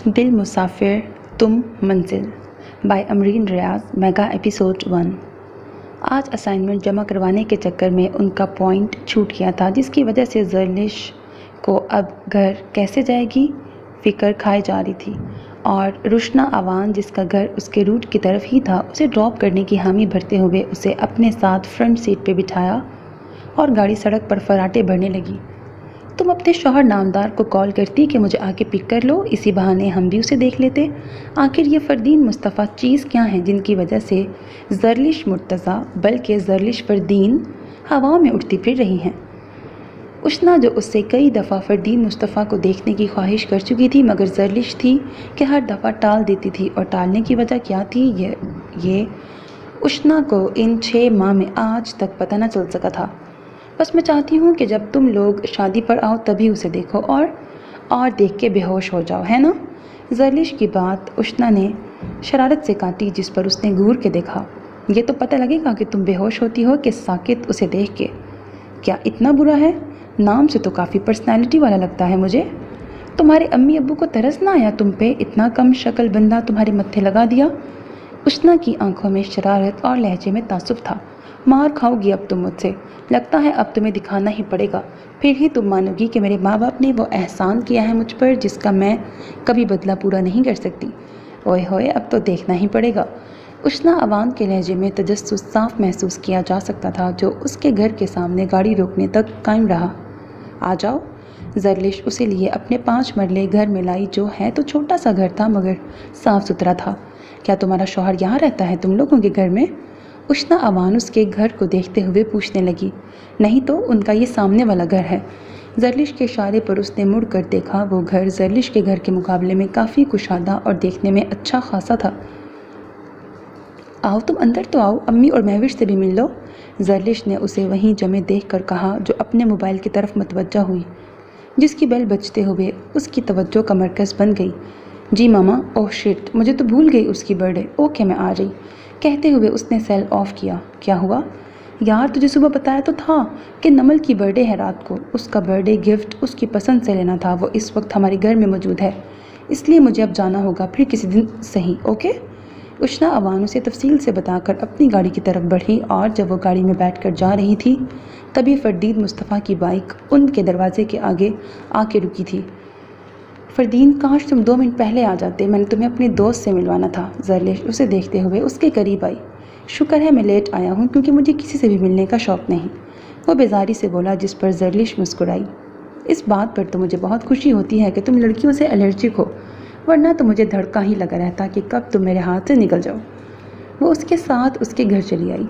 دل مسافر تم منزل by Amreen Riaz mega episode 1۔ آج اسائنمنٹ جمع کروانے کے چکر میں ان کا پوائنٹ چھوٹ گیا تھا، جس کی وجہ سے زرلش کو اب گھر کیسے جائے گی فکر کھائے جا رہی تھی، اور روشنا عوان جس کا گھر اس کے روٹ کی طرف ہی تھا اسے ڈراپ کرنے کی حامی بھرتے ہوئے اسے اپنے ساتھ فرنٹ سیٹ پہ بٹھایا اور گاڑی سڑک پر فراٹے بھرنے لگی۔ تم اپنے شوہر نامدار کو کال کرتی کہ مجھے آ کے پک کر لو، اسی بہانے ہم بھی اسے دیکھ لیتے۔ آخر یہ فردین مصطفیٰ چیز کیا ہیں جن کی وجہ سے زرلش مرتضیٰ بلکہ زرلش فردین ہواؤں میں اڑتی پھر رہی ہیں؟ اشنا جو اس سے کئی دفعہ فردین مصطفیٰ کو دیکھنے کی خواہش کر چکی تھی، مگر زرلش تھی کہ ہر دفعہ ٹال دیتی تھی، اور ٹالنے کی وجہ کیا تھی یہ اشنا کو ان 6 ماہ میں آج تک پتہ نہ چل سکا تھا۔ بس میں چاہتی ہوں کہ جب تم لوگ شادی پر آؤ تبھی اسے دیکھو اور دیکھ کے بے ہوش ہو جاؤ، ہے نا؟ زرلش کی بات اشنا نے شرارت سے کاٹی، جس پر اس نے گور کے دیکھا۔ یہ تو پتہ لگے گا کہ تم بے ہوش ہوتی ہو کہ ساکت اسے دیکھ کے۔ کیا اتنا برا ہے؟ نام سے تو کافی پرسنالٹی والا لگتا ہے مجھے۔ تمہارے امی ابو کو ترس نہ آیا تم پہ؟ اتنا کم شکل بندہ تمہارے متھے لگا دیا۔ اشنا کی آنکھوں میں شرارت اور لہجے میں تعصب تھا۔ مار کھاؤ گی اب تم مجھ سے، لگتا ہے اب تمہیں دکھانا ہی پڑے گا، پھر ہی تم مانو گی کہ میرے ماں باپ نے وہ احسان کیا ہے مجھ پر جس کا میں کبھی بدلہ پورا نہیں کر سکتی۔ اوئے ہوئے، اب تو دیکھنا ہی پڑے گا۔ اشنا عوان کے لہجے میں تجسس صاف محسوس کیا جا سکتا تھا، جو اس کے گھر کے سامنے گاڑی روکنے تک قائم رہا۔ آ جاؤ۔ زرلش اسے لیے اپنے 5 مرلے گھر میں لائی، جو ہے تو چھوٹا سا گھر تھا مگر صاف ستھرا تھا۔ کیا تمہارا شوہر یہاں رہتا ہے تم لوگوں کے گھر میں؟ اشنا عوان اس کے گھر کو دیکھتے ہوئے پوچھنے لگی۔ نہیں تو ان کا یہ سامنے والا گھر ہے۔ زرلش کے اشارے پر اس نے مڑ کر دیکھا۔ وہ گھر زرلش کے گھر کے مقابلے میں کافی کشادہ اور دیکھنے میں اچھا خاصا تھا۔ آؤ تم اندر تو آؤ، امی اور مہوش سے بھی مل لو، زرلش نے اسے وہیں جمے دیکھ کر کہا، جو اپنے موبائل کی طرف متوجہ ہوئی، جس کی بیل بجتے ہوئے اس کی توجہ کا مرکز بن گئی۔ جی ماما۔ اوہ شٹ، مجھے تو بھول گئی اس کی برتھ ڈے۔ اوکے میں آ رہی، کہتے ہوئے اس نے سیل آف کیا۔ کیا ہوا؟ یار تجھے صبح بتایا تو تھا کہ نمل کی برتھ ڈے ہے رات کو، اس کا برتھ ڈے گفٹ اس کی پسند سے لینا تھا۔ وہ اس وقت ہمارے گھر میں موجود ہے، اس لیے مجھے اب جانا ہوگا، پھر کسی دن صحیح، اوکے؟ اشنا عوان اسے تفصیل سے بتا کر اپنی گاڑی کی طرف بڑھی، اور جب وہ گاڑی میں بیٹھ کر جا رہی تھی تبھی فردین مصطفیٰ کی بائک ان کے دروازے کے آگے آ کے رکی تھی۔ فردین، کاش تم 2 منٹ پہلے آ جاتے، میں نے تمہیں اپنے دوست سے ملوانا تھا۔ زرلش اسے دیکھتے ہوئے اس کے قریب آئی۔ شکر ہے میں لیٹ آیا ہوں، کیونکہ مجھے کسی سے بھی ملنے کا شوق نہیں، وہ بیزاری سے بولا، جس پر زرلش مسکرائی۔ اس بات پر تو مجھے بہت خوشی ہوتی ہے کہ تم لڑکیوں سے الرجک ہو، ورنہ تو مجھے دھڑکا ہی لگا رہتا کہ کب تم میرے ہاتھ سے نکل جاؤ۔ وہ اس کے ساتھ اس کے گھر چلی آئی۔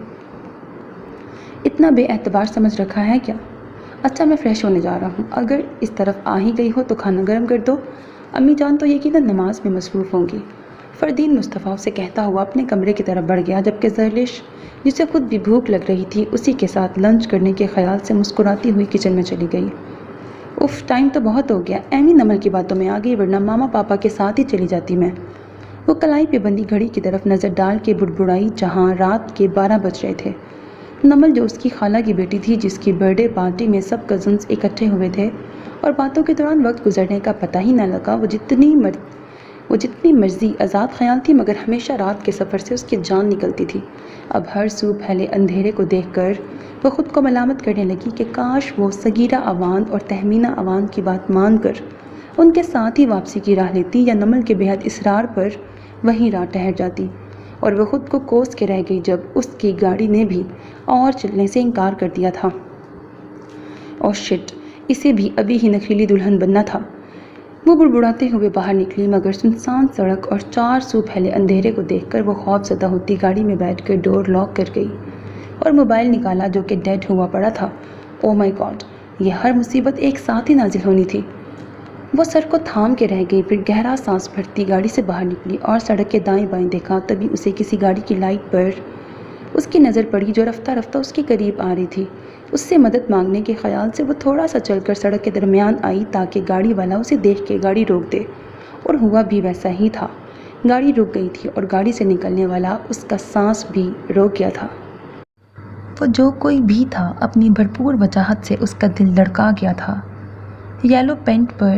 اتنا بے اعتبار سمجھ رکھا ہے کیا؟ اچھا میں فریش ہونے جا رہا ہوں، اگر اس طرف آ ہی گئی ہو تو کھانا گرم کر دو، امی جان تو یقیناً نماز میں مصروف ہوں گی۔ فردین مصطفیٰ اسے کہتا ہوا اپنے کمرے کی طرف بڑھ گیا، جبکہ زرلش جسے خود بھی بھوک لگ رہی تھی اسی کے ساتھ لنچ کرنے کے خیال سے مسکراتی ہوئی کچن میں چلی گئی۔ اف، ٹائم تو بہت ہو گیا، ایمی نمل کی باتوں میں آ گئی، ورنہ ماما پاپا کے ساتھ ہی چلی جاتی میں۔ وہ کلائی پہ بندی گھڑی کی طرف نظر ڈال کے بڑبڑائی، جہاں رات کے 12 بج رہے تھے۔ نمل جو اس کی خالہ کی بیٹی تھی، جس کی برتھ ڈے پارٹی میں سب کزنز اکٹھے ہوئے تھے اور باتوں کے دوران وقت گزرنے کا پتہ ہی نہ لگا، وہ جتنی مرضی آزاد خیال تھی، مگر ہمیشہ رات کے سفر سے اس کی جان نکلتی تھی۔ اب ہر سو پھیلے اندھیرے کو دیکھ کر وہ خود کو ملامت کرنے لگی کہ کاش وہ صغیرہ عوان اور تہمینہ عوان کی بات مان کر ان کے ساتھ ہی واپسی کی راہ لیتی، یا نمل کے بے حد اصرار پر وہیں راہ ٹھہر جاتی، اور وہ خود کو کوس کے رہ گئی جب اس کی گاڑی نے بھی اور چلنے سے انکار کر دیا تھا۔ اوہ شٹ، اسے بھی ابھی ہی نخیلی دلہن بننا تھا۔ وہ بڑبڑاتے ہوئے باہر نکلی، مگر سنسان سڑک اور 4 سو پھیلے اندھیرے کو دیکھ کر وہ خوف زدہ ہوتی گاڑی میں بیٹھ کر ڈور لاک کر گئی اور موبائل نکالا، جو کہ ڈیڈ ہوا پڑا تھا۔ او مائی گاڈ، یہ ہر مصیبت ایک ساتھ ہی نازل ہونی تھی۔ وہ سر کو تھام کے رہ گئی، پھر گہرا سانس بھرتی گاڑی سے باہر نکلی اور سڑک کے دائیں بائیں دیکھا، تبھی اسے کسی گاڑی کی لائٹ پر اس کی نظر پڑی جو رفتہ رفتہ اس کے قریب آ رہی تھی۔ اس سے مدد مانگنے کے خیال سے وہ تھوڑا سا چل کر سڑک کے درمیان آئی تاکہ گاڑی والا اسے دیکھ کے گاڑی روک دے، اور ہوا بھی ویسا ہی تھا۔ گاڑی رک گئی تھی اور گاڑی سے نکلنے والا اس کا سانس بھی روک گیا تھا۔ وہ جو کوئی بھی تھا، اپنی بھرپور وجاہت سے اس کا دل دھڑکا گیا تھا۔ یلو پینٹ پر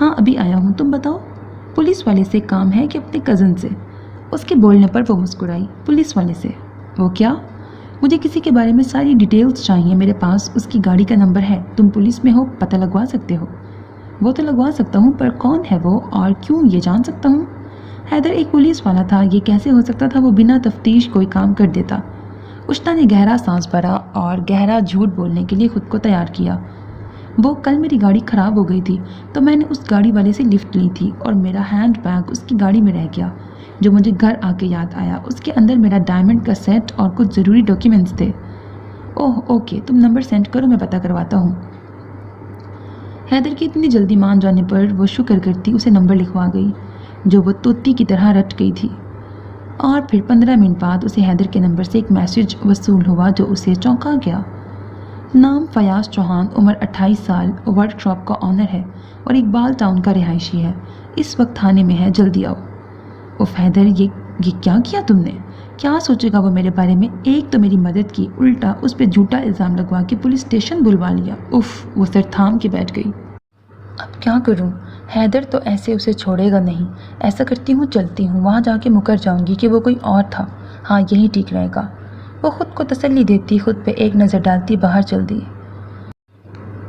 ہاں ابھی آیا ہوں، تم بتاؤ۔ پولیس والے سے کام ہے کہ اپنے کزن سے؟ اس کے بولنے پر وہ مسکرائی۔ پولیس والے سے؟ وہ کیا؟ مجھے کسی کے بارے میں ساری ڈیٹیلز چاہیے، میرے پاس اس کی گاڑی کا نمبر ہے۔ تم پولیس میں ہو، پتہ لگوا سکتے ہو؟ وہ تو لگوا سکتا ہوں، پر کون ہے وہ اور کیوں یہ جان سکتا ہوں؟ حیدر ایک پولیس والا تھا، یہ کیسے ہو سکتا تھا وہ بنا تفتیش کوئی کام کر دیتا؟ اشنا نے گہرا سانس بھرا اور گہرا جھوٹ بولنے کے لیے خود کو تیار کیا۔ وہ کل میری گاڑی خراب ہو گئی تھی تو میں نے اس گاڑی والے سے لفٹ لی تھی اور میرا ہینڈ بیگ اس کی گاڑی میں رہ گیا، جو مجھے گھر آ کے یاد آیا۔ اس کے اندر میرا ڈائمنڈ کا سیٹ اور کچھ ضروری ڈاکیومنٹس تھے۔ اوہ اوکے، تم نمبر سینڈ کرو، میں پتہ کرواتا ہوں۔ حیدر کی اتنی جلدی مان جانے پر وہ شکر کرتی اسے نمبر لکھوا گئی، جو وہ طوطی کی طرح رٹ گئی تھی۔ اور پھر 15 منٹ بعد اسے حیدر کے نمبر سے ایک میسج وصول ہوا جو اسے چونکا گیا۔ نام فیاض چوہان، عمر 28 سال، ورک شاپ کا آنر ہے اور اقبال ٹاؤن کا رہائشی ہے۔ اس وقت تھانے میں ہے، جلدی آؤ۔ اف حیدر، یہ کیا کیا تم نے؟ کیا سوچے گا وہ میرے بارے میں؟ ایک تو میری مدد کی، الٹا اس پہ جھوٹا الزام لگوا کے پولیس اسٹیشن بلوا لیا۔ اف، وہ سر تھام کے بیٹھ گئی۔ اب کیا کروں؟ حیدر تو ایسے اسے چھوڑے گا نہیں۔ ایسا کرتی ہوں، چلتی ہوں، وہاں جا کے مکر جاؤں گی کہ وہ کوئی اور تھا۔ ہاں یہی ٹھیک رہے گا۔ وہ خود کو تسلی دیتی، خود پہ ایک نظر ڈالتی، باہر چل دی۔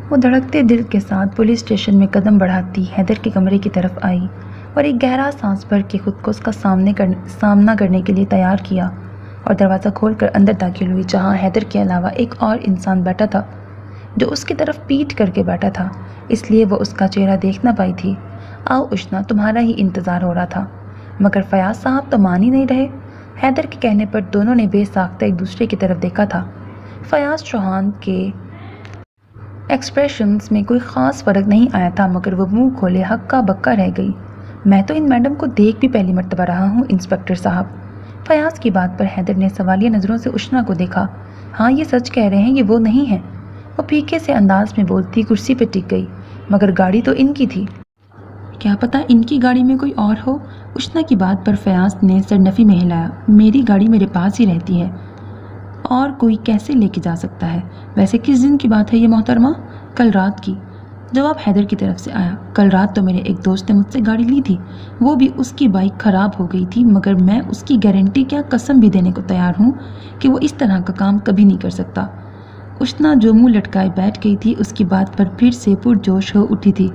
وہ دھڑکتے دل کے ساتھ پولیس اسٹیشن میں قدم بڑھاتی حیدر کے کمرے کی طرف آئی اور ایک گہرا سانس بھر کے خود کو اس کا سامنا کرنے کے لیے تیار کیا اور دروازہ کھول کر اندر داخل ہوئی، جہاں حیدر کے علاوہ ایک اور انسان بیٹھا تھا جو اس کی طرف پیٹھ کر کے بیٹھا تھا، اس لیے وہ اس کا چہرہ دیکھ نہ پائی تھی۔ آؤ اشنا، تمہارا ہی انتظار ہو رہا تھا۔ مگر فیاض صاحب تو مان ہی نہیں رہے۔ حیدر کے کہنے پر دونوں نے بے ساختہ ایک دوسرے کی طرف دیکھا تھا۔ فیاض چوہان کے ایکسپریشنز میں کوئی خاص فرق نہیں آیا تھا، مگر وہ منہ کھولے ہکا بکا رہ گئی۔ میں تو ان میڈم کو دیکھ بھی پہلی مرتبہ رہا ہوں انسپکٹر صاحب۔ فیاض کی بات پر حیدر نے سوالیہ نظروں سے اشنا کو دیکھا۔ ہاں یہ سچ کہہ رہے ہیں، یہ وہ نہیں ہیں۔ وہ پھیکے سے انداز میں بولتی کرسی پہ ٹک گئی۔ مگر گاڑی تو ان کی تھی۔ کیا پتہ ان کی گاڑی میں کوئی اور ہو؟ اشنا کی بات پر فیاض نے سر نفی میں ہلایا۔ میری گاڑی میرے پاس ہی رہتی ہے، اور کوئی کیسے لے کے جا سکتا ہے؟ ویسے کس دن کی بات ہے یہ محترمہ؟ کل رات کی۔ جواب حیدر کی طرف سے آیا۔ کل رات تو میرے ایک دوست نے مجھ سے گاڑی لی تھی، وہ بھی اس کی بائک خراب ہو گئی تھی، مگر میں اس کی گارنٹی کیا قسم بھی دینے کو تیار ہوں کہ وہ اس طرح کا کام کبھی نہیں کر سکتا۔ اشنا جو منہ لٹکائے بیٹھ گئی تھی، اس کی بات پر پھر سے پرجوش ہو اٹھی تھی۔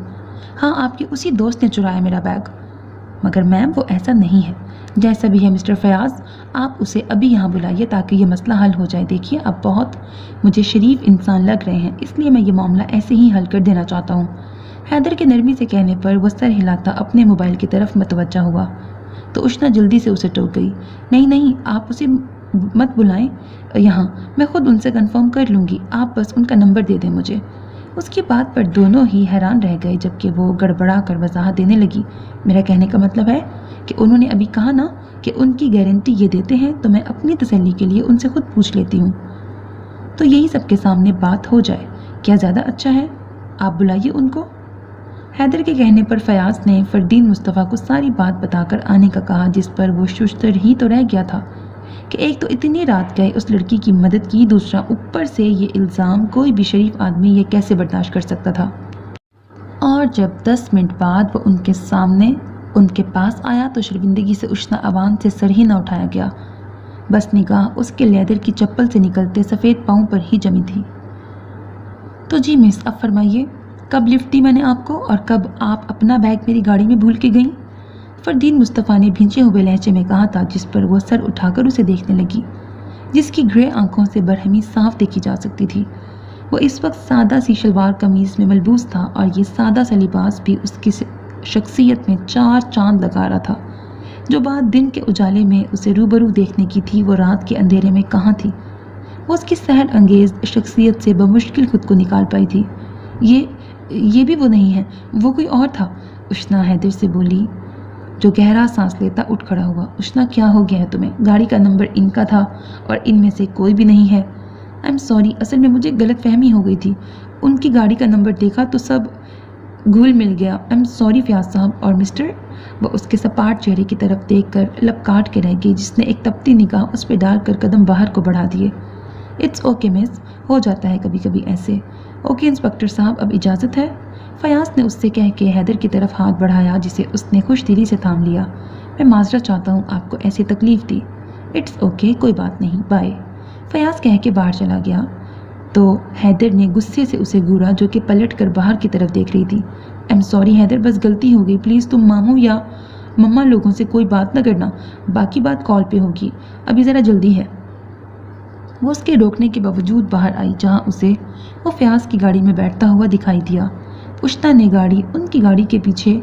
ہاں آپ کی اسی دوست نے چرایا میرا بیگ۔ مگر میم وہ ایسا نہیں ہے۔ جیسا بھی ہے مسٹر فیاض، آپ اسے ابھی یہاں بلائیے تاکہ یہ مسئلہ حل ہو جائے۔ دیکھیے آپ بہت مجھے شریف انسان لگ رہے ہیں، اس لیے میں یہ معاملہ ایسے ہی حل کر دینا چاہتا ہوں۔ حیدر کے نرمی سے کہنے پر وہ سر ہلاتا اپنے موبائل کی طرف متوجہ ہوا تو اشنا جلدی سے اسے ٹوک گئی۔ نہیں نہیں، آپ اسے مت بلائیں یہاں، میں خود ان سے کنفرم کر لوں گی، آپ بس ان کا نمبر دے دیں مجھے۔ اس کی بات پر دونوں ہی حیران رہ گئے، جبکہ وہ گڑبڑا کر وضاحت دینے لگی۔ میرا کہنے کا مطلب ہے کہ انہوں نے ابھی کہا نا کہ ان کی گارنٹی یہ دیتے ہیں، تو میں اپنی تسلی کے لیے ان سے خود پوچھ لیتی ہوں، تو یہی سب کے سامنے بات ہو جائے۔ کیا زیادہ اچھا ہے؟ آپ بلائیے ان کو۔ حیدر کے کہنے پر فیاض نے فردین مصطفیٰ کو ساری بات بتا کر آنے کا کہا، جس پر وہ ششتر ہی تو رہ گیا تھا کہ ایک تو اتنی رات گئے اس لڑکی کی مدد کی، دوسرا اوپر سے یہ الزام۔ کوئی بھی شریف آدمی یہ کیسے برداشت کر سکتا تھا؟ اور جب 10 منٹ بعد وہ ان کے پاس آیا تو شرمندگی سے اشنا عوان سے سر ہی نہ اٹھایا گیا، بس نگاہ اس کے لیدر کی چپل سے نکلتے سفید پاؤں پر ہی جمی تھی۔ تو جی مس، اب فرمائیے، کب لفٹ دی میں نے آپ کو، اور کب آپ اپنا بیگ میری گاڑی میں بھول کے گئیں؟ فردین مصطفیٰ نے بھینچے ہوئے لہجے میں کہا تھا، جس پر وہ سر اٹھا کر اسے دیکھنے لگی، جس کی گرے آنکھوں سے برہمی صاف دیکھی جا سکتی تھی۔ وہ اس وقت سادہ سی شلوار قمیض میں ملبوس تھا، اور یہ سادہ سا لباس بھی اس کی شخصیت میں 4 چاند لگا رہا تھا۔ جو بات دن کے اجالے میں اسے روبرو دیکھنے کی تھی، وہ رات کے اندھیرے میں کہاں تھی؟ وہ اس کی سحر انگیز شخصیت سے بمشکل خود کو نکال پائی تھی۔ یہ بھی وہ نہیں ہے، وہ کوئی اور تھا، اشنا حیدر سے بولی، جو گہرا سانس لیتا اٹھ کھڑا ہوا۔ اشنا کیا ہو گیا ہے تمہیں؟ گاڑی کا نمبر ان کا تھا اور ان میں سے کوئی بھی نہیں ہے۔ آئی ایم سوری، اصل میں مجھے غلط فہمی ہو گئی تھی، ان کی گاڑی کا نمبر دیکھا تو سب گھل مل گیا۔ آئی ایم سوری فیاض صاحب اور مسٹر۔ وہ اس کے سپاٹ چہرے کی طرف دیکھ کر لب کاٹ کے رہ گئی، جس نے ایک تپتی نگاہ اس پہ ڈال کر قدم باہر کو بڑھا دیے۔ اٹس اوکے مس، ہو جاتا ہے کبھی کبھی ایسے. اوکے انسپکٹر صاحب، اب اجازت ہے؟ فیاض نے اس سے کہہ کے حیدر کی طرف ہاتھ بڑھایا جسے اس نے خوش دلی سے تھام لیا. میں معذرت چاہتا ہوں آپ کو ایسی تکلیف دی. اٹس اوکے، کوئی بات نہیں، بائے. فیاض کہہ کے باہر چلا گیا تو حیدر نے غصے سے اسے گھورا جو کہ پلٹ کر باہر کی طرف دیکھ رہی تھی. ایم سوری حیدر، بس غلطی ہو گئی، پلیز تم ماموں یا مما لوگوں سے کوئی بات نہ کرنا، باقی بات کال پہ ہوگی، ابھی ذرا جلدی ہے. وہ اس کے روکنے کے باوجود باہر آئی جہاں اسے وہ فیاض کی گاڑی میں بیٹھتا ہوا دکھائی دیا. اشنا نے گاڑی ان کی گاڑی کے پیچھے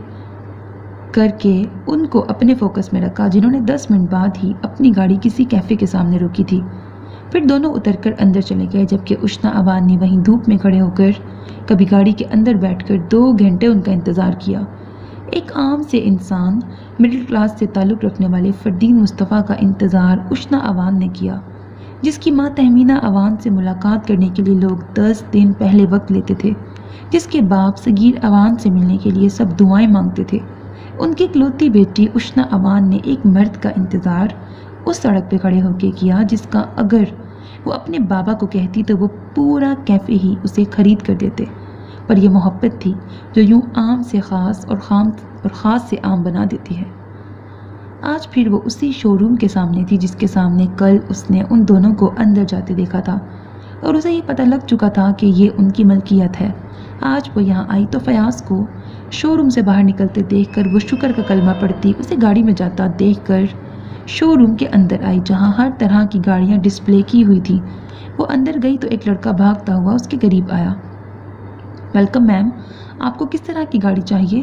کر کے ان کو اپنے فوکس میں رکھا جنہوں نے 10 منٹ بعد ہی اپنی گاڑی کسی کیفے کے سامنے روکی تھی. پھر دونوں اتر کر اندر چلے گئے جبکہ اشنا اوان نے وہیں دھوپ میں کھڑے ہو کر کبھی گاڑی کے اندر بیٹھ کر 2 گھنٹے ان کا انتظار کیا. ایک عام سے انسان، مڈل کلاس سے تعلق رکھنے والے فردین مصطفیٰ کا انتظار اشنا اوان نے کیا، جس کی ماں تہمینہ اوان سے ملاقات کرنے کے لیے لوگ 10 دن پہلے وقت لیتے تھے، جس کے باپ صغیر اوان سے ملنے کے لیے سب دعائیں مانگتے تھے. ان کی اکلوتی بیٹی اشنا اوان نے ایک مرد کا انتظار اس سڑک پہ کھڑے ہو کے کیا جس کا اگر وہ اپنے بابا کو کہتی تو وہ پورا کیفے ہی اسے خرید کر دیتے. پر یہ محبت تھی جو یوں عام سے خاص اور خاص سے عام بنا دیتی ہے. آج پھر وہ اسی شو روم کے سامنے تھی جس کے سامنے کل اس نے ان دونوں کو اندر جاتے دیکھا تھا اور اسے یہ پتہ لگ چکا تھا کہ یہ ان کی ملکیت ہے. آج وہ یہاں آئی تو فیاض کو شو روم سے باہر نکلتے دیکھ کر وہ شکر کا کلمہ پڑھتی اسے گاڑی میں جاتا دیکھ کر شو روم کے اندر آئی جہاں ہر طرح کی گاڑیاں ڈسپلے کی ہوئی تھی. وہ اندر گئی تو ایک لڑکا بھاگتا ہوا اس کے قریب آیا. ویلکم میم، آپ کو کس طرح کی گاڑی چاہیے؟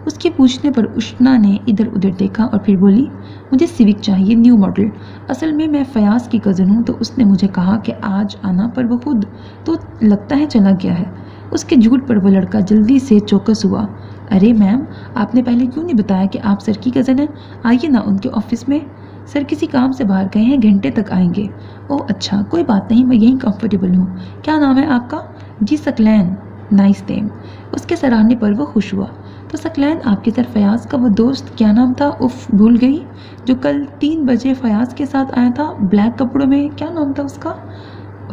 اس کے پوچھنے پر اشنا نے ادھر ادھر دیکھا اور پھر بولی، مجھے سیوک چاہیے، نیو ماڈل. اصل میں فیاض کی کزن ہوں تو اس نے مجھے کہا کہ آج آنا، پر وہ خود تو لگتا ہے چلا گیا ہے. اس کے جھوٹ پر وہ لڑکا جلدی سے چوکس ہوا. ارے میم، آپ نے پہلے کیوں نہیں بتایا کہ آپ سر کی کزن ہیں؟ آئیے نا ان کے آفس میں. سر کسی کام سے باہر گئے ہیں، گھنٹے تک آئیں گے. اوہ اچھا، کوئی بات نہیں، میں یہیں کمفرٹیبل ہوں. کیا نام ہے آپ کا؟ جی سکلین. نائس نیم. اس کے سراہنے پر وہ خوش ہوا. تو سکلین، آپ کے سر فیاض کا وہ دوست کیا نام تھا؟ اف بھول گئی، جو کل 3 بجے فیاض کے ساتھ آیا تھا بلیک کپڑوں میں، کیا نام تھا اس کا؟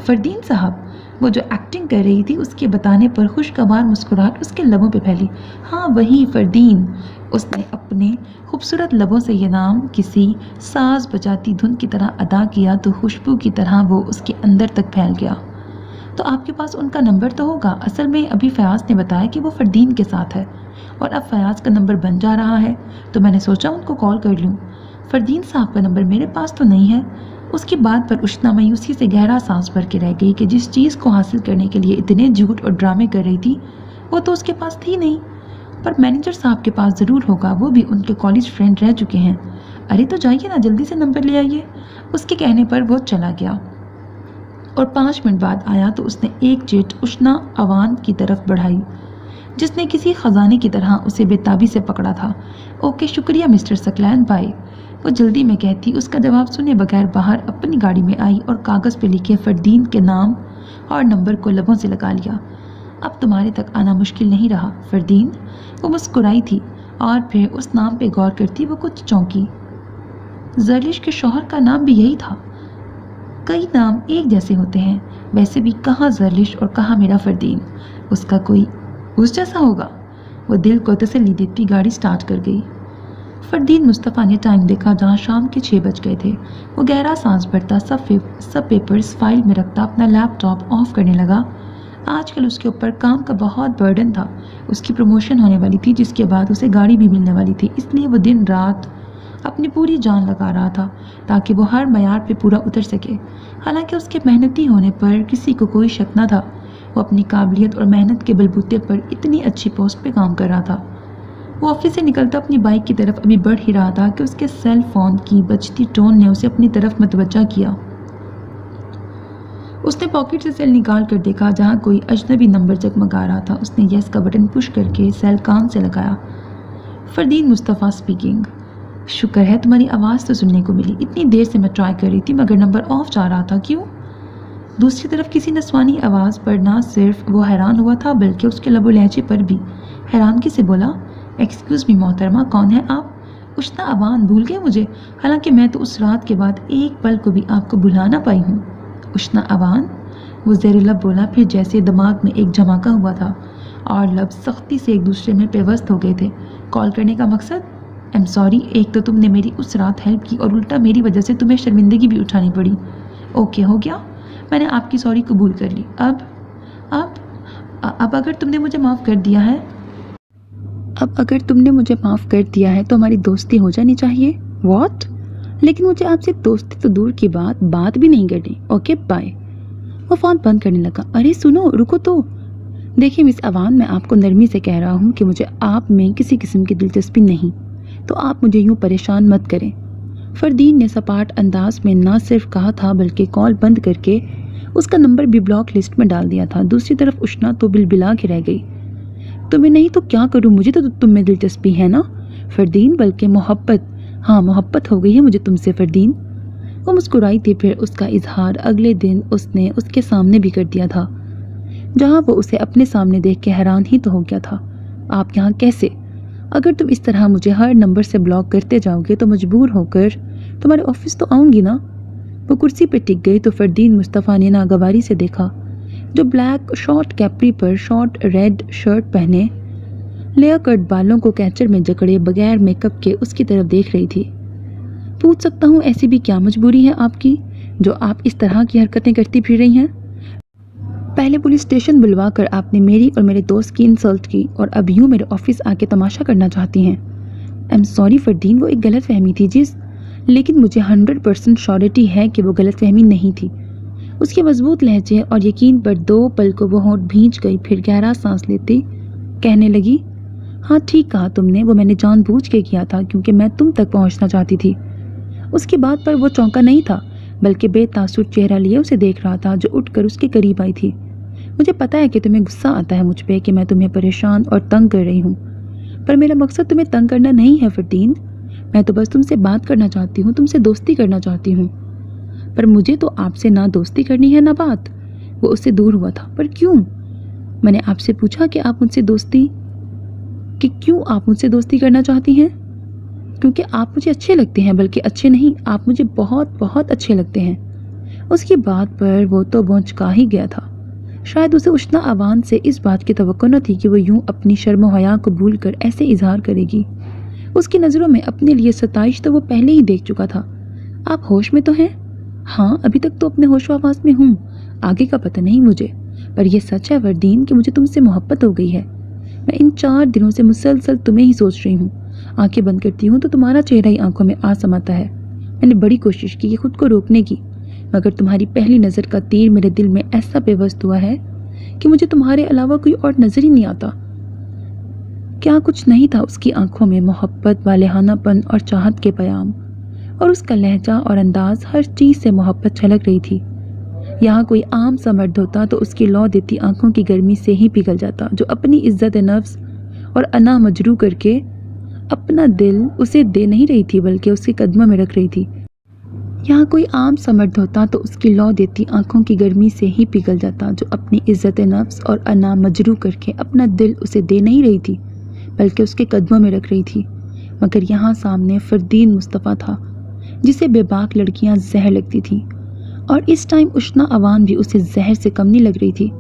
فردین صاحب. وہ جو ایکٹنگ کر رہی تھی اس کے بتانے پر خوشگوار مسکراہٹ اس کے لبوں پہ پھیلی. ہاں وہی فردین. اس نے اپنے خوبصورت لبوں سے یہ نام کسی ساز بجاتی دھن کی طرح ادا کیا تو خوشبو کی طرح وہ اس کے اندر تک پھیل گیا. تو آپ کے پاس ان کا نمبر تو ہوگا؟ اصل میں ابھی فیاض نے بتایا کہ وہ فردین کے ساتھ ہے اور اب فیاض کا نمبر بن جا رہا ہے تو میں نے سوچا ان کو کال کر لوں. فردین صاحب کا نمبر میرے پاس تو نہیں ہے. اس کی بات پر اشنا مایوسی سے گہرا سانس بھر کے رہ گئی کہ جس چیز کو حاصل کرنے کے لیے اتنے جھوٹ اور ڈرامے کر رہی تھی وہ تو اس کے پاس تھی نہیں. پر مینیجر صاحب کے پاس ضرور ہوگا، وہ بھی ان کے کالج فرینڈ رہ چکے ہیں. ارے تو جائیے نا، جلدی سے نمبر لے آئیے. اس کے کہنے پر وہ چلا گیا اور 5 منٹ بعد آیا تو اس نے ایک چٹ اشنا اوان کی طرف بڑھائی جس نے کسی خزانے کی طرح اسے بے تابی سے پکڑا تھا. اوکے شکریہ مسٹر سکلین، بائے. وہ جلدی میں کہتی اس کا جواب سنے بغیر باہر اپنی گاڑی میں آئی اور کاغذ پہ لکھے فردین کے نام اور نمبر کو لبوں سے لگا لیا. اب تمہارے تک آنا مشکل نہیں رہا فردین. وہ مسکرائی تھی اور پھر اس نام پہ غور کرتی وہ کچھ چونکی. زرلش کے شوہر کا نام بھی یہی تھا. کئی نام ایک جیسے ہوتے ہیں، ویسے بھی کہاں زرلش اور کہاں میرا فردین. اس کا کوئی اس جیسا ہوگا. وہ دل کو تسلی دیتی گاڑی سٹارٹ کر گئی. فردین مصطفیٰ نے ٹائم دیکھا جہاں شام کے 6 بج گئے تھے. وہ گہرا سانس بھرتا سب پیپرز فائل میں رکھتا اپنا لیپ ٹاپ آف کرنے لگا. آج کل اس کے اوپر کام کا بہت برڈن تھا. اس کی پروموشن ہونے والی تھی جس کے بعد اسے گاڑی بھی ملنے والی تھی، اس لیے وہ دن رات اپنی پوری جان لگا رہا تھا تاکہ وہ ہر معیار پہ پورا اتر سکے. حالانکہ اس کے محنتی ہونے پر کسی کو کوئی شک نہ تھا. وہ اپنی قابلیت اور محنت کے بلبوتے پر اتنی اچھی پوسٹ پہ کام کر رہا تھا. وہ آفس سے نکلتا اپنی بائک کی طرف ابھی بڑھ ہی رہا تھا کہ اس کے سیل فون کی بجتی ٹون نے اسے اپنی طرف متوجہ کیا. اس نے پاکٹ سے سیل نکال کر دیکھا جہاں کوئی اجنبی نمبر جگمگا رہا تھا. اس نے یس کا بٹن پش کر کے سیل کان سے لگایا. فردین مصطفیٰ اسپیکنگ. شکر ہے تمہاری آواز تو سننے کو ملی. اتنی دیر سے میں ٹرائی کر رہی تھی مگر نمبر آف جا رہا تھا. کیوں؟ دوسری طرف کسی نسوانی آواز پر نہ صرف وہ حیران ہوا تھا بلکہ اس کے لب و لہجے پر بھی. حیرانگی سے بولا، ایکسکیوز می محترمہ، کون ہے آپ؟ اشنا اوان، بھول گئے مجھے؟ حالانکہ میں تو اس رات کے بعد ایک پل کو بھی آپ کو بھلا نہ پائی ہوں. اشنا اوان، وہ زیر لب بولا، پھر جیسے دماغ میں ایک جھماکا ہوا تھا اور لب سختی سے ایک دوسرے میں پیوست ہو گئے تھے۔ کال کرنے کا مقصد؟ ایم سوری، ایک تو تم نے میری اس رات ہیلپ کی اور الٹا میری وجہ سے تمہیں شرمندگی بھی اٹھانی پڑی۔ اوکے، ہو گیا، میں نے آپ کی سوری قبول کر لی۔ اب اگر تم نے مجھے معاف کر دیا ہے تو ہماری دوستی ہو جانی چاہیے۔ واٹ؟ لیکن مجھے آپ سے دوستی تو دور کی بات بھی نہیں کرنی۔ Okay bye. وہ فون بند کرنے لگا۔ ارے سنو، رکو تو۔ دیکھیں مس اوان، میں آپ کو نرمی سے کہہ رہا ہوں کہ مجھے آپ میں کسی قسم کی دلچسپی نہیں، تو آپ مجھے یوں پریشان مت کریں۔ فردین نے سپاٹ انداز میں نہ صرف کہا تھا بلکہ کال بند کر کے اس کا نمبر بھی بلاک لسٹ میں ڈال دیا تھا۔ دوسری طرف اشنا تو بلبلا کے رہ گئی۔ تمہیں نہیں تو کیا کروں، مجھے تو تم میں دلچسپی ہے نا فردین، بلکہ محبت۔ ہاں، محبت ہو گئی ہے مجھے تم سے فردین۔ وہ مسکرائی تھی، پھر اس کا اظہار اگلے دن اس نے اس کے سامنے بھی کر دیا تھا، جہاں وہ اسے اپنے سامنے دیکھ کے حیران ہی تو ہو گیا تھا۔ آپ یہاں کیسے؟ اگر تم اس طرح مجھے ہر نمبر سے بلاک کرتے جاؤ گے تو مجبور ہو کر تمہارے آفس تو آؤں گی نا۔ وہ کرسی پہ ٹک گئی تو فردین مصطفیٰ نے ناگواری سے دیکھا، جو بلیک شارٹ کیپری پر شارٹ ریڈ شرٹ پہنے، لیئر کٹ بالوں کو کیچر میں جکڑے بغیر میک اپ کے اس کی طرف دیکھ رہی تھی۔ پوچھ سکتا ہوں ایسی بھی کیا مجبوری ہے آپ کی جو آپ اس طرح کی حرکتیں کرتی پھر رہی ہیں؟ پہلے پولیس اسٹیشن بلوا کر آپ نے میری اور میرے دوست کی انسلٹ کی، اور اب یوں میرے آفس آ کے تماشا کرنا چاہتی ہیں۔ ایم سوری فردین، وہ ایک غلط فہمی تھی لیکن مجھے 100% شیورٹی ہے کہ وہ غلط فہمی نہیں تھی۔ اس کے مضبوط لہجے اور یقین پر 2 پل کو وہ ہونٹ بھینچ گئی، پھر گہرا سانس لیتی کہنے لگی، ہاں ٹھیک کہا تم نے، وہ میں نے جان بوجھ کے کیا تھا کیونکہ میں تم تک پہنچنا چاہتی تھی۔ اس کی بات پر وہ چونکا نہیں تھا، بلکہ بے تاثر چہرہ لیے اسے دیکھ رہا تھا، جو اٹھ کر اس کے قریب آئی تھی۔ مجھے پتا ہے کہ تمہیں غصہ آتا ہے مجھ پہ کہ میں تمہیں پریشان اور تنگ کر رہی ہوں، پر میرا مقصد تمہیں تنگ کرنا نہیں ہے فردین۔ میں تو بس تم سے بات کرنا چاہتی ہوں، تم سے دوستی کرنا چاہتی ہوں۔ پر مجھے تو آپ سے نہ دوستی کرنی ہے نہ بات۔ وہ اس سے دور ہوا تھا۔ پر کیوں؟ میں نے آپ سے پوچھا کہ کیوں آپ مجھ سے دوستی کرنا چاہتی ہیں؟ کیونکہ آپ مجھے اچھے لگتے ہیں، بلکہ اچھے نہیں، آپ مجھے بہت بہت اچھے لگتے ہیں۔ اس کی بات پر وہ تو بھونچکا ہی گیا تھا۔ شاید اسے اشنا اوان سے اس بات کی توقع نہ تھی کہ وہ یوں اپنی شرم و حیا کو بھول کر ایسے اظہار کرے گی۔ اس کی نظروں میں اپنے لیے ستائش تو وہ پہلے ہی دیکھ چکا تھا۔ آپ ہوش میں تو ہیں؟ ہاں، ابھی تک تو اپنے ہوش و حواس میں ہوں، آگے کا پتہ نہیں مجھے، پر یہ سچ ہے فردین کہ مجھے تم سے محبت ہو گئی ہے۔ میں ان 4 دنوں سے مسلسل تمہیں ہی سوچ رہی ہوں۔ آنکھیں بند کرتی ہوں تو تمہارا چہرہ ہی آنکھوں میں آ سماتا ہے۔ میں نے بڑی کوشش کی خود کو روکنے کی، مگر تمہاری پہلی نظر کا تیر میرے دل میں ایسا پیوست ہوا ہے کہ مجھے تمہارے علاوہ کوئی اور نظر ہی نہیں آتا۔ کیا کچھ نہیں تھا اس کی آنکھوں میں، محبت، والہانہ پن اور چاہت کے پیام، اور اس کا لہجہ اور انداز، ہر چیز سے محبت چھلک رہی تھی۔ یہاں کوئی عام سا مرد ہوتا تو اس کی لو دیتی آنکھوں کی گرمی سے ہی پگھل جاتا، جو اپنی عزت نفس اور انا مجروح کر کے اپنا دل اسے دے نہیں رہی تھی بلکہ اس کے قدموں میں رکھ رہی تھی۔ یہاں کوئی عام سا مرد ہوتا تو اس کی لو دیتی آنکھوں کی گرمی سے ہی پگھل جاتا، جو اپنی عزت نفس اور انا مجروح کر کے اپنا دل اسے دے نہیں رہی تھی بلکہ اس کے قدموں میں رکھ رہی تھی۔ مگر یہاں سامنے فردین مصطفیٰ تھا، جسے بے باک لڑکیاں زہر لگتی تھیں، اور اس ٹائم اشنا اوان بھی اسے زہر سے کم نہیں لگ رہی تھی۔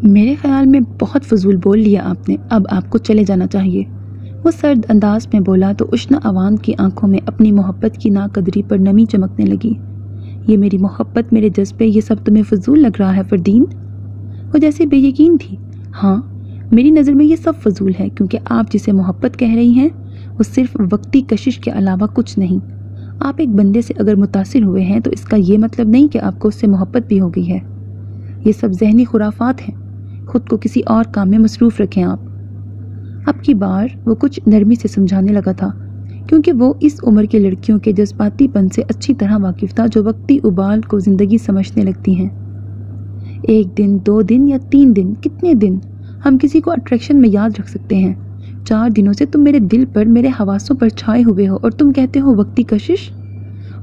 میرے خیال میں بہت فضول بول لیا آپ نے، اب آپ کو چلے جانا چاہیے، وہ سرد انداز میں بولا تو اشنا اوان کی آنکھوں میں اپنی محبت کی ناقدری پر نمی چمکنے لگی۔ یہ میری محبت، میرے جذبے، یہ سب تمہیں فضول لگ رہا ہے فردین؟ وہ جیسے بے یقین تھی۔ ہاں، میری نظر میں یہ سب فضول ہے، کیونکہ آپ جسے محبت کہہ رہی ہیں وہ صرف وقتی کشش کے علاوہ کچھ نہیں۔ آپ ایک بندے سے اگر متاثر ہوئے ہیں تو اس کا یہ مطلب نہیں کہ آپ کو اس سے محبت بھی ہو گئی ہے۔ یہ سب ذہنی خرافات ہیں، خود کو کسی اور کام میں مصروف رکھیں آپ۔ اب کی بار وہ کچھ نرمی سے سمجھانے لگا تھا، کیونکہ وہ اس عمر کی لڑکیوں کے جذباتی پن سے اچھی طرح واقف تھا، جو وقتی ابال کو زندگی سمجھنے لگتی ہیں۔ 1 دن، 2 دن یا 3 دن، کتنے دن ہم کسی کو اٹریکشن میں یاد رکھ سکتے ہیں؟ 4 دنوں سے تم میرے دل پر، میرے حواسوں پر چھائے ہوئے ہو، اور تم کہتے ہو وقتی کشش؟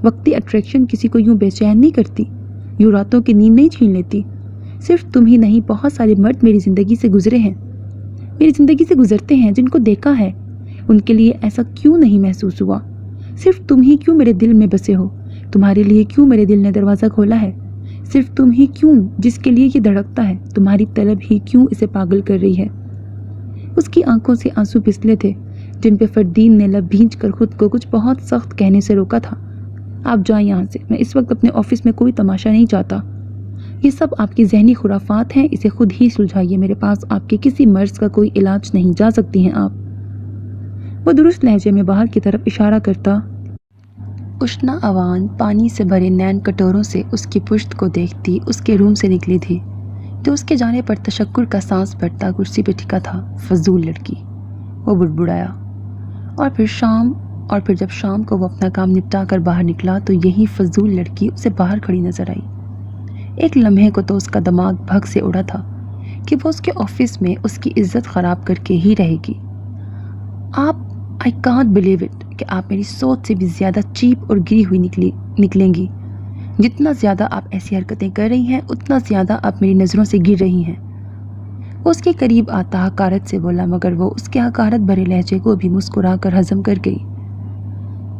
وقتی اٹریکشن کسی کو یوں بے چین نہیں کرتی، یوں راتوں کی نیند نہیں چھین لیتی۔ صرف تم ہی نہیں، بہت سارے مرد میری زندگی سے گزرے ہیں، میری زندگی سے گزرتے ہیں، جن کو دیکھا ہے، ان کے لیے ایسا کیوں نہیں محسوس ہوا؟ صرف تم ہی کیوں میرے دل میں بسے ہو؟ تمہارے لیے کیوں میرے دل نے دروازہ کھولا ہے؟ صرف تم ہی کیوں جس کے لیے یہ دھڑکتا ہے، تمہاری طلب ہی کیوں اسے پاگل کر رہی ہے؟ اس کی آنکھوں سے آنسو پھسلے تھے جن پہ فردین نے لب بھینچ کر خود کو کچھ بہت سخت کہنے سے روکا تھا۔ آپ جائیں یہاں سے، میں اس وقت اپنے آفس میں کوئی تماشا نہیں چاہتا۔ یہ سب آپ کی ذہنی خرافات ہیں، اسے خود ہی سلجھائیے، میرے پاس آپ کے کسی مرض کا کوئی علاج نہیں، جا سکتی ہیں آپ۔ وہ درست لہجے میں باہر کی طرف اشارہ کرتا۔ اشنا اوان پانی سے بھرے نین کٹوروں سے اس کی پشت کو دیکھتی اس کے روم سے نکلی تھی، جو اس کے جانے پر تشکر کا سانس بھرتا کرسی پہ ٹکا تھا۔ فضول لڑکی، وہ بڑبڑایا۔ اور پھر جب شام کو وہ اپنا کام نپٹا کر باہر نکلا تو یہی فضول لڑکی اسے باہر کھڑی نظر آئی۔ ایک لمحے کو تو اس کا دماغ بھگ سے اڑا تھا کہ وہ اس کے آفس میں اس کی عزت خراب کر کے ہی رہے گی۔ I can't believe it کہ آپ میری سوچ سے بھی زیادہ چیپ اور گری ہوئی نکلیں گی۔ جتنا زیادہ آپ ایسی حرکتیں کر رہی ہیں اتنا زیادہ آپ میری نظروں سے گر رہی ہیں۔ وہ اس کے قریب آتا حقارت سے بولا، مگر وہ اس کے حقارت بھرے لہجے کو بھی مسکرا کر ہضم کر گئی۔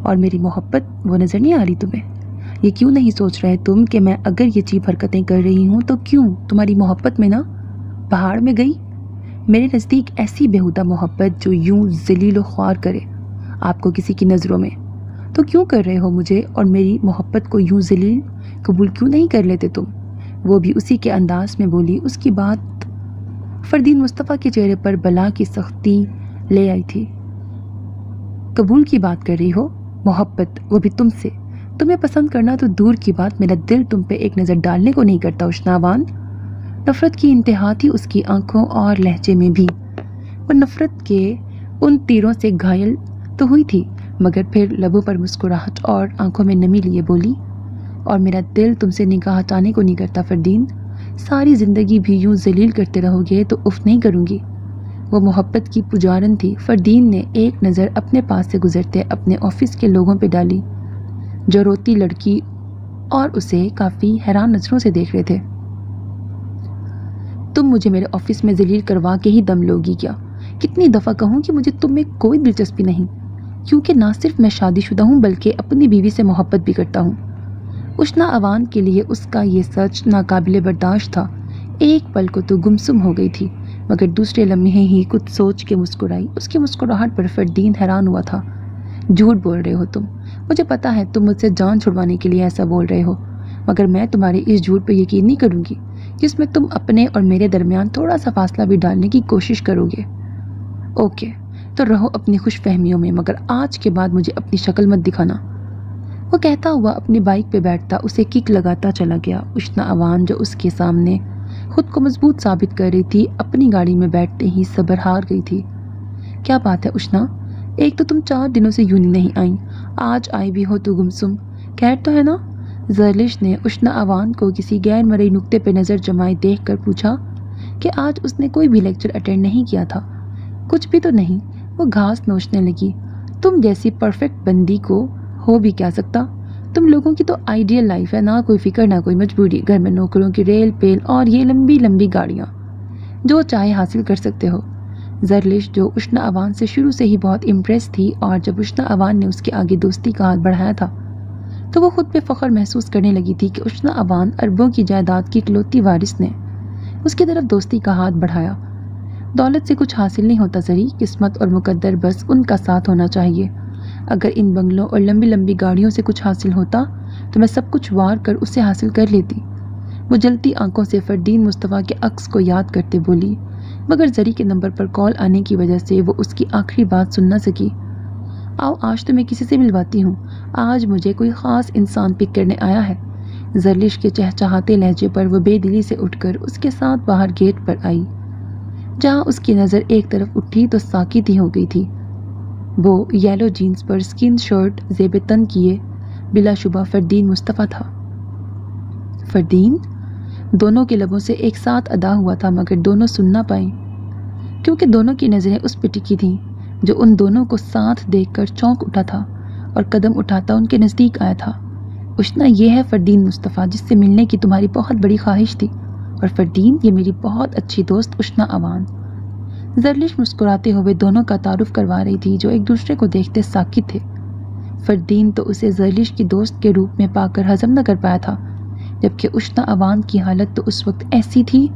اور میری محبت وہ نظر نہیں آ رہی تمہیں؟ یہ کیوں نہیں سوچ رہے تم کہ میں اگر یہ چیپ حرکتیں کر رہی ہوں تو کیوں تمہاری محبت میں نہ پہاڑ میں گئی؟ میرے نزدیک ایسی بےہودہ محبت جو یوں ذلیل و خوار کرے آپ کو کسی کی نظروں میں، تو کیوں کر رہے ہو مجھے اور میری محبت کو یوں ذلیل قبول کیوں نہیں کر لیتے تم؟ وہ بھی اسی کے انداز میں بولی۔ اس کی بات فردین مصطفیٰ کے چہرے پر بلا کی سختی لے آئی تھی۔ قبول کی بات کر رہی ہو؟ محبت، وہ بھی تم سے؟ تمہیں پسند کرنا تو دور کی بات، میرا دل تم پہ ایک نظر ڈالنے کو نہیں کرتا اشناوان۔ نفرت کی انتہا تھی اس کی آنکھوں اور لہجے میں بھی۔ وہ نفرت کے ان تیروں سے گھائل تو ہوئی تھی، مگر پھر لبوں پر مسکراہٹ اور آنکھوں میں نمی لیے بولی، اور میرا دل تم سے نگاہ ہٹانے کو نہیں کرتا فردین۔ ساری زندگی بھی یوں ذلیل کرتے رہو گے تو اف نہیں کروں گی۔ وہ محبت کی پجارن تھی۔ فردین نے ایک نظر اپنے پاس سے گزرتے اپنے آفس کے لوگوں پہ ڈالی جو روتی لڑکی اور اسے کافی حیران نظروں سے دیکھ رہے تھے۔ تم مجھے میرے آفس میں ذلیل کروا کے ہی دم لوگی کیا؟ کتنی دفعہ کہوں کہ مجھے تم میں کوئی دلچسپی نہیں، کیونکہ نہ صرف میں شادی شدہ ہوں بلکہ اپنی بیوی سے محبت بھی کرتا ہوں۔ اشنا اوان کے لیے اس کا یہ سچ ناقابل برداشت تھا۔ ایک پل کو تو گمسم ہو گئی تھی، مگر دوسرے لمحے ہی کچھ سوچ کے مسکرائی۔ اس کی مسکراہٹ پر فردین حیران ہوا تھا۔ جھوٹ بول رہے ہو تم، مجھے پتا ہے تم مجھ سے جان چھڑوانے کے لیے ایسا بول رہے ہو، مگر میں تمہارے اس جھوٹ پہ یقین نہیں کروں گی جس میں تم اپنے اور میرے درمیان تھوڑا سا فاصلہ بھی ڈالنے کی کوشش کرو گے۔ اوکے، تو رہو اپنی خوش فہمیوں میں، مگر آج کے بعد مجھے اپنی شکل مت دکھانا۔ وہ کہتا ہوا اپنی بائک پہ بیٹھتا اسے کک لگاتا چلا گیا۔ اشنا اوان جو اس کے سامنے خود کو مضبوط ثابت کر رہی تھی، اپنی گاڑی میں بیٹھتے ہی صبر ہار گئی تھی۔ کیا بات ہے اشنا، ایک تو تم 4 دنوں سے یوں نہیں آئیں، آج آئی بھی ہو تو گمسم، خیر تو ہے نا؟ زرلش نے اشنا اوان کو کسی غیر مرئی نقطے پہ نظر جمائے دیکھ کر پوچھا کہ آج اس نے کوئی بھی لیکچر اٹینڈ نہیں کیا تھا۔ کچھ بھی تو نہیں، وہ گھاس نوچنے لگی۔ تم جیسی پرفیکٹ بندی کو ہو بھی کیا سکتا؟ تم لوگوں کی تو آئیڈیل لائف ہے، نہ کوئی فکر نہ کوئی مجبوری، گھر میں نوکروں کی ریل پیل اور یہ لمبی لمبی گاڑیاں، جو چاہے حاصل کر سکتے ہو۔ زرلش جو اشنا اوان سے شروع سے ہی بہت امپریس تھی، اور جب اشنا اوان نے اس کے آگے دوستی کا ہاتھ بڑھایا تھا تو وہ خود پہ فخر محسوس کرنے لگی تھی کہ اشنا اوان اربوں کی جائیداد کی اکلوتی وارث نے اس کی طرف دوستی کا ہاتھ بڑھایا۔ دولت سے کچھ حاصل نہیں ہوتا زری، قسمت اور مقدر بس ان کا ساتھ ہونا چاہیے۔ اگر ان بنگلوں اور لمبی لمبی گاڑیوں سے کچھ حاصل ہوتا تو میں سب کچھ وار کر اسے حاصل کر لیتی۔ وہ جلتی آنکھوں سے فردین مصطفیٰ کے عکس کو یاد کرتے بولی، مگر زری کے نمبر پر کال آنے کی وجہ سے وہ اس کی آخری بات سن نہ سکی۔ آؤ آج تو میں کسی سے ملواتی ہوں، آج مجھے کوئی خاص انسان پک کرنے آیا ہے۔ زرلش کے چہچہاتے لہجے پر وہ بے دلی سے اٹھ کر اس کے ساتھ باہر گیٹ پر آئی۔ جہاں اس کی نظر ایک طرف اٹھی تو ساکت ہی ہو گئی تھی۔ وہ یلو جینز پر سکن شرٹ زیب تن کیے بلا شبہ فردین مصطفیٰ تھا۔ فردین؟ دونوں کے لبوں سے ایک ساتھ ادا ہوا تھا، مگر دونوں سن نہ پائیں کیونکہ دونوں کی نظریں اس پہ ٹکی تھیں جو ان دونوں کو ساتھ دیکھ کر چونک اٹھا تھا اور قدم اٹھاتا ان کے نزدیک آیا تھا۔ اشنا، یہ ہے فردین مصطفیٰ جس سے ملنے کی تمہاری بہت بڑی خواہش تھی، اور فردین یہ میری بہت اچھی دوست اشنا اوان۔ زرلش مسکراتے ہوئے دونوں کا تعارف کروا رہی تھی جو ایک دوسرے کو دیکھتے ساکت تھے۔ فردین تو اسے زرلش کی دوست کے روپ میں پا کر ہضم نہ کر پایا تھا جبکہ اشنا اوان کی حالت تو اس وقت ایسی تھی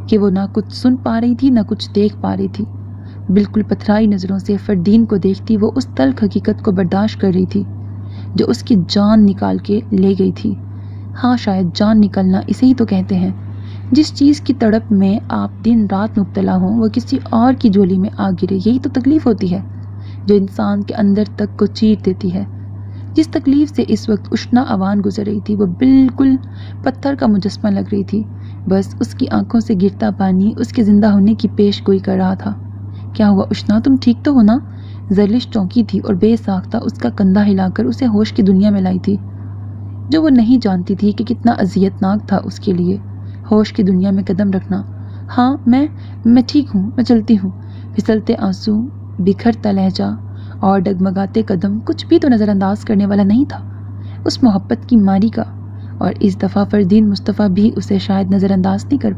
کہ وہ نہ کچھ سن پا رہی تھی نہ کچھ دیکھ پا رہی تھی۔ بالکل پتھرائی نظروں سے فردین کو دیکھتی وہ اس تلخ حقیقت کو برداشت کر رہی تھی جو اس کی جان نکال کے لے گئی تھی۔ ہاں، شاید جان نکلنا اسے ہی تو کہتے ہیں۔ جس چیز کی تڑپ میں آپ دن رات مبتلا ہوں وہ کسی اور کی جھولی میں آ گرے، یہی تو تکلیف ہوتی ہے جو انسان کے اندر تک کو چیر دیتی ہے۔ جس تکلیف سے اس وقت اشنا اوان گزر رہی تھی وہ بالکل پتھر کا مجسمہ لگ رہی تھی۔ بس اس کی آنکھوں سے گرتا پانی اس کے زندہ ہونے کی پیش گوئی کر رہا تھا۔ کیا ہوا اشنا، تم ٹھیک تو ہو نا؟ زرلش چونکی تھی اور بے ساختہ اس کا کندھا ہلا کر اسے ہوش کی دنیا میں لائی تھی، جو وہ نہیں جانتی تھی کہ کتنا اذیت ناک تھا اس کے لیے ہوش کی دنیا میں قدم رکھنا۔ ہاں، میں ٹھیک ہوں، میں چلتی ہوں۔ پھسلتے آنسو، بکھرتا لہجہ اور ڈگمگاتے قدم کچھ بھی تو نظر انداز کرنے والا نہیں تھا اس محبت کی ماری کا، اور اس دفعہ فردین مصطفیٰ بھی اسے شاید نظر انداز نہیں کر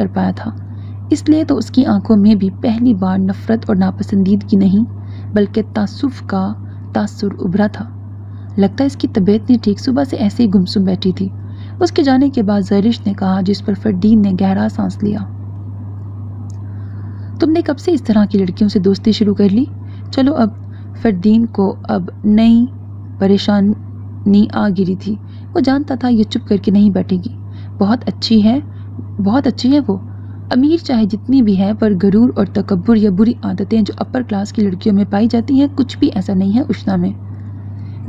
پایا تھا۔ اس لیے تو اس کی آنکھوں میں بھی پہلی بار نفرت اور ناپسندیدگی نہیں بلکہ تعصب کا تاثر ابھرا تھا۔ لگتا ہے اس کی طبیعت نہیں ٹھیک، صبح سے ایسے ہی گمسم بیٹھی تھی۔ اس کے جانے کے بعد زرلش نے کہا، جس پر فردین نے گہرا سانس لیا۔ تم نے کب سے اس طرح کی لڑکیوں سے دوستی شروع کر لی؟ چلو اب۔ فردین کو اب نئی پریشانی آ گری تھی۔ وہ جانتا تھا یہ چپ کر کے نہیں بیٹھے گی۔ بہت اچھی ہے وہ، امیر چاہے جتنی بھی ہے، پر غرور اور تکبر یا بری عادتیں جو اپر کلاس کی لڑکیوں میں پائی جاتی ہیں کچھ بھی ایسا نہیں ہے اشنا میں۔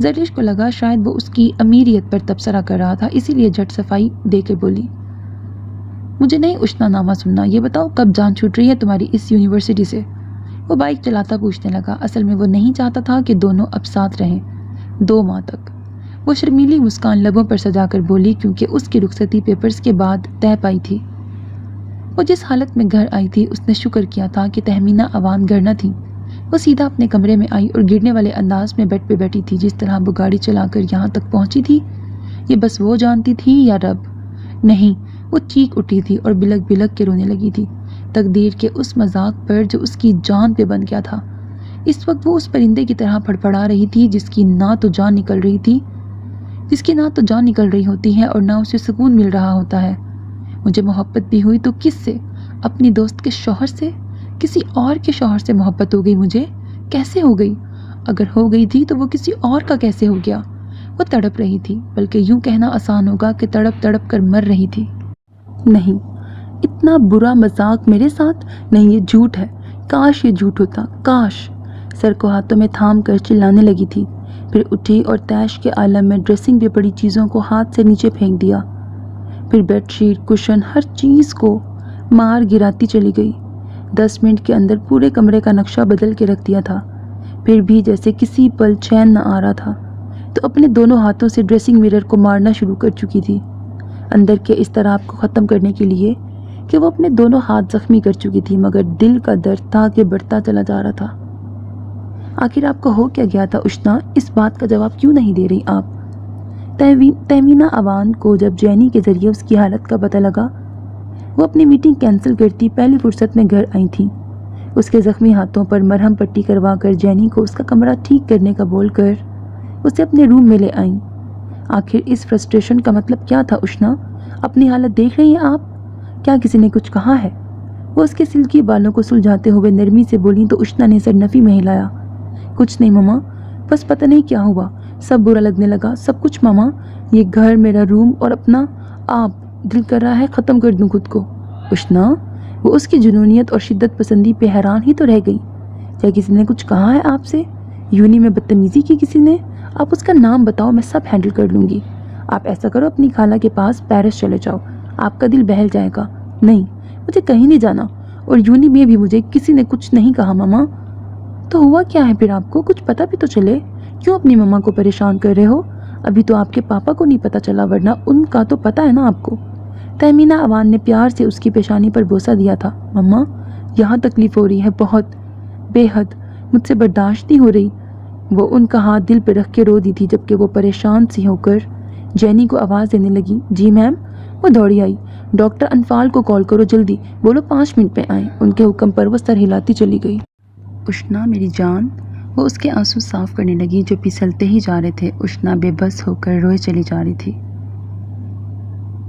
زرلش کو لگا شاید وہ اس کی امیریت پر تبصرہ کر رہا تھا، اسی لیے جھٹ صفائی دے کے بولی، مجھے نہیں اشنا نامہ سننا، یہ بتاؤ کب جان چھوٹ رہی ہے تمہاری اس یونیورسٹی سے؟ وہ بائک چلاتا پوچھنے لگا۔ اصل میں وہ نہیں چاہتا تھا کہ دونوں اب ساتھ رہیں 2 ماہ تک۔ وہ شرمیلی مسکان لبوں پر سجا کر بولی، کیونکہ اس کی رخصتی پیپرز کے بعد طے پائی تھی۔ وہ جس حالت میں گھر آئی تھی اس نے شکر کیا تھا کہ تہمینہ اوان گھر نہ تھی۔ وہ سیدھا اپنے کمرے میں آئی اور گرنے والے انداز میں بیڈ پہ بیٹھی تھی۔ جس طرح وہ گاڑی چلا کر یہاں تک پہنچی تھی یہ بس وہ جانتی تھی یا رب؟ نہیں، وہ چیخ اٹھی تھی اور بلک بلک کے رونے لگی تھی تقدیر کے اس مذاق پر جو اس کی جان پہ بن گیا تھا۔ اس وقت وہ اس پرندے کی طرح پھڑپھڑا رہی تھی جس کی نہ تو جان نکل رہی ہوتی ہے اور نہ اسے سکون مل رہا ہوتا ہے۔ مجھے محبت بھی ہوئی تو کس سے؟ اپنی دوست کے شوہر سے؟ کسی اور کے شوہر سے محبت ہو گئی مجھے؟ کیسے ہو گئی؟ اگر ہو گئی تھی تو وہ کسی اور کا کیسے ہو گیا؟ وہ تڑپ رہی تھی، بلکہ یوں کہنا آسان ہوگا کہ تڑپ تڑپ کر مر رہی تھی۔ نہیں، اتنا برا مذاق میرے ساتھ نہیں، یہ جھوٹ ہے۔ کاش یہ جھوٹ ہوتا، کاش۔ سر کو ہاتھوں میں تھام کر چلانے لگی تھی، پھر اٹھی اور تیش کے عالم میں ڈریسنگ پہ پڑی چیزوں کو ہاتھ سے نیچے پھینک دیا، پھر بیڈ شیٹ، کشن، ہر چیز کو مار گراتی چلی گئی۔ 10 منٹ کے اندر پورے کمرے کا نقشہ بدل کے رکھ دیا تھا، پھر بھی جیسے کسی پل چین نہ آ رہا تھا تو اپنے دونوں ہاتھوں سے ڈریسنگ میرر کو مارنا شروع کر چکی تھی، اندر کے اضطراب کو ختم کرنے کے لیے کہ وہ اپنے دونوں ہاتھ زخمی کر چکی تھی، مگر دل کا درد تھا کہ بڑھتا چلا جا رہا تھا۔ آخر آپ کو ہو کیا گیا تھا اشنا؟ اس بات کا جواب کیوں نہیں دے رہی آپ؟ تہمینہ اوان کو جب جینی کے ذریعے اس کی حالت کا پتہ لگا وہ اپنی میٹنگ کینسل کرتی پہلی فرصت میں گھر آئی تھیں۔ اس کے زخمی ہاتھوں پر مرہم پٹی کروا کر جینی کو اس کا کمرہ ٹھیک کرنے کا بول کر اسے اپنے روم میں لے آئیں۔ آخر اس فرسٹریشن کا مطلب کیا تھا اشنا؟ اپنی حالت دیکھ رہی ہیں آپ؟ کیا کسی نے کچھ کہا ہے؟ وہ اس کے سلکی بالوں کو سلجھاتے ہوئے نرمی سے بولیں تو اشنا نے سر نفی میں ہلایا۔ کچھ نہیں ماما، بس پتہ نہیں کیا ہوا، سب برا لگنے لگا، سب کچھ ماما، یہ گھر، میرا روم اور اپنا آپ، دل کر رہا ہے ختم کر دوں خود کو۔ اشنا، وہ اس کی جنونیت اور شدت پسندی پہ حیران ہی تو رہ گئی۔ کیا کسی نے کچھ کہا ہے آپ سے؟ یونی میں بدتمیزی کی کسی نے؟ آپ اس کا نام بتاؤ، میں سب ہینڈل کر لوں گی۔ آپ ایسا کرو، اپنی خالہ کے پاس پیرس چلے جاؤ، آپ کا دل بہل جائے گا۔ نہیں، مجھے کہیں نہیں جانا، اور یونی میں بھی مجھے کسی نے کچھ نہیں کہا ماما۔ تو ہوا کیا ہے پھر؟ آپ کو کچھ پتہ بھی تو چلے، کیوں اپنی ماما کو پریشان کر رہے ہو؟ ابھی تو آپ کے پاپا کو نہیں پتہ چلا، ورنہ ان کا تو پتہ ہے نا آپ کو۔ تہمینہ اوان نے پیار سے اس کی پیشانی پر بوسہ دیا تھا۔ مما، یہاں تکلیف ہو رہی ہے بہت، بے حد، مجھ سے برداشت نہیں ہو رہی۔ وہ ان کا ہاتھ دل پہ رکھ کے رو دی تھی، جبکہ وہ پریشان سی ہو کر جینی کو آواز دینے لگی۔ جی میم۔ وہ دوڑی آئی۔ ڈاکٹر انفال کو کال کرو جلدی، بولو 5 منٹ میں آئیں۔ ان کے حکم پر وہ سر ہلاتی چلی گئی۔ اشنا میری جان، وہ اس کے آنسو صاف کرنے لگی جو پھسلتے ہی جا رہے تھے۔ اشنا بے بس ہو کر روئے چلی جا رہی تھی۔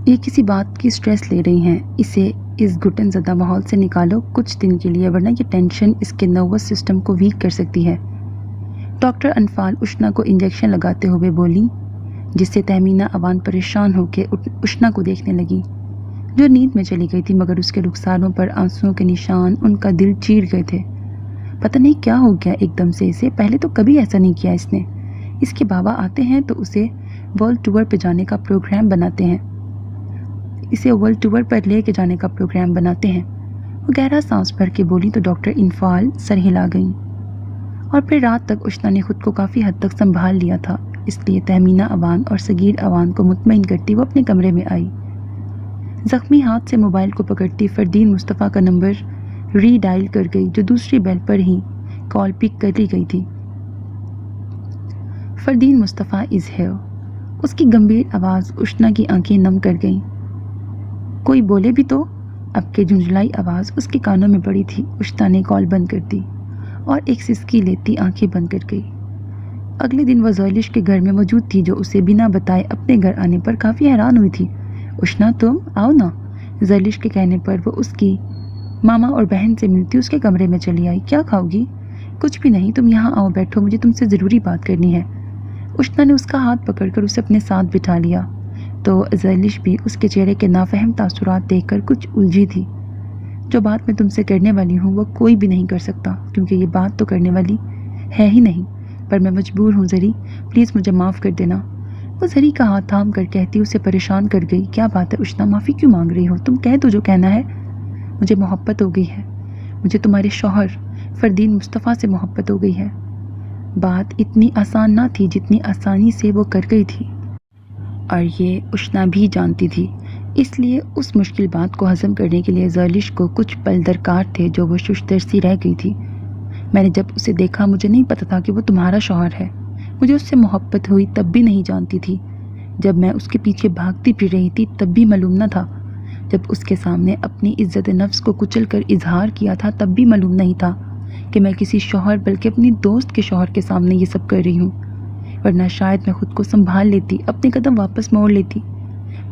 یہ کسی بات کی سٹریس لے رہی ہیں، اسے اس گھٹن زدہ ماحول سے نکالو کچھ دن کے لیے، ورنہ یہ ٹینشن اس کے نروس سسٹم کو ویک کر سکتی ہے۔ ڈاکٹر انفال اشنا کو انجیکشن لگاتے ہوئے بولی، جس سے تہمینہ اوان پریشان ہو کے اشنا کو دیکھنے لگی جو نیند میں چلی گئی تھی، مگر اس کے رخساروں پر آنسوؤں کے نشان ان کا دل چیر گئے تھے۔ پتہ نہیں کیا ہو گیا ایک دم سے اسے، پہلے تو کبھی ایسا نہیں کیا اس نے۔ اس کے بابا آتے ہیں تو اسے ورلڈ ٹور پہ جانے کا پروگرام بناتے ہیں، اسے ورلڈ ٹور پر لے کے جانے کا پروگرام بناتے ہیں۔ وہ گہرا سانس بھر کے بولی تو ڈاکٹر انفال سر ہلا گئیں، اور پھر رات تک اشنا نے خود کو کافی حد تک سنبھال لیا تھا، اس لیے تہمینہ اوان اور صغیر اوان کو مطمئن کرتی وہ اپنے کمرے میں آئی۔ زخمی ہاتھ سے موبائل کو پکڑتی فردین مصطفیٰ کا نمبر ری ڈائل کر گئی جو دوسری بیل پر ہی کال پک کر لی گئی تھی۔ فردین مصطفیٰ از ہیئر، اس کی گمبھیر آواز اشنا کی آنکھیں نم کر گئیں۔ کوئی بولے بھی تو؟ اب کے جھنجھلائی آواز اس کے کانوں میں پڑی تھی۔ اشنا نے کال بند کر دی اور ایک سسکی لیتی آنکھیں بند کر گئی۔ اگلے دن وہ زرلش کے گھر میں موجود تھی جو اسے بنا بتائے اپنے گھر آنے پر کافی حیران ہوئی تھی۔ اشنا تم آؤ نا، زرلش کے کہنے پر وہ اس کی ماما اور بہن سے ملتی اس کے کمرے میں چلی آئی۔ کیا کھاؤ گی؟ کچھ بھی نہیں، تم یہاں آؤ بیٹھو، مجھے تم سے ضروری بات کرنی ہے۔ اشنا نے اس کا ہاتھ پکڑ کر اسے اپنے ساتھ بٹھا لیا تو زرلش بھی اس کے چہرے کے نافہم تاثرات دیکھ کر کچھ الجھی تھی۔ جو بات میں تم سے کرنے والی ہوں وہ کوئی بھی نہیں کر سکتا، کیونکہ یہ بات تو کرنے والی ہے ہی نہیں، پر میں مجبور ہوں زری، پلیز مجھے معاف کر دینا۔ وہ زری کا ہاتھ تھام کر کہتی اسے پریشان کر گئی۔ کیا بات ہے اشنا، معافی کیوں مانگ رہی ہو؟ تم کہہ دو جو کہنا ہے۔ مجھے محبت ہو گئی ہے، مجھے تمہارے شوہر فردین مصطفیٰ سے محبت ہو گئی ہے۔ بات اتنی آسان نہ تھی جتنی آسانی سے وہ کر گئی تھی، اور یہ اشنا بھی جانتی تھی۔ اس لیے اس مشکل بات کو ہضم کرنے کے لیے زرلش کو کچھ پل درکار تھے جو وہ ششدر سی رہ گئی تھی۔ میں نے جب اسے دیکھا مجھے نہیں پتا تھا کہ وہ تمہارا شوہر ہے، مجھے اس سے محبت ہوئی تب بھی نہیں جانتی تھی، جب میں اس کے پیچھے بھاگتی پھر رہی تھی تب بھی معلوم نہ تھا، جب اس کے سامنے اپنی عزت نفس کو کچل کر اظہار کیا تھا تب بھی معلوم نہیں تھا کہ میں کسی شوہر بلکہ اپنی دوست کے شوہر کے سامنے یہ سب کر رہی ہوں، ورنہ شاید میں خود کو سنبھال لیتی، اپنے قدم واپس موڑ لیتی،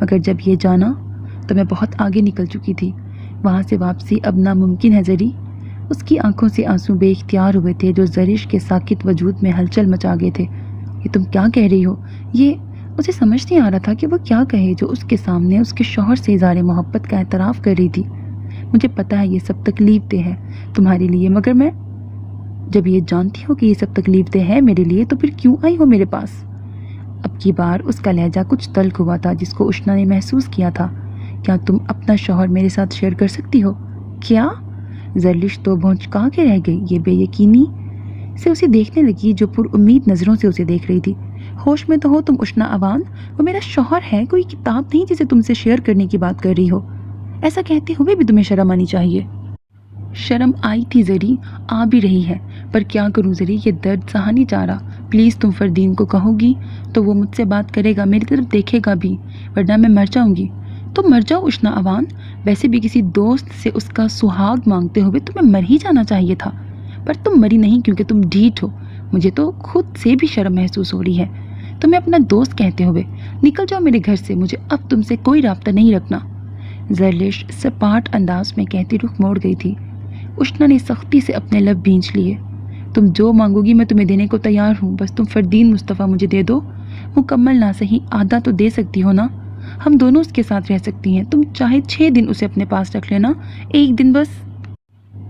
مگر جب یہ جانا تو میں بہت آگے نکل چکی تھی، وہاں سے واپسی اب ناممکن ہے زری۔ اس کی آنکھوں سے آنسو بے اختیار ہوئے تھے جو زرش کے ساکت وجود میں ہلچل مچا گئے تھے۔ یہ تم کیا کہہ رہی ہو؟ یہ اسے سمجھ نہیں آ رہا تھا کہ وہ کیا کہے جو اس کے سامنے اس کے شوہر سے اظہار محبت کا اعتراف کر رہی تھی۔ مجھے پتا ہے یہ سب تکلیف دہ ہے تمہارے لیے، مگر میں جب یہ جانتی ہو کہ یہ سب تکلیف دہ ہے میرے لیے تو پھر کیوں آئی ہو میرے پاس؟ اب کی بار اس کا لہجہ کچھ تلخ ہوا تھا جس کو اشنا نے محسوس کیا تھا۔ کیا تم اپنا شوہر میرے ساتھ شیئر کر سکتی ہو؟ کیا؟ زرلش تو بھونچکا کے رہ گئی، یہ بے یقینی سے اسے دیکھنے لگی جو پر امید نظروں سے اسے دیکھ رہی تھی۔ ہوش میں تو ہو تم اشنا اوان؟ وہ میرا شوہر ہے، کوئی کتاب نہیں جسے تم سے شیئر کرنے کی بات کر رہی ہو۔ ایسا کہتے ہوئے بھی تمہیں شرم آنی چاہیے۔ شرم آئی تھی زری، آ بھی رہی ہے، پر کیا کروں زری، یہ درد سہا نہیں جا رہا۔ پلیز تم فردین کو کہو گی تو وہ مجھ سے بات کرے گا، میری طرف دیکھے گا بھی، ورنہ میں مر جاؤں گی۔ تم مر جاؤ اشنا اوان، ویسے بھی کسی دوست سے اس کا سہاگ مانگتے ہوئے تمہیں مر ہی جانا چاہیے تھا، پر تم مری نہیں کیونکہ تم ڈھیٹ ہو۔ مجھے تو خود سے بھی شرم محسوس ہو رہی ہے تمہیں اپنا دوست کہتے ہوئے۔ نکل جاؤ میرے گھر سے، مجھے اب تم سے کوئی رابطہ نہیں رکھنا، زرلش سپاٹ انداز میں کہتی رخ موڑ گئی تھی۔ اشنا نے سختی سے اپنے لب بھینچ لیے۔ تم جو مانگو گی میں تمہیں دینے کو تیار ہوں، بس تم فردین مصطفیٰ مجھے دے دو، مکمل نہ صحیح آدھا تو دے سکتی ہو نا، ہم دونوں اس کے ساتھ رہ سکتی ہیں، تم چاہے 6 دن اسے اپنے پاس رکھ لینا، 1 دن بس۔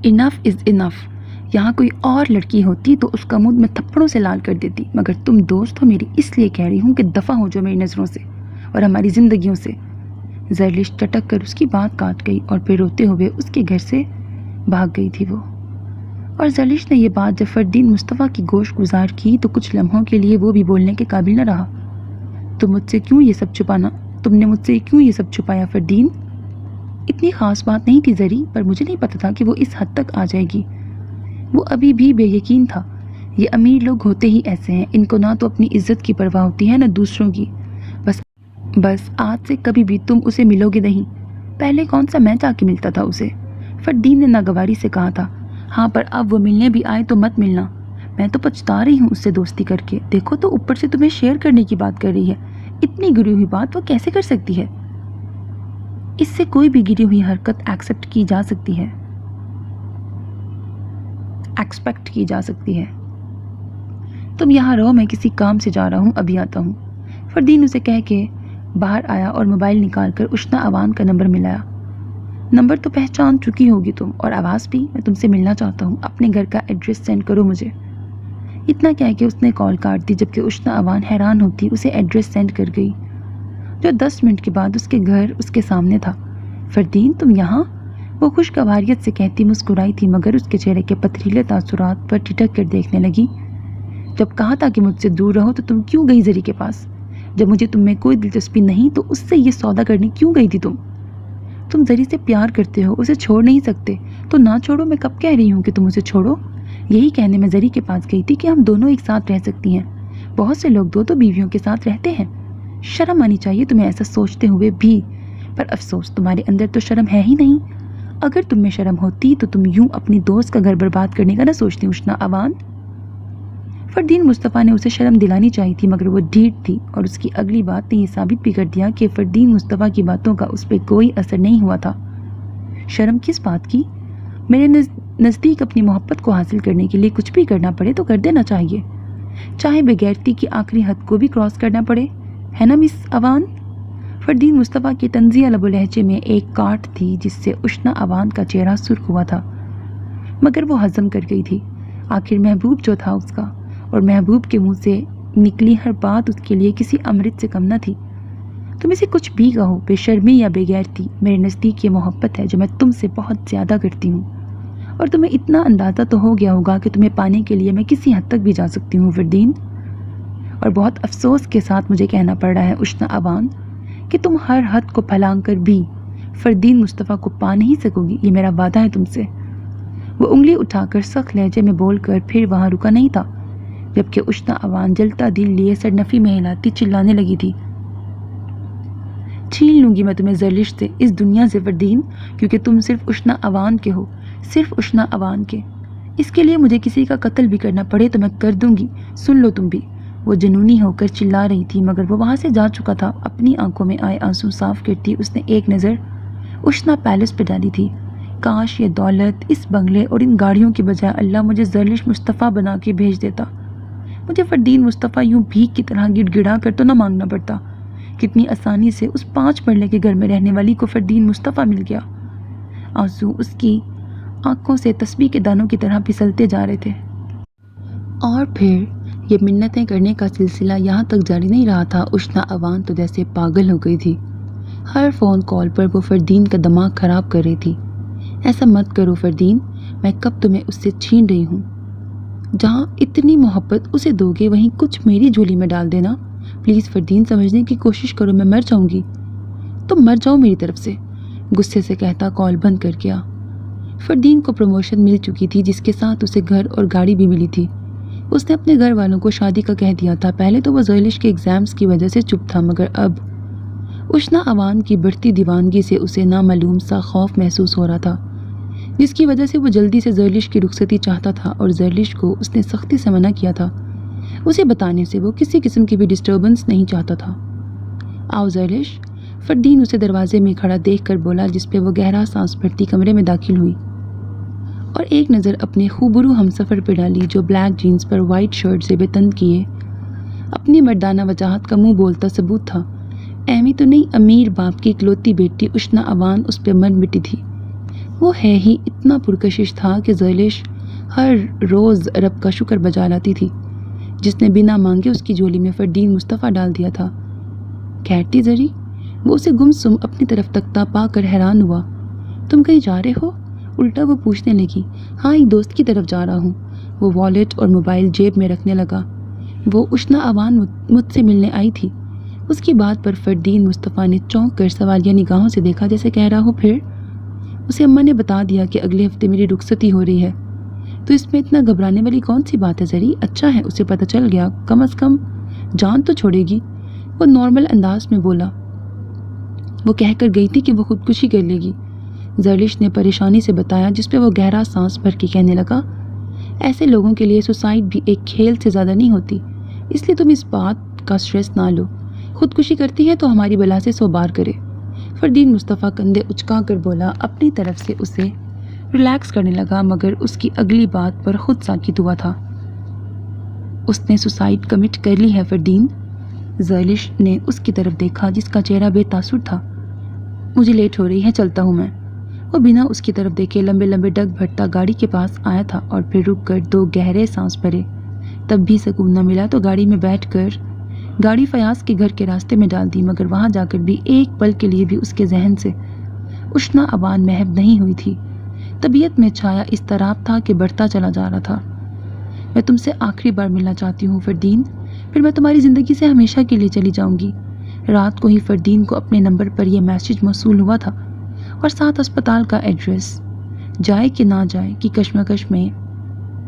انف از انف، یہاں کوئی اور لڑکی ہوتی تو اس کا منہ میں تھپڑوں سے لال کر دیتی، مگر تم دوست ہو میری، اس لیے کہہ رہی ہوں کہ دفع ہو جو میری نظروں سے اور ہماری زندگیوں سے۔ زرلش چٹک کر اس کی بات کاٹ گئی اور پھر روتے ہوئے اس کے گھر سے بھاگ گئی تھی وہ۔ اور زرلش نے یہ بات جب فردین مصطفیٰ کی گوش گزار کی تو کچھ لمحوں کے لیے وہ بھی بولنے کے قابل نہ رہا۔ تم نے مجھ سے کیوں یہ سب چھپایا فردین؟ اتنی خاص بات نہیں تھی زری، پر مجھے نہیں پتا تھا کہ وہ اس حد تک آ جائے گی۔ وہ ابھی بھی بے یقین تھا۔ یہ امیر لوگ ہوتے ہی ایسے ہیں، ان کو نہ تو اپنی عزت کی پرواہ ہوتی ہے نہ دوسروں کی۔ بس آج سے کبھی بھی تم اسے ملو گے نہیں۔ پہلے کون سا میں جا کے ملتا تھا اسے؟ فردین نے ناگواری سے کہا تھا۔ ہاں، پر اب وہ ملنے بھی آئے تو مت ملنا، میں تو پچھتا رہی ہوں اس سے دوستی کر کے. دیکھو تو اوپر سے تمہیں شیئر کرنے کی بات کر رہی ہے. اتنی گری ہوئی بات وہ کیسے کر سکتی ہے؟ اس سے کوئی بھی گری ہوئی حرکت ایکسیپٹ کی جا سکتی ہے، ایکسپیکٹ کی جا سکتی ہے. تم یہاں رہو، میں کسی کام سے جا رہا ہوں، ابھی آتا ہوں. فردین اسے کہہ کے باہر آیا اور موبائل نکال کر اشنا اوان کا نمبر ملایا. نمبر تو پہچان چکی ہوگی تم، اور آواز بھی. میں تم سے ملنا چاہتا ہوں، اپنے گھر کا ایڈریس سینڈ کرو مجھے. اتنا کہہ کے اس نے کال کاٹ دی، جبکہ اشنا اوان حیران ہوتی اسے ایڈریس سینڈ کر گئی، جو 10 منٹ کے بعد اس کے گھر اس کے سامنے تھا. فردین تم یہاں؟ وہ خوشگواریت سے کہتی مسکرائی تھی، مگر اس کے چہرے کے پتھریلے تاثرات پر ٹھٹک کر دیکھنے لگی. جب کہا تھا کہ مجھ سے دور رہو تو تم کیوں گئی زری کے پاس؟ جب مجھے تم میں کوئی دلچسپی نہیں تو اس سے یہ سودا کرنے کیوں گئی تھی تم زری سے پیار کرتے ہو، اسے چھوڑ نہیں سکتے تو نہ چھوڑو. میں کب کہہ رہی ہوں کہ تم اسے چھوڑو؟ یہی کہنے میں زری کے پاس گئی تھی کہ ہم دونوں ایک ساتھ رہ سکتی ہیں. بہت سے لوگ دو بیویوں کے ساتھ رہتے ہیں. شرم آنی چاہیے تمہیں ایسا سوچتے ہوئے بھی، پر افسوس تمہارے اندر تو شرم ہے ہی نہیں. اگر تم میں شرم ہوتی تو تم یوں اپنی دوست کا گھر برباد کرنے کا نہ سوچتی اشنا اوان. فردین مصطفیٰ نے اسے شرم دلانی چاہی تھی، مگر وہ ڈھیٹ تھی، اور اس کی اگلی بات نے یہ ثابت بھی کر دیا کہ فردین مصطفیٰ کی باتوں کا اس پہ کوئی اثر نہیں ہوا تھا. شرم کس بات کی؟ میرے نزدیک اپنی محبت کو حاصل کرنے کے لیے کچھ بھی کرنا پڑے تو کر دینا چاہیے، چاہے بغیرتی کی آخری حد کو بھی کراس کرنا پڑے، ہے نا مس اوان؟ فردین مصطفیٰ کے طنزیہ لب و لہجے میں ایک کاٹ تھی جس سے اشنا اوان کا چہرہ سرخ ہوا تھا، مگر وہ ہضم کر گئی تھی. آخر محبوب جو تھا اس کا، اور محبوب کے منہ سے نکلی ہر بات اس کے لیے کسی امرت سے کم نہ تھی. تم اسے کچھ بھی کہو، بے شرمی یا بے غیرتی، میرے نزدیک یہ محبت ہے جو میں تم سے بہت زیادہ کرتی ہوں، اور تمہیں اتنا اندازہ تو ہو گیا ہوگا کہ تمہیں پانے کے لیے میں کسی حد تک بھی جا سکتی ہوں فردین. اور بہت افسوس کے ساتھ مجھے کہنا پڑ رہا ہے اشنا اوان کہ تم ہر حد کو پھلانگ کر بھی فردین مصطفیٰ کو پا نہیں سکو گی. یہ میرا وعدہ ہے تم سے. وہ انگلی اٹھا کر سخت لہجے میں بول کر پھر وہاں رکا نہیں تھا، جبکہ اشنا اوان جلتا دل لیے سرنفی میں ہلاتی چلانے لگی تھی. چھین لوں گی میں تمہیں زرلش سے، اس دنیا سے فردین، کیونکہ تم صرف اشنا اوان کے ہو، صرف اشنا اوان کے. اس کے لیے مجھے کسی کا قتل بھی کرنا پڑے تو میں کر دوں گی. سن لو تم بھی. وہ جنونی ہو کر چلا رہی تھی، مگر وہ وہاں سے جا چکا تھا. اپنی آنکھوں میں آئے آنسو صاف کرتی اس نے ایک نظر اشنا پیلس پہ ڈالی تھی. کاش یہ دولت، اس بنگلے اور ان گاڑیوں کے بجائے اللہ مجھے زرلش مصطفیٰ بنا کے بھیج دیتا. مجھے فردین مصطفیٰ یوں بھیک کی طرح گڑ گڑا کر تو نہ مانگنا پڑتا. کتنی آسانی سے اس 5 مرلے کے گھر میں رہنے والی کو فردین مصطفیٰ مل گیا. آنسو اس کی آنکھوں سے تسبیح کے دانوں کی طرح پھسلتے جا رہے تھے. اور پھر یہ منتیں کرنے کا سلسلہ یہاں تک جاری نہیں رہا تھا. اشنا اوان تو جیسے پاگل ہو گئی تھی. ہر فون کال پر وہ فردین کا دماغ خراب کر رہی تھی. ایسا مت کرو فردین، میں کب تمہیں اس سے چھین رہی ہوں؟ جہاں اتنی محبت اسے دو گے وہیں کچھ میری جھولی میں ڈال دینا. پلیز فردین، سمجھنے کی کوشش کرو، میں مر جاؤں گی. تم مر جاؤ میری طرف سے، غصے سے کہتا کال بند کر گیا. فردین کو پروموشن مل چکی تھی، جس کے ساتھ اسے گھر اور گاڑی بھی ملی تھی. اس نے اپنے گھر والوں کو شادی کا کہہ دیا تھا. پہلے تو وہ زرلش کے ایگزامز کی وجہ سے چپ تھا، مگر اب اشنا اوان کی بڑھتی دیوانگی سے اسے نامعلوم سا خوف محسوس ہو رہا تھا، جس کی وجہ سے وہ جلدی سے زرلش کی رخصتی چاہتا تھا. اور زرلش کو اس نے سختی سے منع کیا تھا. اسے بتانے سے وہ کسی قسم کی بھی ڈسٹربنس نہیں چاہتا تھا. آؤ زرلش، فردین اسے دروازے میں کھڑا دیکھ کر بولا، جس پہ وہ گہرا سانس بھرتی کمرے میں داخل ہوئی اور ایک نظر اپنے خوبرو ہمسفر پہ ڈالی، جو بلیک جینز پر وائٹ شرٹ سے بے تن کیے اپنی مردانہ وجاہت کا منہ بولتا ثبوت تھا. اہمی تو نہیں، امیر باپ کی اکلوتی بیٹی اشنا اوان اس پہ مر مٹی تھی. وہ ہے ہی اتنا پرکشش تھا کہ زرلش ہر روز رب کا شکر بجا لاتی تھی، جس نے بنا مانگے اس کی جھولی میں فردین مصطفیٰ ڈال دیا تھا. خیر تھی زری؟ وہ اسے گم سم اپنی طرف تکتا پا کر حیران ہوا. تم کہیں جا رہے ہو؟ الٹا وہ پوچھنے لگی. ہاں، ایک دوست کی طرف جا رہا ہوں. وہ والیٹ اور موبائل جیب میں رکھنے لگا. وہ اشنا اوان مجھ سے ملنے آئی تھی. اس کی بات پر فردین مصطفیٰ نے چونک کر سوالیہ نگاہوں سے دیکھا، جیسے کہہ رہا ہو پھر؟ اسے اماں نے بتا دیا کہ اگلے ہفتے میری رخصتی ہو رہی ہے. تو اس میں اتنا گھبرانے والی کون سی بات ہے زری؟ اچھا ہے اسے پتہ چل گیا، کم از کم جان تو چھوڑے گی. وہ نارمل انداز میں بولا. وہ کہہ کر گئی تھی کہ وہ خودکشی کر لے گی. زرلش نے پریشانی سے بتایا، جس پہ وہ گہرا سانس بھر کے کہنے لگا، ایسے لوگوں کے لیے سوسائڈ بھی ایک کھیل سے زیادہ نہیں ہوتی، اس لیے تم اس بات کا سٹریس نہ لو۔ خودکشی کرتی ہے تو ہماری بلا سے 100 بار کرے۔ فردین مصطفیٰ کندھے اچکا کر بولا، اپنی طرف سے اسے ریلیکس کرنے لگا، مگر اس کی اگلی بات پر خود ساکت ہوا تھا۔ اس نے سوسائڈ کمٹ کر لی ہے فردین؟ زرلش نے اس کی طرف دیکھا جس کا چہرہ بے تاثر تھا۔ مجھے لیٹ ہو رہی ہے، چلتا ہوں میں۔ وہ بنا اس کی طرف دیکھے لمبے لمبے ڈگ بھرتا گاڑی کے پاس آیا تھا اور پھر رک کر 2 گہرے سانس بھرے۔ تب بھی سکون نہ ملا تو گاڑی میں بیٹھ کر گاڑی فیاض کے گھر کے راستے میں ڈال دی، مگر وہاں جا کر بھی ایک پل کے لیے بھی اس کے ذہن سے اشنا ابان محب نہیں ہوئی تھی۔ طبیعت میں چھایا اضطراب تھا کہ بڑھتا چلا جا رہا تھا۔ میں تم سے آخری بار ملنا چاہتی ہوں فردین، پھر میں تمہاری زندگی سے ہمیشہ کے لیے چلی جاؤں گی۔ رات کو ہی فردین کو اپنے نمبر پر یہ میسج موصول ہوا تھا اور ساتھ اسپتال کا ایڈریس۔ جائے کہ نہ جائے کی کشمکش میں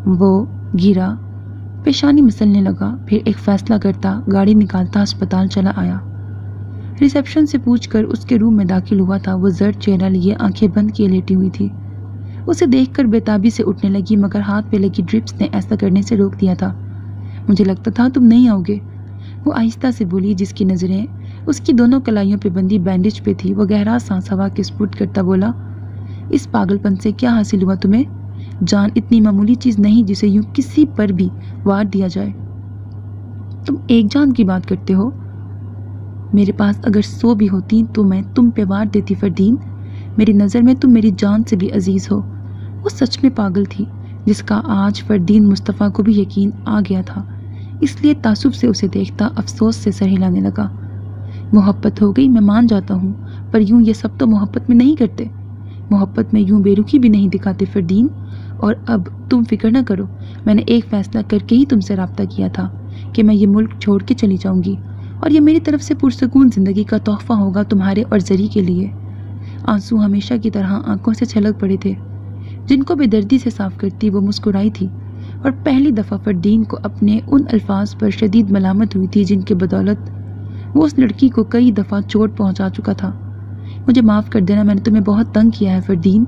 وہ گرا، پیشانی مسلنے لگا، پھر ایک فیصلہ کرتا گاڑی نکالتا اسپتال چلا آیا۔ ریسیپشن سے پوچھ کر اس کے روم میں داخل ہوا تھا۔ وہ زرد چہرہ لیے آنکھیں بند کیے لیٹی ہوئی تھی۔ اسے دیکھ کر بےتابی سے اٹھنے لگی، مگر ہاتھ پہ لگی ڈرپس نے ایسا کرنے سے روک دیا تھا۔ مجھے لگتا تھا تم نہیں آؤ گے، وہ آہستہ سے بولی، جس کی نظریں اس کی دونوں کلائیوں پہ بندی بینڈیج پہ تھی۔ وہ گہرا سانس ہوا کے سپرد کرتا بولا، اس پاگل پن سے کیا حاصل ہوا تمہیں؟ جان اتنی معمولی چیز نہیں جسے یوں کسی پر بھی وار دیا جائے۔ تم ایک جان کی بات کرتے ہو؟ میرے پاس اگر 100 بھی ہوتی تو میں تم پہ وار دیتی فردین۔ میری نظر میں تم میری جان سے بھی عزیز ہو۔ وہ سچ میں پاگل تھی، جس کا آج فردین مصطفیٰ کو بھی یقین آ گیا تھا، اس لیے تعصب سے اسے دیکھتا افسوس سے سر ہلانے لگا۔ محبت ہو گئی میں مان جاتا ہوں، پر یوں یہ سب تو محبت میں نہیں کرتے۔ محبت میں یوں بے رخی بھی نہیں دکھاتے فردین۔ اور اب تم فکر نہ کرو، میں نے ایک فیصلہ کر کے ہی تم سے رابطہ کیا تھا کہ میں یہ ملک چھوڑ کے چلی جاؤں گی، اور یہ میری طرف سے پرسکون زندگی کا تحفہ ہوگا تمہارے اور زری کے لیے۔ آنسو ہمیشہ کی طرح آنکھوں سے چھلک پڑے تھے، جن کو بے دردی سے صاف کرتی وہ مسکرائی تھی، اور پہلی دفعہ فردین کو اپنے ان الفاظ پر شدید ملامت ہوئی تھی جن کے بدولت وہ اس لڑکی کو کئی دفعہ چوٹ پہنچا چکا تھا۔ مجھے معاف کر دینا، میں نے تمہیں بہت تنگ کیا ہے فردین۔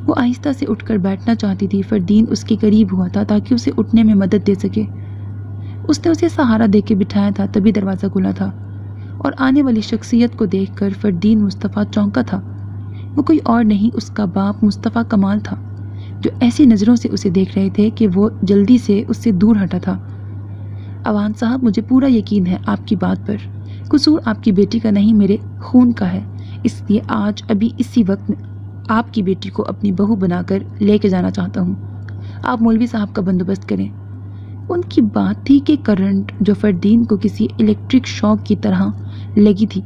وہ آہستہ سے اٹھ کر بیٹھنا چاہتی تھی۔ فردین اس کے قریب ہوا تھا تاکہ اسے اٹھنے میں مدد دے سکے۔ اس نے اسے سہارا دے کے بٹھایا تھا، تبھی دروازہ کھلا تھا اور آنے والی شخصیت کو دیکھ کر فردین مصطفیٰ چونکا تھا۔ وہ کوئی اور نہیں، اس کا باپ مصطفیٰ کمال تھا، جو ایسی نظروں سے اسے دیکھ رہے تھے کہ وہ جلدی سے اس سے دور ہٹا تھا۔ اوان صاحب، مجھے پورا یقین ہے آپ کی بات پر۔ قصور آپ کی بیٹی کا نہیں، میرے خون کا ہے، اس لیے آج ابھی اسی وقت میں آپ کی بیٹی کو اپنی بہو بنا کر لے کے جانا چاہتا ہوں۔ آپ مولوی صاحب کا بندوبست کریں۔ ان کی بات تھی کہ کرنٹ جو فردین کو کسی الیکٹرک شاک کی طرح لگی تھی،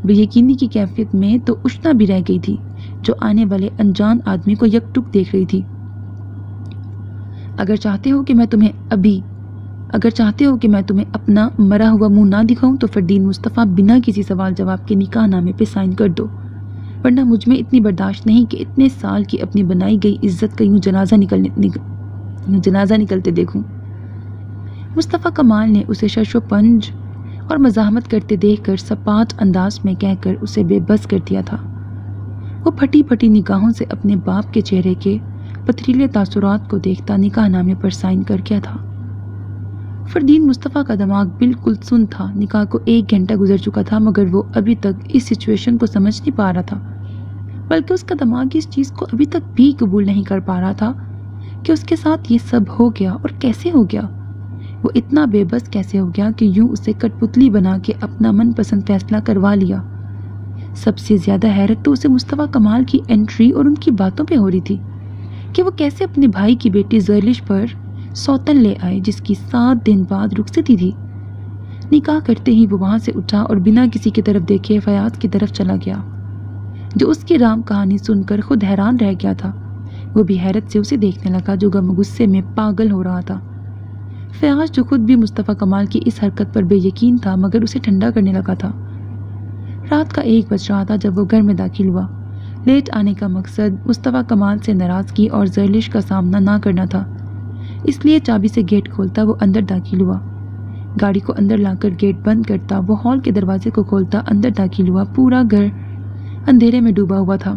بے یقینی کی کیفیت میں تو اشنا بھی رہ گئی تھی، جو آنے والے انجان آدمی کو یکٹک دیکھ رہی تھی۔ اگر چاہتے ہو کہ میں تمہیں اپنا مرا ہوا منہ نہ دکھاؤں تو فردین مصطفیٰ بنا کسی سوال جواب کے نکاح نامے پہ سائن کر دو، ورنہ مجھ میں اتنی برداشت نہیں کہ اتنے سال کی اپنی بنائی گئی عزت کا یوں جنازہ نکلتے دیکھوں۔ مصطفیٰ کمال نے اسے شش و پنج اور مزاحمت کرتے دیکھ کر سپاٹ انداز میں کہہ کر اسے بے بس کر دیا تھا۔ وہ پھٹی پھٹی نگاہوں سے اپنے باپ کے چہرے کے پتھریلے تاثرات کو دیکھتا نکاح نامے پر سائن کر کیا تھا۔ فردین مصطفیٰ کا دماغ بالکل سن تھا۔ نکاح کو 1 گھنٹہ گزر چکا تھا، مگر وہ ابھی تک اس سچویشن کو سمجھ نہیں پا رہا تھا، بلکہ اس کا دماغ اس چیز کو ابھی تک بھی قبول نہیں کر پا رہا تھا کہ اس کے ساتھ یہ سب ہو گیا اور کیسے ہو گیا۔ وہ اتنا بے بس کیسے ہو گیا کہ یوں اسے کٹ پتلی بنا کے اپنا من پسند فیصلہ کروا لیا۔ سب سے زیادہ حیرت تو اسے مصطفیٰ کمال کی انٹری اور ان کی باتوں پہ ہو رہی تھی کہ وہ کیسے اپنے بھائی کی بیٹی زرلش پر سوتن لے آئے، جس کی 7 دن بعد رخصتی تھی۔ نکاح کرتے ہی وہ وہاں سے اٹھا اور بنا کسی کی طرف دیکھے فیاض کی طرف چلا گیا، جو اس کی رام کہانی سن کر خود حیران رہ گیا تھا۔ وہ بھی حیرت سے اسے دیکھنے لگا، جو غم غصے میں پاگل ہو رہا تھا۔ فیاض جو خود بھی مصطفیٰ کمال کی اس حرکت پر بے یقین تھا، مگر اسے ٹھنڈا کرنے لگا تھا۔ رات کا 1 بج رہا تھا جب وہ گھر میں داخل ہوا۔ لیٹ آنے کا مقصد مصطفیٰ کمال سے ناراضگی اور زرلش کا سامنا نہ کرنا تھا، اس لیے چابی سے گیٹ کھولتا وہ اندر داخل ہوا۔ گاڑی کو اندر لا کر گیٹ بند کرتا وہ ہال کے دروازے کو کھولتا اندر داخل ہوا۔ پورا گھر اندھیرے میں ڈوبا ہوا تھا۔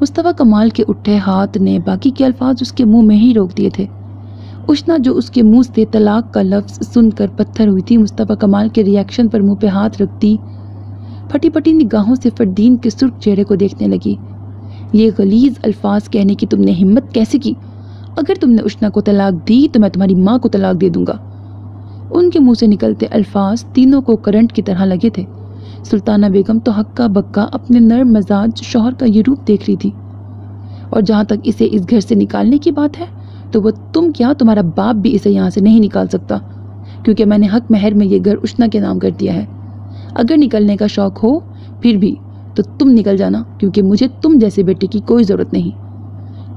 مصطفیٰ کمال کے اٹھے ہاتھ نے باقی کے الفاظ اس کے منہ میں ہی روک دیے تھے۔ اشنا جو اس کے منہ سے طلاق کا لفظ سن کر پتھر ہوئی تھی، مصطفیٰ کمال کے ریاکشن پر منہ پہ ہاتھ رکھتی پھٹی پھٹی نگاہوں سے فردین کے سرخ چہرے کو دیکھنے لگی۔ یہ غلیظ الفاظ کہنے کی تم نے ہمت کیسے کی؟ اگر تم نے اشنا کو طلاق دی تو میں تمہاری ماں کو طلاق دے دوں گا۔ ان کے منہ سے نکلتے الفاظ تینوں کو کرنٹ کی طرح لگے تھے۔ سلطانہ بیگم تو ہکا بکا اپنے نرم مزاج شوہر کا یہ روپ دیکھ رہی تھی، اور جہاں تک اسے اس گھر سے نکالنے کی بات ہے تو وہ تم کیا تمہارا باپ بھی اسے یہاں سے نہیں نکال سکتا، کیونکہ میں نے حق مہر میں یہ گھر اشنا کے نام کر دیا ہے۔ اگر نکلنے کا شوق ہو پھر بھی تو تم نکل جانا، کیونکہ مجھے تم جیسے بیٹے کی کوئی ضرورت نہیں۔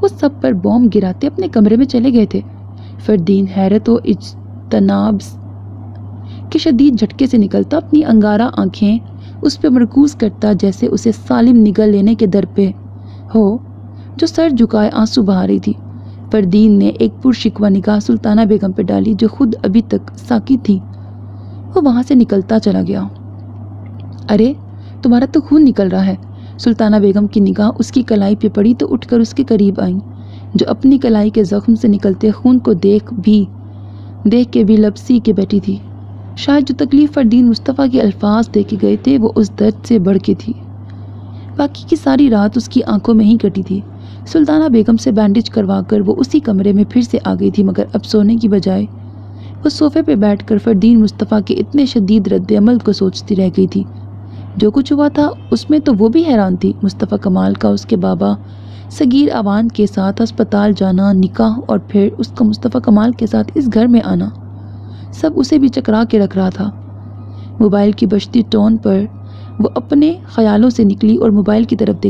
وہ سب پر بوم گراتے اپنے کمرے میں چلے گئے تھے۔ فردین حیرت و اجتناب کے شدید جھٹکے سے نکلتا اپنی انگارہ آنکھیں اس پہ مرکوز کرتا، جیسے اسے سالم نگل لینے کے در پہ ہو، جو سر جھکائے آنسو بہا رہی تھی۔ فردین نے ایک پرشکوہ نگاہ سلطانہ بیگم پہ ڈالی جو خود ابھی تک ساکت تھی۔ وہ وہاں سے نکلتا چلا گیا۔ ارے تمہارا تو خون نکل رہا ہے۔ سلطانہ بیگم کی نگاہ اس کی کلائی پہ پڑی تو اٹھ کر اس کے قریب آئیں، جو اپنی کلائی کے زخم سے نکلتے خون کو دیکھ کے بھی لب سی کے بیٹھی تھی۔ شاید جو تکلیف فردین مصطفیٰ کے الفاظ دے کے گئے تھے وہ اس درد سے بڑھ کے تھی۔ باقی کی ساری رات اس کی آنکھوں میں ہی کٹی تھی۔ سلطانہ بیگم سے بینڈیج کروا کر وہ اسی کمرے میں پھر سے آ گئی تھی، مگر اب سونے کی بجائے وہ صوفے پہ بیٹھ کر فردین مصطفیٰ کے اتنے شدید رد عمل کو سوچتی رہ گئی تھی۔ جو کچھ ہوا تھا اس میں تو وہ بھی حیران تھی۔ مصطفیٰ کمال کا اس کے بابا صغیر اوان کے ساتھ ہسپتال جانا، نکاح، اور پھر اس کا مصطفیٰ کمال کے ساتھ اس گھر میں آنا، سب اسے بھی چکرا کے رکھ رہا تھا۔ موبائل کی بجتی ٹون پر وہ اپنے خیالوں سے نکلی اور موبائل کی طرف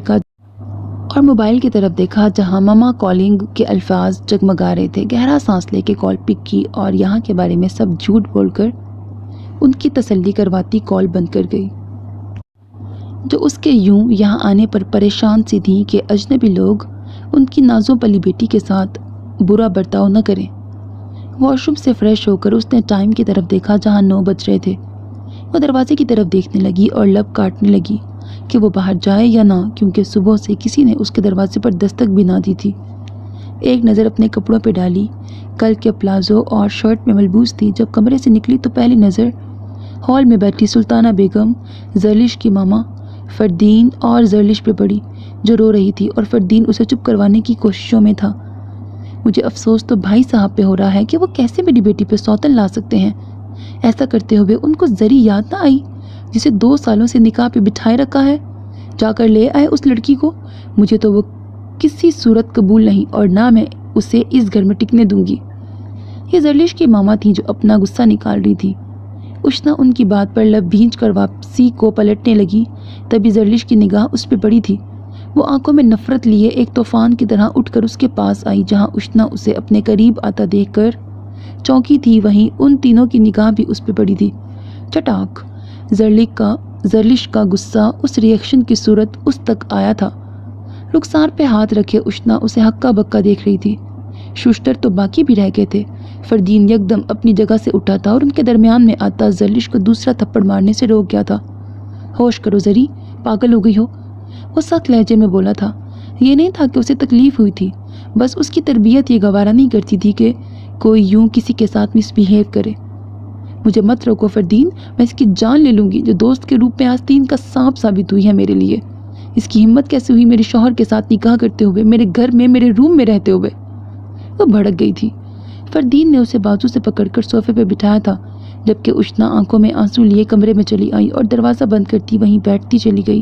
دیکھا جہاں ماما کالنگ کے الفاظ جگمگا رہے تھے۔ گہرا سانس لے کے کال پک کی اور یہاں کے بارے میں سب جھوٹ بول کر ان کی تسلی کرواتی کال بند کر گئی، جو اس کے یوں یہاں آنے پر پریشان سی تھی کہ اجنبی لوگ ان کی نازوں پلی بیٹی کے ساتھ برا برتاؤ نہ کریں۔ واش روم سے فریش ہو کر اس نے ٹائم کی طرف دیکھا جہاں 9 بج رہے تھے۔ وہ دروازے کی طرف دیکھنے لگی اور لب کاٹنے لگی کہ وہ باہر جائے یا نہ، کیونکہ صبح سے کسی نے اس کے دروازے پر دستک بھی نہ دی تھی۔ ایک نظر اپنے کپڑوں پہ ڈالی، کل کے پلازو اور شرٹ میں ملبوس تھی۔ جب کمرے سے نکلی تو پہلی نظر ہال میں بیٹھی سلطانہ بیگم، زرلش کی ماما فردین اور زرلش پہ پڑی، جو رو رہی تھی، اور فردین اسے چپ کروانے کی کوششوں میں تھا۔ مجھے افسوس تو بھائی صاحب پہ ہو رہا ہے کہ وہ کیسے میری بیٹی پہ سوتن لا سکتے ہیں۔ ایسا کرتے ہوئے ان کو ذری یاد نہ آئی جسے 2 سالوں سے نکاح پہ بٹھائے رکھا ہے؟ جا کر لے آئے اس لڑکی کو۔ مجھے تو وہ کسی صورت قبول نہیں، اور نہ میں اسے اس گھر میں ٹکنے دوں گی۔ یہ زرلش کی ماما تھی جو اپنا غصہ نکال رہی تھی۔ اشنا ان کی بات پر لب بھینچ کر واپسی کو پلٹنے لگی، تبھی زرلش کی نگاہ اس پہ پڑی تھی۔ وہ آنکھوں میں نفرت لیے ایک طوفان کی طرح اٹھ کر اس کے پاس آئی، جہاں اشنا اسے اپنے قریب آتا دیکھ کر چونکی تھی وہیں ان تینوں کی نگاہ بھی اس پہ پڑی تھی۔ چٹاک زرلش کا غصہ اس ریئیکشن کی صورت اس تک آیا تھا۔ رخسار پہ ہاتھ رکھے اشنا اسے ہکا بکا دیکھ رہی تھی۔ شوشتر تو باقی بھی رہ گئے تھے۔ فردین یکدم اپنی جگہ سے اٹھا تھا اور ان کے درمیان میں آتا زرلش کو دوسرا تھپڑ مارنے سے روک گیا تھا۔ ہوش کرو زری، پاگل ہو گئی ہو، وہ سخت لہجے میں بولا تھا۔ یہ نہیں تھا کہ اسے تکلیف ہوئی تھی، بس اس کی تربیت یہ گوارا نہیں کرتی تھی کہ کوئی یوں کسی کے ساتھ مس بیہیو کرے۔ مجھے مت روکو فردین، میں اس کی جان لے لوں گی جو دوست کے روپ میں آستین کا سانپ ثابت ہوئی ہے میرے لیے۔ اس کی ہمت کیسے ہوئی میرے شوہر کے ساتھ نکاح کرتے ہوئے، میرے گھر میں، میرے روم میں رہتے ہوئے؟ وہ بھڑک گئی تھی۔ فردین نے اسے بازو سے پکڑ کر صوفے پہ بٹھایا تھا، جبکہ اشنا آنکھوں میں آنسو لیے کمرے میں چلی آئی اور دروازہ بند کرتی وہیں بیٹھتی چلی گئی۔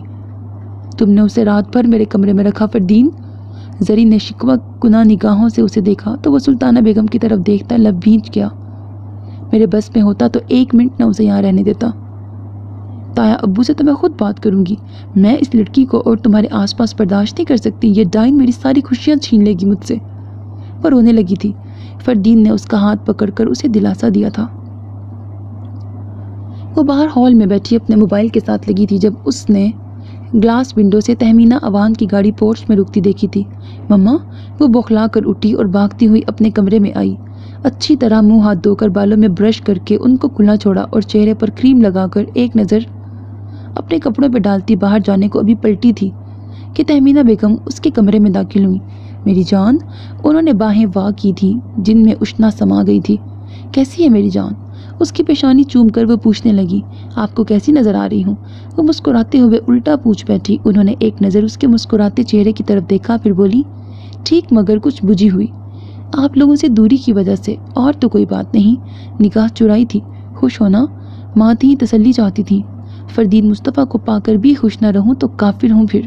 تم نے اسے رات بھر میرے کمرے میں رکھا فردین؟ زری نے شکوہ کناں نگاہوں سے اسے دیکھا تو وہ سلطانہ بیگم کی طرف دیکھتا لب بھینچ گیا۔ میرے بس میں ہوتا تو 1 منٹ نہ اسے یہاں رہنے دیتا۔ تایا ابو سے تو میں خود بات کروں گی، میں اس لڑکی کو اور تمہارے آس پاس برداشت نہیں کر سکتی، یہ ڈائن میری ساری خوشیاں چھین لے گی مجھ سے۔ وہ رونے لگی تھی۔ فردین نے اس کا ہاتھ پکڑ کر اسے دلاسا دیا تھا۔ وہ باہر ہال میں بیٹھی اپنے موبائل کے ساتھ لگی تھی جب اس نے گلاس ونڈو سے تہمینہ اوان کی گاڑی پورچ میں رکتی دیکھی تھی۔ مما، وہ بوکھلا کر اٹھی اور بھاگتی ہوئی اپنے کمرے میں آئی۔ اچھی طرح منہ ہاتھ دھو کر بالوں میں برش کر کے ان کو کھلا چھوڑا اور چہرے پر کریم لگا کر ایک نظر اپنے کپڑوں پہ ڈالتی باہر جانے کو ابھی پلٹی تھی کہ تہمینہ بیگم اس کے کمرے میں داخل ہوئی۔ میری جان، انہوں نے باہیں وا کی تھیں جن میں اشنا سما گئی تھی۔ کیسی ہے میری جان؟ اس کی پیشانی چوم کر وہ پوچھنے لگی۔ آپ کو کیسی نظر آ رہی ہوں؟ وہ مسکراتے ہوئے الٹا پوچھ بیٹھی۔ انہوں نے ایک نظر اس کے مسکراتے چہرے کی طرف دیکھا، پھر بولی، ٹھیک مگر کچھ بجھی ہوئی۔ آپ لوگوں سے دوری کی وجہ سے، اور تو کوئی بات نہیں۔ نگاہ چرائی تھی۔ خوش ہونا؟ ماں تھی، تسلی چاہتی تھی۔ فردین مصطفیٰ کو پا کر بھی خوش نہ رہوں تو کافر ہوں پھر۔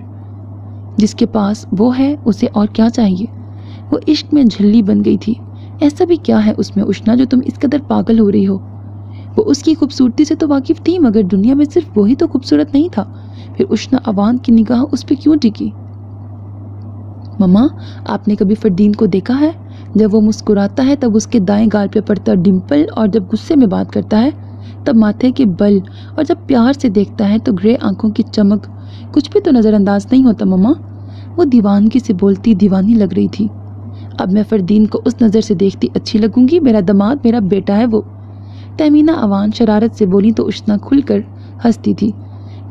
جس کے پاس وہ ہے اسے اور کیا چاہیے؟ وہ عشق میں جھلی بن گئی تھی۔ ایسا بھی کیا ہے اس میں اشنا جو تم اس قدر پاگل ہو رہی ہو؟ وہ اس کی خوبصورتی سے تو واقف تھی، مگر دنیا میں صرف وہی تو خوبصورت نہیں تھا۔ پھر اشنا عوان کی نگاہ اس پہ کیوں ٹکی؟ مما، آپ نے کبھی فردین کو دیکھا ہے؟ جب وہ مسکراتا ہے تب اس کے دائیں گال پہ پڑتا ڈمپل، اور جب غصے میں بات کرتا ہے تب ماتھے کے بل، اور جب پیار سے دیکھتا ہے تو گرے آنکھوں کی چمک۔ کچھ بھی تو نظر انداز نہیں ہوتا مما۔ وہ دیوانگی سے بولتی دیوانی لگ رہی تھی۔ اب میں فردین کو اس نظر سے دیکھتی اچھی لگوں گی؟ میرا داماد، میرا بیٹا ہے وہ۔ تہمینہ عوان شرارت سے بولی تو اشنا کھل کر ہنستی تھی۔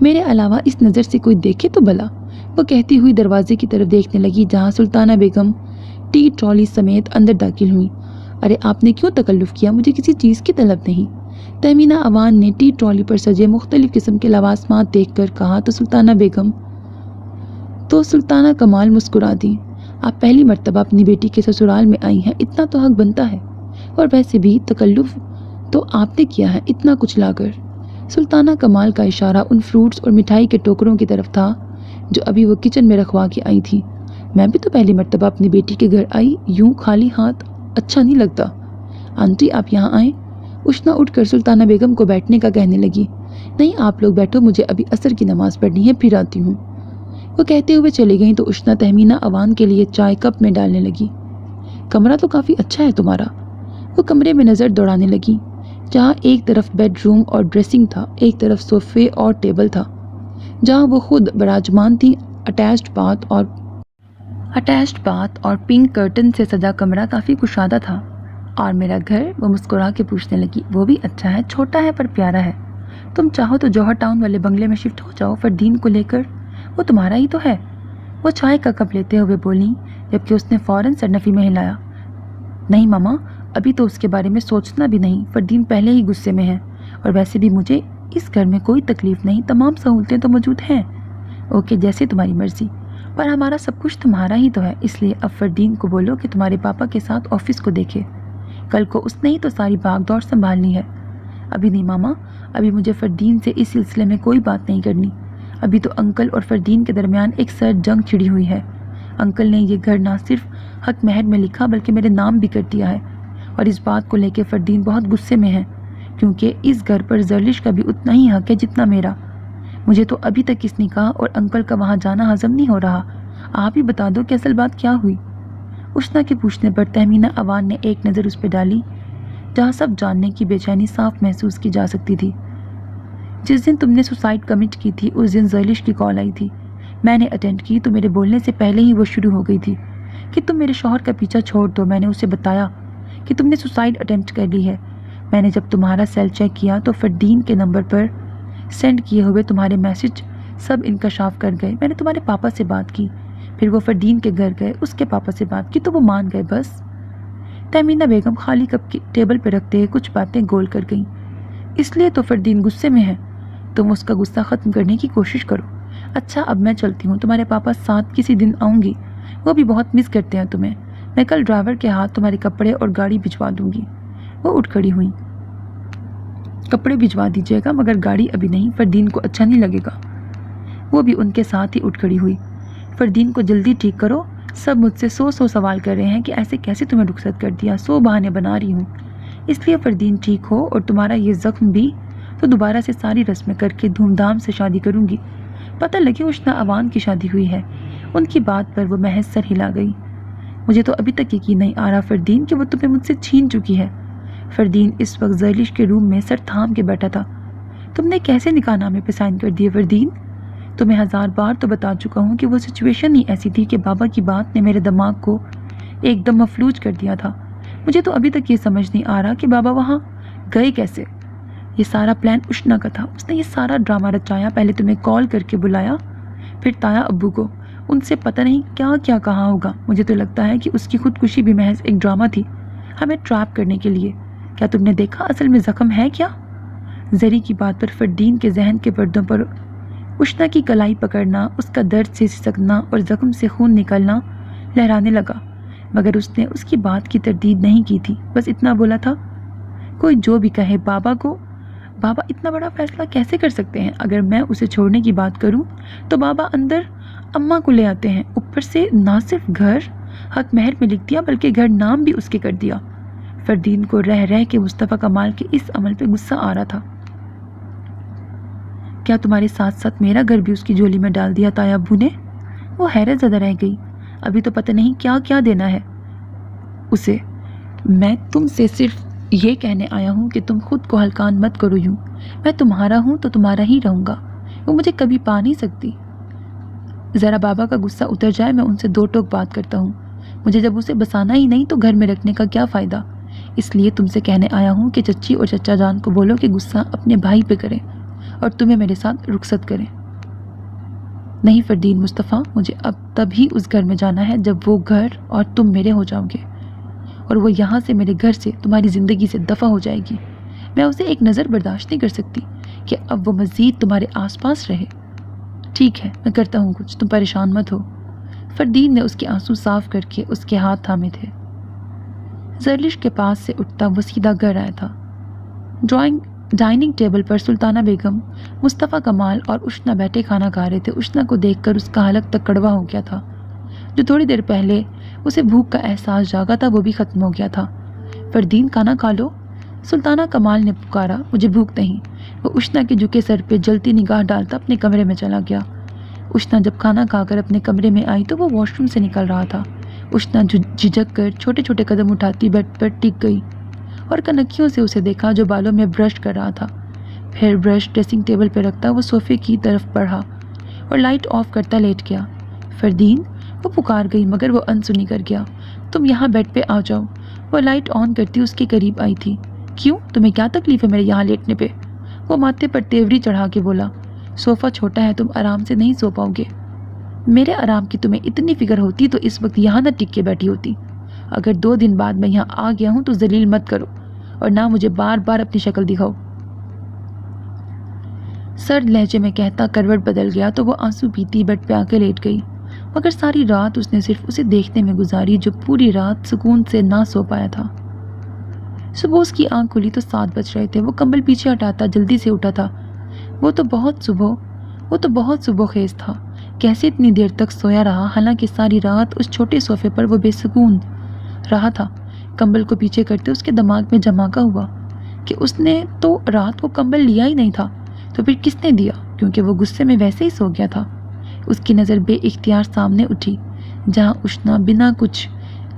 میرے علاوہ اس نظر سے کوئی دیکھے تو بھلا، وہ کہتی ہوئی دروازے کی طرف دیکھنے لگی جہاں سلطانہ بیگم ٹی ٹرالی سمیت اندر داخل ہوئی۔ ارے آپ نے کیوں تکلف کیا؟ مجھے کسی چیز کی طلب نہیں۔ تہمینہ عوان نے ٹی ٹرالی پر سجے مختلف قسم کے لوازمات دیکھ کر کہا تو سلطانہ کمال مسکرا دی۔ آپ پہلی مرتبہ اپنی بیٹی کے سسرال میں آئی ہیں، اتنا تو حق بنتا ہے، اور ویسے بھی تکلف تو آپ نے کیا ہے اتنا کچھ لا کر۔ سلطانہ کمال کا اشارہ ان فروٹس اور مٹھائی کے ٹوکروں کی طرف تھا جو ابھی وہ کچن میں رکھوا کے آئی تھی۔ میں بھی تو پہلی مرتبہ اپنی بیٹی کے گھر آئی، یوں خالی ہاتھ اچھا نہیں لگتا۔ آنٹی آپ یہاں آئیں۔ اشنا اٹھ کر سلطانہ بیگم کو بیٹھنے کا کہنے لگی۔ نہیں آپ لوگ بیٹھو، مجھے ابھی عصر کی نماز پڑھنی ہے، پھر آتی ہوں۔ وہ کہتے ہوئے چلی گئیں تو اشنا تہمینہ عوان کے لیے چائے کپ میں ڈالنے لگی۔ کمرہ تو کافی اچھا ہے تمہارا۔ وہ کمرے میں نظر دوڑانے لگی جہاں ایک طرف بیڈ روم اور ڈریسنگ تھا، ایک طرف صوفے اور ٹیبل تھا جہاں وہ خود براجمان تھی۔ اٹیچڈ باتھ اور پنک کرٹن سے سجا کمرہ کافی کشادہ تھا۔ اور میرا گھر؟ وہ مسکرا کے پوچھنے لگی۔ وہ بھی اچھا ہے، چھوٹا ہے پر پیارا ہے۔ تم چاہو تو جوہر ٹاؤن والے بنگلے میں شفٹ ہو جاؤ فردین کو لے کر، وہ تمہارا ہی تو ہے۔ وہ چائے کا کپ لیتے ہوئے بولی، جبکہ اس نے فوراً سر نفی میں ہلایا۔ نہیں ماما، ابھی تو اس کے بارے میں سوچنا بھی نہیں، فردین پہلے ہی غصے میں ہے، اور ویسے بھی مجھے اس گھر میں کوئی تکلیف نہیں، تمام سہولتیں تو موجود ہیں۔ اوکے، جیسے تمہاری مرضی، پر ہمارا سب کچھ تمہارا ہی تو ہے، اس لیے اب فردین کو بولو کہ تمہارے پاپا کے ساتھ آفس کو دیکھے، کل کو اس نے ہی تو ساری بھاگ دوڑ سنبھالنی ہے۔ ابھی نہیں ماما، ابھی مجھے فردین سے اس سلسلے میں کوئی بات نہیں کرنی۔ ابھی تو انکل اور فردین کے درمیان ایک سرد جنگ چھڑی ہوئی ہے۔ انکل نے یہ گھر نہ صرف حق مہر میں لکھا بلکہ میرے نام بھی کر دیا ہے، اور اس بات کو لے کے فردین بہت غصے میں ہے، کیونکہ اس گھر پر زرلش کا بھی اتنا ہی حق ہے جتنا میرا۔ مجھے تو ابھی تک اس نکاح اور انکل کا وہاں جانا ہضم نہیں ہو رہا۔ آپ ہی بتا دو کہ اصل بات کیا ہوئی۔ اشنا کے پوچھنے پر تہمینہ عوان نے ایک نظر اس پہ ڈالی جہاں سب جاننے کی بے چینی صاف محسوس کی جا سکتی تھی۔ جس دن تم نے سوسائڈ کمٹ کی تھی اس دن زرلش کی کال آئی تھی، میں نے اٹینڈ کی تو میرے بولنے سے پہلے ہی وہ شروع ہو گئی تھی کہ تم میرے شوہر کا پیچھا چھوڑ دو۔ میں نے اسے بتایا کہ تم نے سوسائڈ اٹیمپٹ کر لی ہے۔ میں نے جب تمہارا سیل چیک کیا تو فردین کے نمبر پر سینڈ کیے ہوئے تمہارے میسج سب انکشاف کر گئے۔ میں نے تمہارے پاپا سے بات کی، پھر وہ فردین کے گھر گئے، اس کے پاپا سے بات کی تو وہ مان گئے بس۔ تہمینہ بیگم خالی کپ کی ٹیبل پہ رکھتے ہوئے کچھ باتیں گول کر گئیں۔ اس لیے تو فردین غصے میں ہے، تم اس کا غصہ ختم کرنے کی کوشش کرو۔ اچھا اب میں چلتی ہوں، تمہارے پاپا ساتھ کسی دن آؤں گی، وہ بھی بہت مس کرتے ہیں تمہیں۔ میں کل ڈرائیور کے ہاتھ تمہارے کپڑے اور گاڑی بھجوا دوں گی۔ وہ اٹھ کھڑی ہوئیں۔ کپڑے بھجوا دیجیے گا مگر گاڑی ابھی نہیں، فردین کو اچھا نہیں لگے گا۔ وہ بھی ان کے ساتھ ہی اٹھ کھڑی ہوئی۔ فردین کو جلدی ٹھیک کرو، سب مجھ سے سو سوال کر رہے ہیں کہ ایسے کیسے تمہیں رخصت کر دیا، 100 بہانے بنا رہی ہوں، اس لیے فردین ٹھیک ہو اور تمہارا یہ زخم بھی تو دوبارہ سے ساری رسمیں کر کے دھوم دھام سے شادی کروں گی۔ پتہ لگے اشنا عوان کی شادی ہوئی ہے۔ ان کی بات پر وہ محض سر ہلا گئی۔ مجھے تو ابھی تک یقین نہیں آ رہا فردین کہ وہ تمہیں مجھ سے چھین چکی ہے۔ فردین اس وقت زرلش کے روم میں سر تھام کے بیٹھا تھا۔ تم نے کیسے نکاح نامے پہ سائن کر دیے فردین؟ تمہیں 1000 بار تو بتا چکا ہوں کہ وہ سچویشن ہی ایسی تھی کہ بابا کی بات نے میرے دماغ کو ایک دم مفلوج کر دیا تھا۔ مجھے تو ابھی تک یہ سمجھ نہیں آ رہا کہ بابا وہاں گئے کیسے۔ یہ سارا پلان اشنا کا تھا، اس نے یہ سارا ڈرامہ رچایا، پہلے تمہیں کال کر کے بلایا، پھر تایا ابو کو، ان سے پتہ نہیں کیا کیا کہا ہوگا. مجھے تو لگتا ہے کہ اس کی خودکشی بھی محض ایک ڈرامہ تھی ہمیں ٹریپ کرنے کے لیے. کیا تم نے دیکھا اصل میں زخم ہے کیا؟ زری کی بات پر فردین کے ذہن کے پردوں پر اشنا کی کلائی پکڑنا، اس کا درد سے سسکنا اور زخم سے خون نکلنا لہرانے لگا، مگر اس نے اس کی بات کی تردید نہیں کی تھی. بس اتنا بولا تھا، کوئی جو بھی کہے بابا اتنا بڑا فیصلہ کیسے کر سکتے ہیں؟ اگر میں اسے چھوڑنے کی بات کروں تو بابا اندر اماں کو لے آتے ہیں، اوپر سے نہ صرف گھر حق مہر میں لکھ دیا بلکہ گھر نام بھی اس کے کر دیا. فردین کو رہ رہ کے مصطفیٰ کمال کے اس عمل پہ غصہ آ رہا تھا. کیا تمہارے ساتھ ساتھ میرا گھر بھی اس کی جولی میں ڈال دیا تایا ابو نے؟ وہ حیرت زدہ رہ گئی. ابھی تو پتہ نہیں کیا کیا دینا ہے اسے. میں تم سے صرف یہ کہنے آیا ہوں کہ تم خود کو ہلکان مت کرو یوں. میں تمہارا ہوں تو تمہارا ہی رہوں گا. وہ مجھے کبھی پا نہیں سکتی. ذرا بابا کا غصہ اتر جائے میں ان سے دو ٹوک بات کرتا ہوں. مجھے جب اسے بسانا ہی نہیں تو گھر میں رکھنے کا کیا فائدہ؟ اس لیے تم سے کہنے آیا ہوں کہ چچی اور چچا جان کو بولو کہ غصہ اپنے بھائی پہ کریں اور تمہیں میرے ساتھ رخصت کریں. نہیں فردین مصطفیٰ، مجھے اب تب ہی اس گھر میں جانا ہے جب وہ گھر اور تم میرے ہو جاؤ گے، اور وہ یہاں سے میرے گھر سے تمہاری زندگی سے دفع ہو جائے گی. میں اسے ایک نظر برداشت نہیں کر سکتی کہ اب وہ مزید تمہارے آس پاس رہے. ٹھیک ہے، میں کرتا ہوں کچھ، تم پریشان مت ہو. فردین نے اس کے آنسو صاف کر کے اس کے ہاتھ تھامے تھے. زرلش کے پاس سے اٹھتا وہ سیدھا گھر آیا تھا. ڈائننگ ٹیبل پر سلطانہ بیگم، مصطفیٰ کمال اور اشنا بیٹھے کھانا کھا رہے تھے. اشنا کو دیکھ کر اس کا حلق تک کڑوا ہو گیا تھا. جو تھوڑی دیر پہلے اسے بھوک کا احساس جاگا تھا وہ بھی ختم ہو گیا تھا. فردین کھانا کھا لو، سلطانہ کمال نے پکارا. مجھے بھوک نہیں. وہ اشنا کے جھکے سر پہ جلتی نگاہ ڈالتا اپنے کمرے میں چلا گیا. اشنا جب کھانا کھا کر اپنے کمرے میں آئی تو وہ واش روم سے نکل رہا تھا. اشنا جھجک کر چھوٹے چھوٹے قدم اٹھاتی بیڈ پر ٹک گئی اور کنکھیوں سے اسے دیکھا جو بالوں میں برش کر رہا تھا. پھر برش ڈریسنگ ٹیبل پہ رکھتا وہ صوفے کی طرف بڑھا اور لائٹ آف کرتا لیٹ گیا. فردین، وہ پکار گئی مگر وہ انسنی کر گیا. تم یہاں بیڈ پہ آ جاؤ. وہ لائٹ آن کرتی اس کے قریب آئی تھی. کیوں؟ تمہیں کیا تکلیف ہے میرے یہاں لیٹنے پہ؟ وہ ماتھے پر تیوری چڑھا کے بولا. صوفہ چھوٹا ہے، تم آرام سے نہیں سو پاؤ گے. میرے آرام کی تمہیں اتنی فکر ہوتی تو اس وقت یہاں نہ ٹک کے بیٹھی ہوتی. اگر 2 دن بعد میں یہاں آ گیا ہوں تو ذلیل مت کرو اور نہ مجھے بار بار اپنی شکل دکھاؤ. سرد لہجے میں کہتا کروٹ بدل گیا تو وہ آنسو پیتی بیڈ پہ آ کے لیٹ گئی. مگر ساری رات اس نے صرف اسے دیکھنے میں گزاری جو پوری رات سکون سے نہ سو پایا تھا. صبح اس کی آنکھ کھلی تو 7 بج رہے تھے. وہ کمبل پیچھے ہٹاتا جلدی سے اٹھا تھا. وہ تو بہت صبح خیز تھا. کیسے اتنی دیر تک سویا رہا حالانکہ ساری رات اس چھوٹے صوفے پر وہ بے سکون رہا تھا. کمبل کو پیچھے کرتے اس کے دماغ میں جھماکا ہوا کہ اس نے تو رات کو کمبل لیا ہی نہیں تھا تو پھر کس نے دیا، کیونکہ وہ غصے میں ویسے ہی سو گیا تھا. اس کی نظر بے اختیار سامنے اٹھی جہاں اشنا بنا کچھ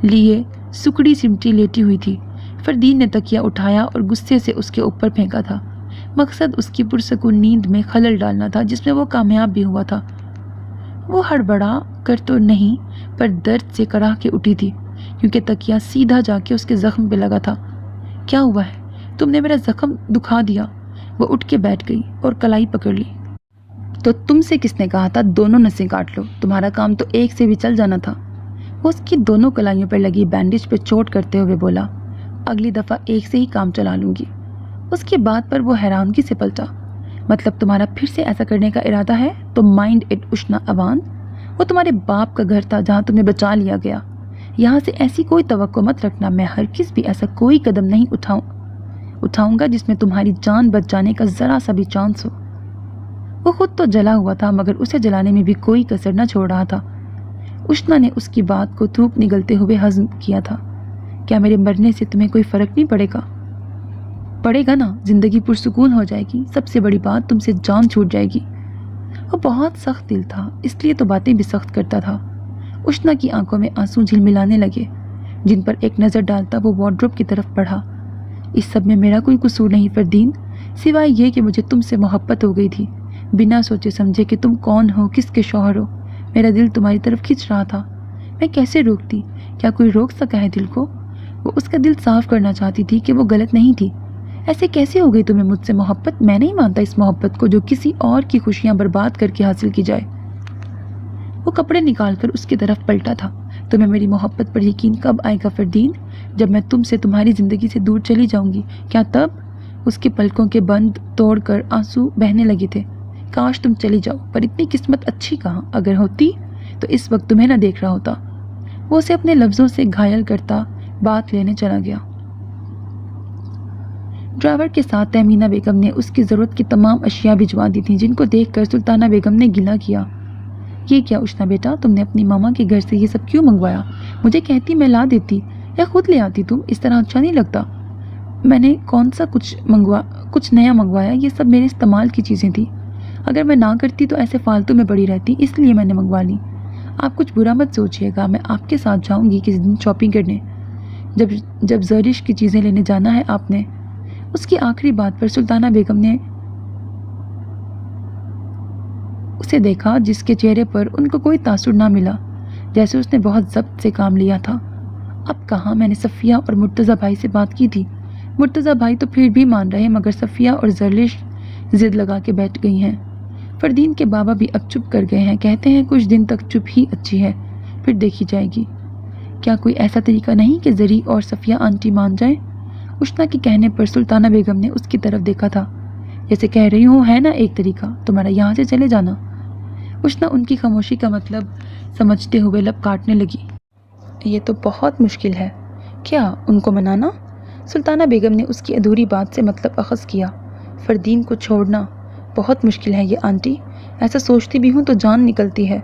لیے سکڑی سمٹی لیٹی ہوئی تھی. فردین نے تکیہ اٹھایا اور غصے سے اس کے اوپر پھینکا تھا. مقصد اس کی پرسکون نیند میں خلل ڈالنا تھا جس میں وہ کامیاب بھی ہوا تھا. وہ ہڑبڑا کر تو نہیں پر درد سے کراہ کے اٹھی تھی کیونکہ تکیہ سیدھا جا کے اس کے زخم پہ لگا تھا. کیا ہوا ہے؟ تم نے میرا زخم دکھا دیا. وہ اٹھ کے بیٹھ گئی اور کلائی پکڑ لی. تو تم سے کس نے کہا تھا دونوں نسیں کاٹ لو؟ تمہارا کام تو ایک سے بھی چل جانا تھا. وہ اس کی دونوں کلائیوں پر لگی بینڈیج پہ چوٹ کرتے ہوئے بولا. اگلی دفعہ ایک سے ہی کام چلا لوں گی. اس کی بات پر وہ حیرانگی سے پلٹا. مطلب تمہارا پھر سے ایسا کرنے کا ارادہ ہے؟ تو مائنڈ اٹ اشنا اوان. وہ تمہارے باپ کا گھر تھا جہاں تمہیں بچا لیا گیا. یہاں سے ایسی کوئی توقع مت رکھنا. میں ہرگز بھی ایسا کوئی قدم نہیں اٹھاؤں گا جس میں تمہاری جان بچ جانے کا ذرا سا بھی چانس ہو. وہ خود تو جلا ہوا تھا مگر اسے جلانے میں بھی کوئی کسر نہ چھوڑ رہا تھا. اشنا نے اس کی بات کو تھوک نگلتے ہوئے ہضم کیا تھا. کیا میرے مرنے سے تمہیں کوئی فرق نہیں پڑے گا؟ پڑے گا نا. زندگی پرسکون ہو جائے گی. سب سے بڑی بات تم سے جان چھوٹ جائے گی. وہ بہت سخت دل تھا اس لیے تو باتیں بھی سخت کرتا تھا. اشنا کی آنکھوں میں آنسو جھلملانے لگے جن پر ایک نظر ڈالتا وہ وارڈروب کی طرف بڑھا. اس سب میں میرا کوئی قصور نہیں فردین، سوائے یہ کہ مجھے تم سے محبت ہو گئی تھی بنا سوچے سمجھے کہ تم کون ہو، کس کے شوہر ہو. میرا دل تمہاری طرف کھنچ رہا تھا. میں کیسے روکتی؟ کیا کوئی روک سکا ہے دل کو؟ وہ اس کا دل صاف کرنا چاہتی تھی کہ وہ غلط نہیں تھی. ایسے کیسے ہو گئی تمہیں مجھ سے محبت؟ میں نہیں مانتا اس محبت کو جو کسی اور کی خوشیاں برباد کر کے حاصل کی جائے. وہ کپڑے نکال کر اس کی طرف پلٹا تھا۔ تمہیں میری محبت پر یقین کب آئے گا فردین؟ جب میں تم سے تمہاری زندگی سے دور چلی جاؤں گی، کیا تب؟ اس کی پلکوں کے بند توڑ کر آنسو بہنے لگے تھے۔ کاش تم چلی جاؤ، پر اتنی قسمت اچھی کہاں، اگر ہوتی تو اس وقت تمہیں نہ دیکھ رہا ہوتا۔ وہ اسے اپنے لفظوں سے گھائل کرتا بات لینے چلا گیا۔ ڈرائیور کے ساتھ تہمینہ بیگم نے اس کی ضرورت کی تمام اشیاء بھجوا دی تھیں، جن کو دیکھ کر سلطانہ بیگم نے گلہ کیا۔ یہ کیا اشنا بیٹا، تم نے اپنی ماما کے گھر سے یہ سب کیوں منگوایا؟ مجھے کہتی میں لا دیتی، یا خود لے آتی تم، اس طرح اچھا نہیں لگتا۔ میں نے کون سا کچھ نیا منگوایا، یہ سب میرے استعمال کی چیزیں تھیں۔ اگر میں نہ کرتی تو ایسے فالتو میں پڑی رہتی، اس لیے میں نے منگوا لی۔ آپ کچھ برا مت سوچیے گا، میں آپ کے ساتھ جاؤں گی کسی دن شاپنگ کرنے، جب زرش کی چیزیں لینے جانا ہے آپ نے۔ اس کی آخری بات پر سلطانہ بیگم نے اسے دیکھا، جس کے چہرے پر ان کو کوئی تاثر نہ ملا، جیسے اس نے بہت ضبط سے کام لیا تھا۔ اب کہاں، میں نے صفیہ اور مرتضیٰ بھائی سے بات کی تھی۔ مرتضیٰ بھائی تو پھر بھی مان رہے، مگر صفیہ اور زرلش ضد لگا کے بیٹھ گئی ہیں۔ فردین کے بابا بھی اب چپ کر گئے ہیں، کہتے ہیں کچھ دن تک چپ ہی اچھی ہے، پھر دیکھی جائے گی۔ کیا کوئی ایسا طریقہ نہیں کہ زری اور صفیہ آنٹی مان جائیں؟ اشنا کے کہنے پر سلطانہ بیگم نے اس کی طرف دیکھا تھا، جیسے کہہ رہی ہوں ہے نا ایک طریقہ، تمہارا یہاں سے چلے جانا۔ اشنا ان کی خاموشی کا مطلب سمجھتے ہوئے لب کاٹنے لگی۔ یہ تو بہت مشکل ہے۔ کیا ان کو منانا؟ سلطانہ بیگم نے اس کی ادھوری بات سے مطلب اخذ کیا۔ فردین کو چھوڑنا بہت مشکل ہے یہ آنٹی، ایسا سوچتی بھی ہوں تو جان نکلتی ہے۔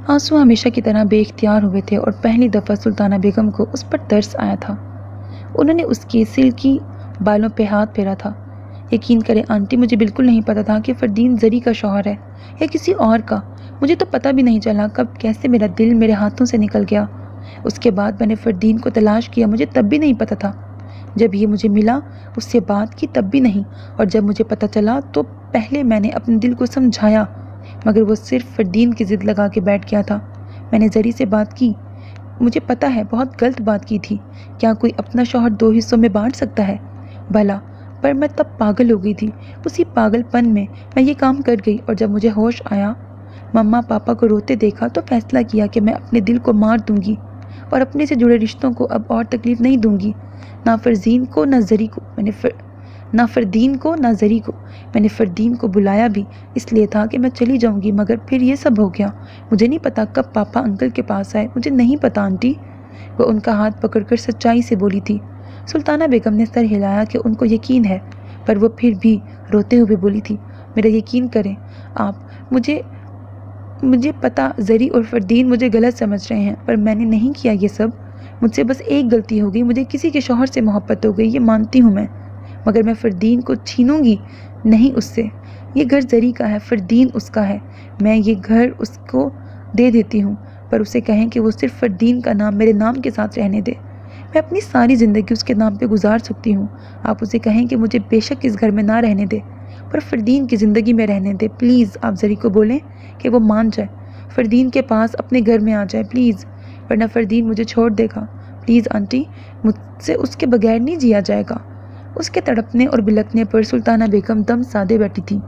آنسو ہمیشہ کی طرح بے اختیار ہوئے تھے اور پہلی دفعہ سلطانہ بیگم کو اس پر ترس آیا تھا۔ انہوں نے اس کی سلکی بالوں پہ ہاتھ پھیرا تھا۔ یقین کریں آنٹی، مجھے بالکل نہیں پتا تھا کہ فردین زری کا شوہر ہے یا کسی اور کا۔ مجھے تو پتہ بھی نہیں چلا کب کیسے میرا دل میرے ہاتھوں سے نکل گیا۔ اس کے بعد میں نے فردین کو تلاش کیا، مجھے تب بھی نہیں پتا تھا۔ جب یہ مجھے ملا اس سے بات کی تب بھی نہیں، اور جب مجھے پتہ چلا تو پہلے میں نے اپنے دل کو سمجھایا، مگر وہ صرف فردین کی ضد لگا کے بیٹھ گیا تھا۔ میں نے زری سے بات کی، مجھے پتہ ہے بہت غلط بات کی تھی۔ کیا کوئی اپنا شوہر دو حصوں میں بانٹ سکتا ہے بھلا؟ پر میں تب پاگل ہو گئی تھی۔ اسی پاگل پن میں یہ کام کر گئی، اور جب مجھے ہوش آیا، مما پاپا کو روتے دیکھا تو فیصلہ کیا کہ میں اپنے دل کو مار دوں گی اور اپنے سے جڑے رشتوں کو اب اور تکلیف نہیں دوں گی، نہ فردین کو نہ زری کو۔ میں نے فردین کو بلایا بھی اس لیے تھا کہ میں چلی جاؤں گی، مگر پھر یہ سب ہو گیا۔ مجھے نہیں پتا کب پاپا انکل کے پاس آئے، مجھے نہیں پتا آنٹی۔ وہ ان کا ہاتھ پکڑ کر سچائی سے بولی تھی۔ سلطانہ بیگم نے سر ہلایا کہ ان کو یقین ہے، پر وہ پھر بھی روتے ہوئے بولی تھی، میرا یقین کریں آپ، مجھے پتا زری اور فردین مجھے غلط سمجھ رہے ہیں، پر میں نے نہیں کیا یہ سب۔ مجھ سے بس ایک غلطی ہو گئی، مجھے کسی کے شوہر سے محبت ہو گئی، یہ مانتی ہوں میں، مگر میں فردین کو چھینوں گی نہیں اس سے۔ یہ گھر زری کا ہے، فردین اس کا ہے، میں یہ گھر اس کو دے دیتی ہوں، پر اسے کہیں کہ وہ صرف فردین کا نام میرے نام کے ساتھ رہنے دے۔ میں اپنی ساری زندگی اس کے نام پہ گزار سکتی ہوں۔ آپ اسے کہیں کہ مجھے بے شک اس گھر میں نہ رہنے دے، پر فردین کی زندگی میں رہنے دے۔ پلیز آپ زری کو بولیں کہ وہ مان جائے، فردین کے پاس اپنے گھر میں آ جائے پلیز، ورنہ فردین مجھے چھوڑ دے گا۔ پلیز آنٹی، مجھ سے اس کے بغیر نہیں جیا جائے گا۔ اس کے تڑپنے اور بلکنے پر سلطانہ بیگم دم سادے بیٹھی تھی۔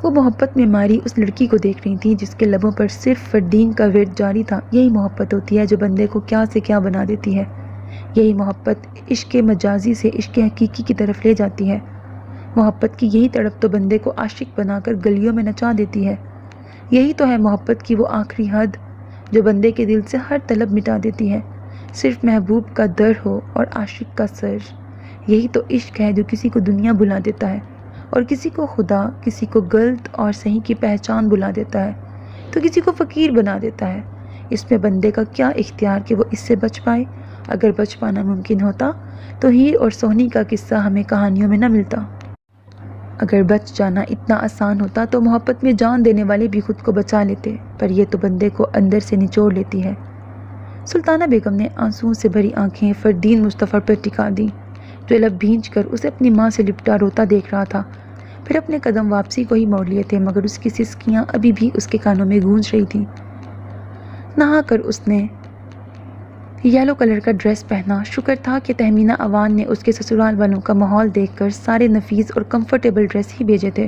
وہ محبت میں ماری اس لڑکی کو دیکھ رہی تھی جس کے لبوں پر صرف فردین کا ورد جاری تھا۔ یہی محبت ہوتی ہے جو بندے کو کیا سے کیا بنا دیتی ہے۔ یہی محبت عشق مجازی سے عشق حقیقی کی طرف لے جاتی ہے۔ محبت کی یہی تڑپ تو بندے کو عاشق بنا کر گلیوں میں نچا دیتی ہے۔ یہی تو ہے محبت کی وہ آخری حد جو بندے کے دل سے ہر طلب مٹا دیتی ہے، صرف محبوب کا در ہو اور عاشق کا سر۔ یہی تو عشق ہے جو کسی کو دنیا بلا دیتا ہے اور کسی کو خدا، کسی کو غلط اور صحیح کی پہچان بلا دیتا ہے تو کسی کو فقیر بنا دیتا ہے۔ اس میں بندے کا کیا اختیار کہ وہ اس سے بچ پائے؟ اگر بچ پانا ممکن ہوتا تو ہیر اور سونی کا قصہ ہمیں کہانیوں میں نہ ملتا۔ اگر بچ جانا اتنا آسان ہوتا تو محبت میں جان دینے والے بھی خود کو بچا لیتے، پر یہ تو بندے کو اندر سے نچوڑ لیتی ہے۔ سلطانہ بیگم نے آنسوؤں سے بھری آنکھیں فردین مصطفی پر ٹکا دیں، جو لب بھینچ کر اسے اپنی ماں سے لپٹا روتا دیکھ رہا تھا۔ پھر اپنے قدم واپسی کو ہی موڑ لیے تھے، مگر اس کی سسکیاں ابھی بھی اس کے کانوں میں گونج رہی تھیں۔ نہا کر اس نے یلو کلر کا ڈریس پہنا۔ شکر تھا کہ تہمینہ اوان نے اس کے سسرال والوں کا ماحول دیکھ کر سارے نفیس اور کمفرٹیبل ڈریس ہی بھیجے تھے۔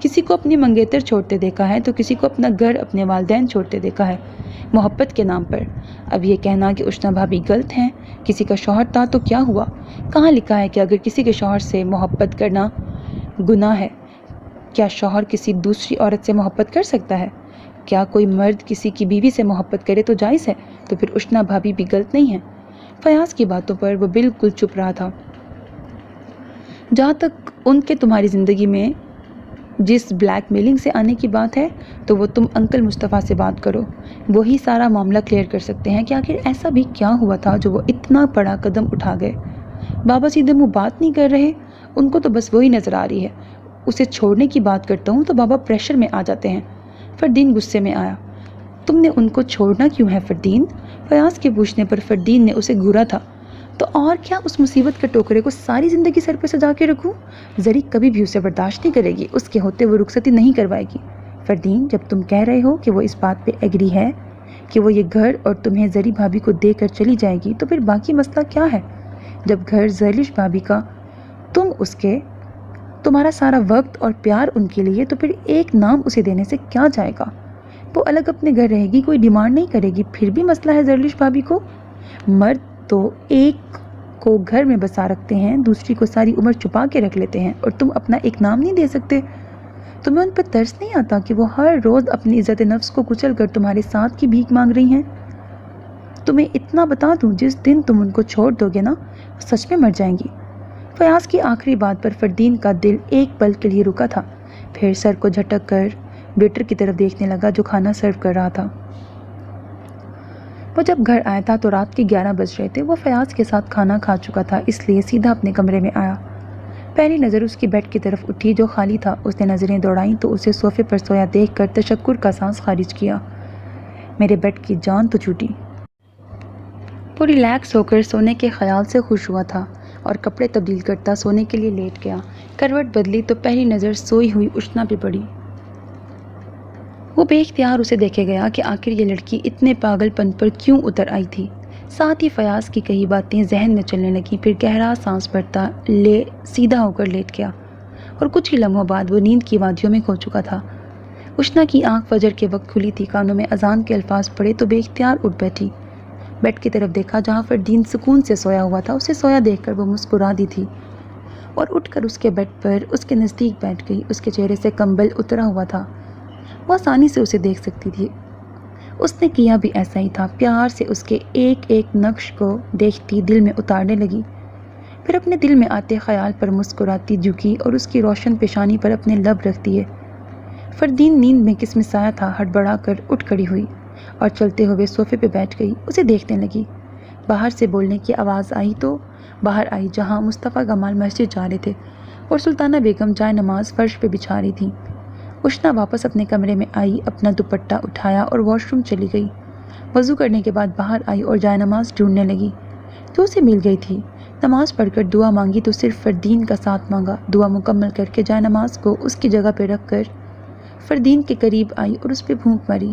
کسی کو اپنی منگیتر چھوڑتے دیکھا ہے تو کسی کو اپنا گھر اپنے والدین چھوڑتے دیکھا ہے محبت کے نام پر۔ اب یہ کہنا کہ اشنا بھابی غلط ہیں، کسی کا شوہر تھا تو کیا ہوا؟ کہاں لکھا ہے کہ اگر کسی کے شوہر سے محبت کرنا گناہ ہے؟ کیا شوہر کسی دوسری عورت سے محبت کر سکتا ہے؟ کیا کوئی مرد کسی کی بیوی سے محبت کرے تو جائز ہے؟ تو پھر اشنا بھابی بھی غلط نہیں ہے۔ فیاض کی باتوں پر وہ بالکل چپ رہا تھا۔ جہاں تک ان کے تمہاری زندگی میں جس بلیک میلنگ سے آنے کی بات ہے تو وہ تم انکل مصطفیٰ سے بات کرو، وہی سارا معاملہ کلیئر کر سکتے ہیں کہ آخر ایسا بھی کیا ہوا تھا جو وہ اتنا بڑا قدم اٹھا گئے۔ بابا سیدھے منہ بات نہیں کر رہے، ان کو تو بس وہی نظر آ رہی ہے۔ اسے چھوڑنے کی بات کرتا ہوں تو بابا پریشر میں آ جاتے ہیں۔ فردین غصے میں آیا۔ تم نے ان کو چھوڑنا کیوں ہے فردین؟ فیاض کے پوچھنے پر فردین نے اسے گھورا تھا۔ تو اور کیا اس مصیبت کے ٹوکرے کو ساری زندگی سر پہ سجا کے رکھوں؟ زری کبھی بھی اسے برداشت نہیں کرے گی، اس کے ہوتے وہ رخصتی نہیں کروائے گی۔ فردین، جب تم کہہ رہے ہو کہ وہ اس بات پہ ایگری ہے کہ وہ یہ گھر اور تمہیں زری بھابی کو دے کر چلی جائے گی تو پھر باقی مسئلہ کیا ہے؟ جب گھر زرلش بھابی کا تمہارا سارا وقت اور پیار ان کے لیے، تو پھر ایک نام اسے دینے سے کیا جائے گا؟ وہ الگ اپنے گھر رہے گی، کوئی ڈیمانڈ نہیں کرے گی، پھر بھی مسئلہ ہے زرلش بھابی کو؟ مرد تو ایک کو گھر میں بسا رکھتے ہیں، دوسری کو ساری عمر چھپا کے رکھ لیتے ہیں، اور تم اپنا ایک نام نہیں دے سکتے؟ تمہیں ان پر ترس نہیں آتا کہ وہ ہر روز اپنی عزت نفس کو کچل کر تمہارے ساتھ کی بھیک مانگ رہی ہیں؟ تمہیں اتنا بتا دوں، جس دن تم ان کو چھوڑ دو گے نا، وہ سچ میں مر جائیں گی۔ فیاض کی آخری بات پر فردین کا دل ایک پل کے لیے رکا تھا، پھر سر کو جھٹک کر ویٹر کی طرف دیکھنے لگا جو کھانا سرو کر رہا تھا۔ وہ جب گھر آیا تھا تو رات کے 11 بج رہے تھے۔ وہ فیاض کے ساتھ کھانا کھا چکا تھا، اس لیے سیدھا اپنے کمرے میں آیا۔ پہلی نظر اس کی بیڈ کی طرف اٹھی جو خالی تھا۔ اس نے نظریں دوڑائیں تو اسے صوفے پر سویا دیکھ کر تشکر کا سانس خارج کیا۔ میرے بیڈ کی جان تو چھوٹی۔ وہ ریلیکس ہو کر سونے کے خیال سے خوش ہوا تھا اور کپڑے تبدیل کرتا سونے کے لیے لیٹ گیا۔ کروٹ بدلی تو پہلی نظر سوئی ہوئی اشنا پہ پڑی۔ وہ بے اختیار اسے دیکھے گیا کہ آخر یہ لڑکی اتنے پاگل پن پر کیوں اتر آئی تھی۔ ساتھ ہی فیاض کی کئی باتیں ذہن میں چلنے لگیں، پھر گہرا سانس بھرتا سیدھا ہو کر لیٹ گیا اور کچھ ہی لمحوں بعد وہ نیند کی وادیوں میں کھو چکا تھا۔ اشنا کی آنکھ فجر کے وقت کھلی تھی، کانوں میں اذان کے الفاظ پڑے تو بے اختیار اٹھ بیٹھی۔ بیڈ کی طرف دیکھا جہاں فردین سکون سے سویا ہوا تھا، اسے سویا دیکھ کر وہ مسکرا دی تھی اور اٹھ کر اس کے بیڈ پر اس کے نزدیک بیٹھ گئی۔ اس کے چہرے سے کمبل اترا ہوا تھا، وہ آسانی سے اسے دیکھ سکتی تھی۔ اس نے کیا بھی ایسا ہی تھا، پیار سے اس کے ایک ایک نقش کو دیکھتی دل میں اتارنے لگی، پھر اپنے دل میں آتے خیال پر مسکراتی جھکی اور اس کی روشن پیشانی پر اپنے لب رکھ دیے۔ فردین نیند میں کسمسایا تھا، ہڑبڑا کر اٹھ کھڑی ہوئی اور چلتے ہوئے صوفے پہ بیٹھ گئی، اسے دیکھنے لگی۔ باہر سے بولنے کی آواز آئی تو باہر آئی جہاں مصطفیٰ کمال مسجد جا رہے تھے اور سلطانہ بیگم جائے نماز فرش پہ بچھا رہی تھیں۔ اشنا واپس اپنے کمرے میں آئی، اپنا دوپٹہ اٹھایا اور واش روم چلی گئی۔ وضو کرنے کے بعد باہر آئی اور جائے نماز ڈھونڈنے لگی تو اسے مل گئی تھی۔ نماز پڑھ کر دعا مانگی تو صرف فردین کا ساتھ مانگا۔ دعا مکمل کر کے جائے نماز کو اس کی جگہ پہ رکھ کر فردین کے قریب آئی اور اس پہ پھونک ماری۔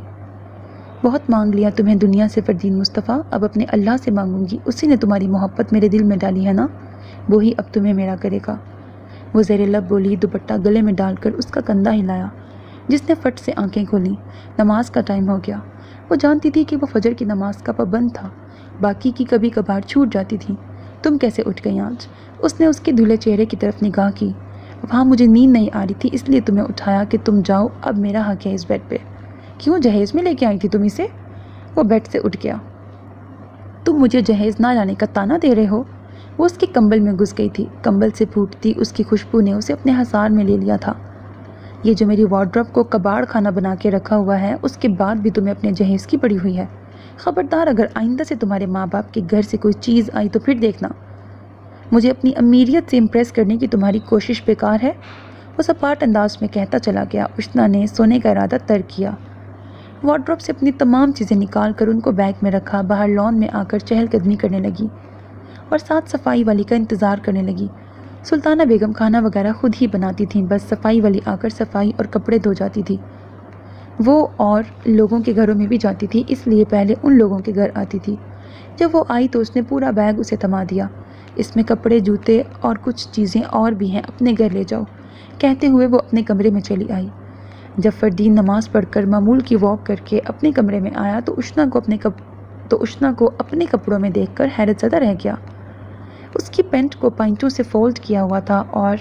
بہت مانگ لیا تمہیں دنیا سے فردین مصطفیٰ، اب اپنے اللہ سے مانگوں گی، اسی نے تمہاری محبت میرے دل میں ڈالی ہے نا، وہی اب تمہیں میرا کرے گا۔ وہ زیر لب بولی، دوپٹہ گلے میں ڈال کر اس کا کندھا ہلایا، جس نے فٹ سے آنکھیں کھولیں۔ نماز کا ٹائم ہو گیا۔ وہ جانتی تھی کہ وہ فجر کی نماز کا پابند تھا، باقی کی کبھی کبھار چھوٹ جاتی تھی۔ تم کیسے اٹھ گئی آج؟ اس نے اس کے دھلے چہرے کی طرف نگاہ کی۔ وہاں مجھے نیند نہیں آ رہی تھی، اس لیے تمہیں اٹھایا کہ تم جاؤ، اب میرا حق ہے اس بیڈ پہ۔ کیوں جہیز میں لے کے آئی تھی تم اسے؟ وہ بیڈ سے اٹھ گیا۔ تم مجھے جہیز نہ لانے کا تانا دے رہے ہو؟ وہ اس کے کمبل میں گھس گئی تھی، کمبل سے پھوٹتی اس کی خوشبو نے اسے اپنے حصار میں لے لیا تھا۔ یہ جو میری وارڈروب کو کباڑ خانہ بنا کے رکھا ہوا ہے، اس کے بعد بھی تمہیں اپنے جہیز کی پڑی ہوئی ہے۔ خبردار، اگر آئندہ سے تمہارے ماں باپ کے گھر سے کوئی چیز آئی تو پھر دیکھنا۔ مجھے اپنی امیریت سے امپریس کرنے کی تمہاری کوشش بیکار ہے، وہ سپاٹ انداز میں کہتا چلا گیا۔ اشنا نے سونے کا ارادہ ترک کیا، وارڈروب سے اپنی تمام چیزیں نکال کر ان کو بیگ میں رکھا، باہر لان میں آ کر چہل قدمی کرنے لگی اور ساتھ صفائی والی کا انتظار کرنے لگی۔ سلطانہ بیگم کھانا وغیرہ خود ہی بناتی تھیں، بس صفائی والی آ کر صفائی اور کپڑے دھو جاتی تھی۔ وہ اور لوگوں کے گھروں میں بھی جاتی تھی، اس لیے پہلے ان لوگوں کے گھر آتی تھی۔ جب وہ آئی تو اس نے پورا بیگ اسے تھما دیا۔ اس میں کپڑے، جوتے اور کچھ چیزیں اور بھی ہیں، اپنے گھر لے جاؤ۔ کہتے ہوئے وہ اپنے کمرے میں چلی آئی۔ جب فردین نماز پڑھ کر معمول کی واک کر کے اپنے کمرے میں آیا تو اشنا کو اپنے کپڑوں میں دیکھ کر حیرت زدہ رہ گیا۔ اس کی پینٹ کو پائنٹوں سے فولڈ کیا ہوا تھا اور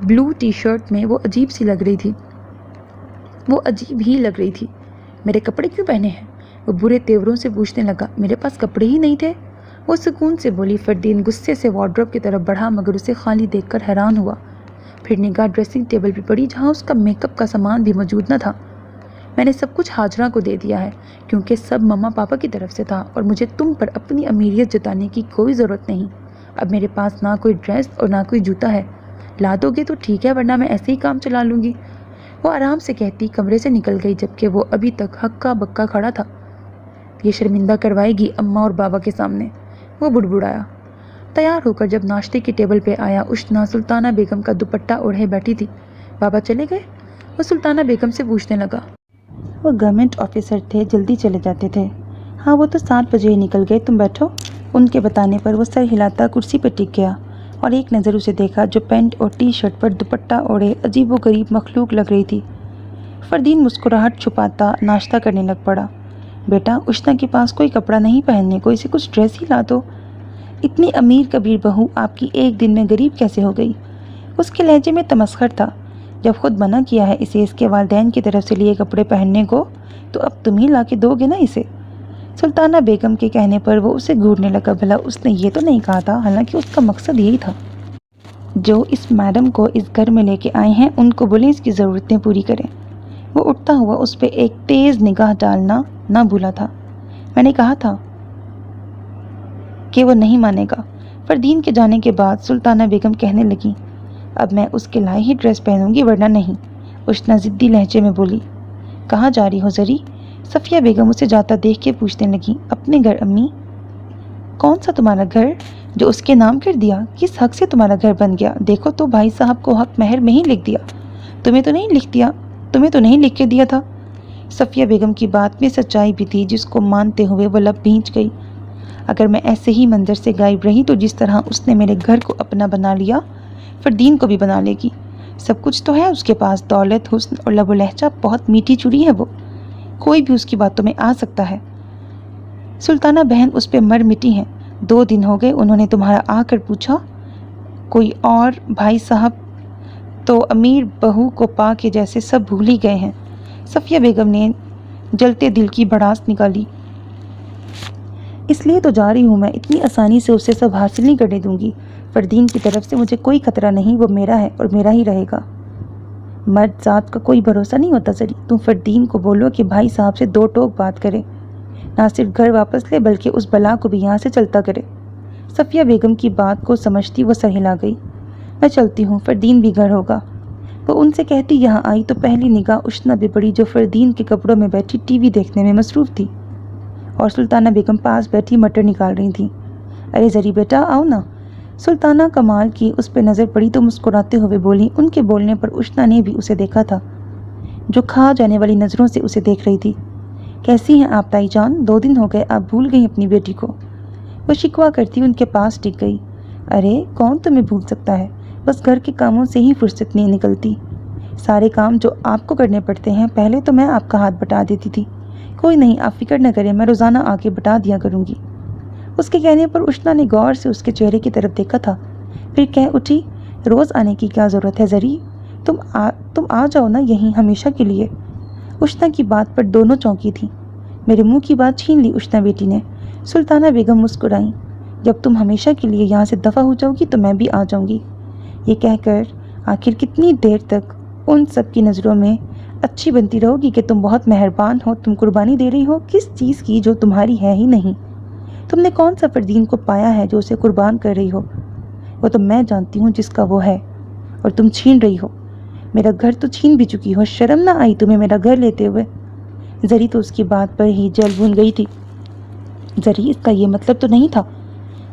بلو ٹی شرٹ میں وہ عجیب ہی لگ رہی تھی۔ میرے کپڑے کیوں پہنے ہیں؟ وہ برے تیوروں سے پوچھنے لگا۔ میرے پاس کپڑے ہی نہیں تھے، وہ سکون سے بولی۔ فردین غصے سے وارڈروب کی طرف بڑھا مگر اسے خالی دیکھ کر حیران ہوا۔ پھر نگاہ ڈریسنگ ٹیبل پہ پڑی جہاں اس کا میک اپ کا سامان بھی موجود نہ تھا۔ میں نے سب کچھ ہاجرہ کو دے دیا ہے کیونکہ سب مما پاپا کی طرف سے تھا اور مجھے تم پر اپنی امیریت جتانے کی کوئی ضرورت نہیں۔ اب میرے پاس نہ کوئی ڈریس اور نہ کوئی جوتا ہے، لا دو گے تو ٹھیک ہے ورنہ میں ایسے ہی کام چلا لوں گی، وہ آرام سے کہتی کمرے سے نکل گئی جبکہ وہ ابھی تک ہکا بکا کھڑا تھا۔ یہ شرمندہ کروائے گی اماں اور بابا کے سامنے، وہ بڑبڑایا۔ تیار ہو کر جب ناشتے کی ٹیبل پہ آیا، اشنا سلطانہ بیگم کا دوپٹہ اوڑھے بیٹھی تھی۔ بابا چلے گئے؟ وہ سلطانہ بیگم سے پوچھنے لگا۔ وہ گورنمنٹ آفیسر تھے، جلدی چلے جاتے تھے۔ ہاں وہ تو 7 بجے ہی نکل گئے، تم بیٹھو۔ ان کے بتانے پر وہ سر ہلاتا کرسی پہ ٹک گیا اور ایک نظر اسے دیکھا جو پینٹ اور ٹی شرٹ پر دوپٹہ اوڑھے عجیب و غریب مخلوق لگ رہی تھی۔ فردین مسکراہٹ چھپاتا ناشتہ کرنے لگ پڑا۔ بیٹا اشنا کے پاس کوئی کپڑا نہیں پہننے کو، اسے کچھ ڈریس ہی لا دو۔ اتنی امیر کبیر بہو آپ کی ایک دن میں غریب کیسے ہو گئی؟ اس کے لہجے میں تمسخر تھا۔ جب خود منع کیا ہے اسے اس کے والدین کی طرف سے لیے کپڑے پہننے کو تو اب تم ہی لا کے دو گے نا اسے۔ سلطانہ بیگم کے کہنے پر وہ اسے گھورنے لگا۔ بھلا اس نے یہ تو نہیں کہا تھا، حالانکہ اس کا مقصد یہی تھا جو اس میڈم کو اس گھر میں لے کے آئے ہیں ان کو بولیں اس کی ضرورتیں پوری کریں۔ وہ اٹھتا ہوا اس پہ ایک تیز نگاہ ڈالنا نہ بھولا تھا۔ میں نے کہا تھا کہ وہ نہیں مانے گا۔ فردین کے جانے کے بعد سلطانہ بیگم کہنے لگی، اب میں اس کے لائے ہی ڈریس پہنوں گی ورنہ نہیں۔ اشنا ضدی لہجے میں بولی۔ کہاں جا رہی ہو زری؟ صفیہ بیگم اسے جاتا دیکھ کے پوچھنے لگی۔ اپنے گھر امی۔ کون سا تمہارا گھر جو اس کے نام کر دیا؟ کس حق سے تمہارا گھر بن گیا؟ دیکھو تو بھائی صاحب کو حق مہر میں ہی لکھ دیا، تمہیں تو نہیں لکھ کے دیا تھا۔ صفیہ بیگم کی بات میں سچائی بھی تھی جس کو مانتے ہوئے وہ لب بھینچ گئی۔ اگر میں ایسے ہی منظر سے غائب رہی تو جس طرح اس نے میرے گھر کو اپنا بنا لیا فردین کو بھی بنا لے گی۔ سب کچھ تو ہے اس کے پاس، دولت، حسن اور لب و لہجہ، بہت میٹھی چوری ہے وہ، کوئی بھی اس کی باتوں میں آ سکتا ہے۔ سلطانہ بہن اس پہ مر مٹی ہیں۔ 2 دن ہو گئے انہوں نے تمہارا آ کر پوچھا کوئی اور بھائی صاحب تو امیر بہو کو پا کے جیسے سب بھول ہی گئے ہیں۔ صفیہ بیگم نے جلتے دل کی بھڑاس نکالی۔ اس لیے تو جا رہی ہوں میں، اتنی آسانی سے اسے سب حاصل نہیں کرنے دوں گی۔ فردین کی طرف سے مجھے کوئی خطرہ نہیں، وہ میرا ہے اور میرا ہی رہے گا۔ مرد ذات کا کوئی بھروسہ نہیں ہوتا زری، تم فردین کو بولو کہ بھائی صاحب سے 2 ٹوک بات کرے، نہ صرف گھر واپس لے بلکہ اس بلا کو بھی یہاں سے چلتا کرے۔ صفیہ بیگم کی بات کو سمجھتی وہ سر ہلا گئی۔ میں چلتی ہوں، فردین بھی گھر ہوگا۔ وہ ان سے کہتی یہاں آئی تو پہلی نگاہ اشنا پہ پڑی جو فردین کے کپڑوں میں بیٹھی ٹی وی دیکھنے میں مصروف تھی اور سلطانہ بیگم پاس بیٹھی مٹر نکال رہی تھیں۔ ارے زری بیٹا آؤ نا۔ سلطانہ کمال کی اس پہ نظر پڑی تو مسکراتے ہوئے بولی۔ ان کے بولنے پر اشنا نے بھی اسے دیکھا تھا جو کھا جانے والی نظروں سے اسے دیکھ رہی تھی۔ کیسی ہیں آپ تائی جان؟ 2 دن ہو گئے، آپ بھول گئی اپنی بیٹی کو؟ وہ شکوہ کرتی ان کے پاس ٹک گئی۔ ارے کون تمہیں بھول سکتا ہے، بس گھر کے کاموں سے ہی فرصت نہیں نکلتی، سارے کام جو آپ کو کرنے پڑتے ہیں۔ پہلے تو میں آپ کا ہاتھ بٹا دیتی تھی، کوئی نہیں آپ فکر نہ کریں، میں روزانہ آ کے بٹا دیا کروں گی۔ اس کے کہنے پر اشنا نے غور سے اس کے چہرے کی طرف دیکھا تھا، پھر کہہ اٹھی روز آنے کی کیا ضرورت ہے زری، تم آ جاؤ نا یہیں ہمیشہ کے لیے۔ اشنا کی بات پر دونوں چونکی تھیں۔ میرے منہ کی بات چھین لی اشنا بیٹی نے۔ سلطانہ بیگم مسکرائیں۔ جب تم ہمیشہ کے لیے یہاں سے دفع ہو جاؤ گی تو میں بھی آ جاؤں گی۔ یہ کہہ کر آخر کتنی دیر تک ان سب کی نظروں میں اچھی بنتی رہو گی کہ تم بہت مہربان ہو، تم قربانی دے رہی ہو کس چیز کی جو تمہاری ہے ہی نہیں۔ تم نے کون سا فردین کو پایا ہے جو اسے قربان کر رہی ہو؟ وہ تو میں جانتی ہوں جس کا وہ ہے، اور تم چھین رہی ہو۔ میرا گھر تو چھین بھی چکی ہو، شرم نہ آئی تمہیں میرا گھر لیتے ہوئے؟ زری تو اس کی بات پر ہی جل بھون گئی تھی۔ زری اس کا یہ مطلب تو نہیں تھا۔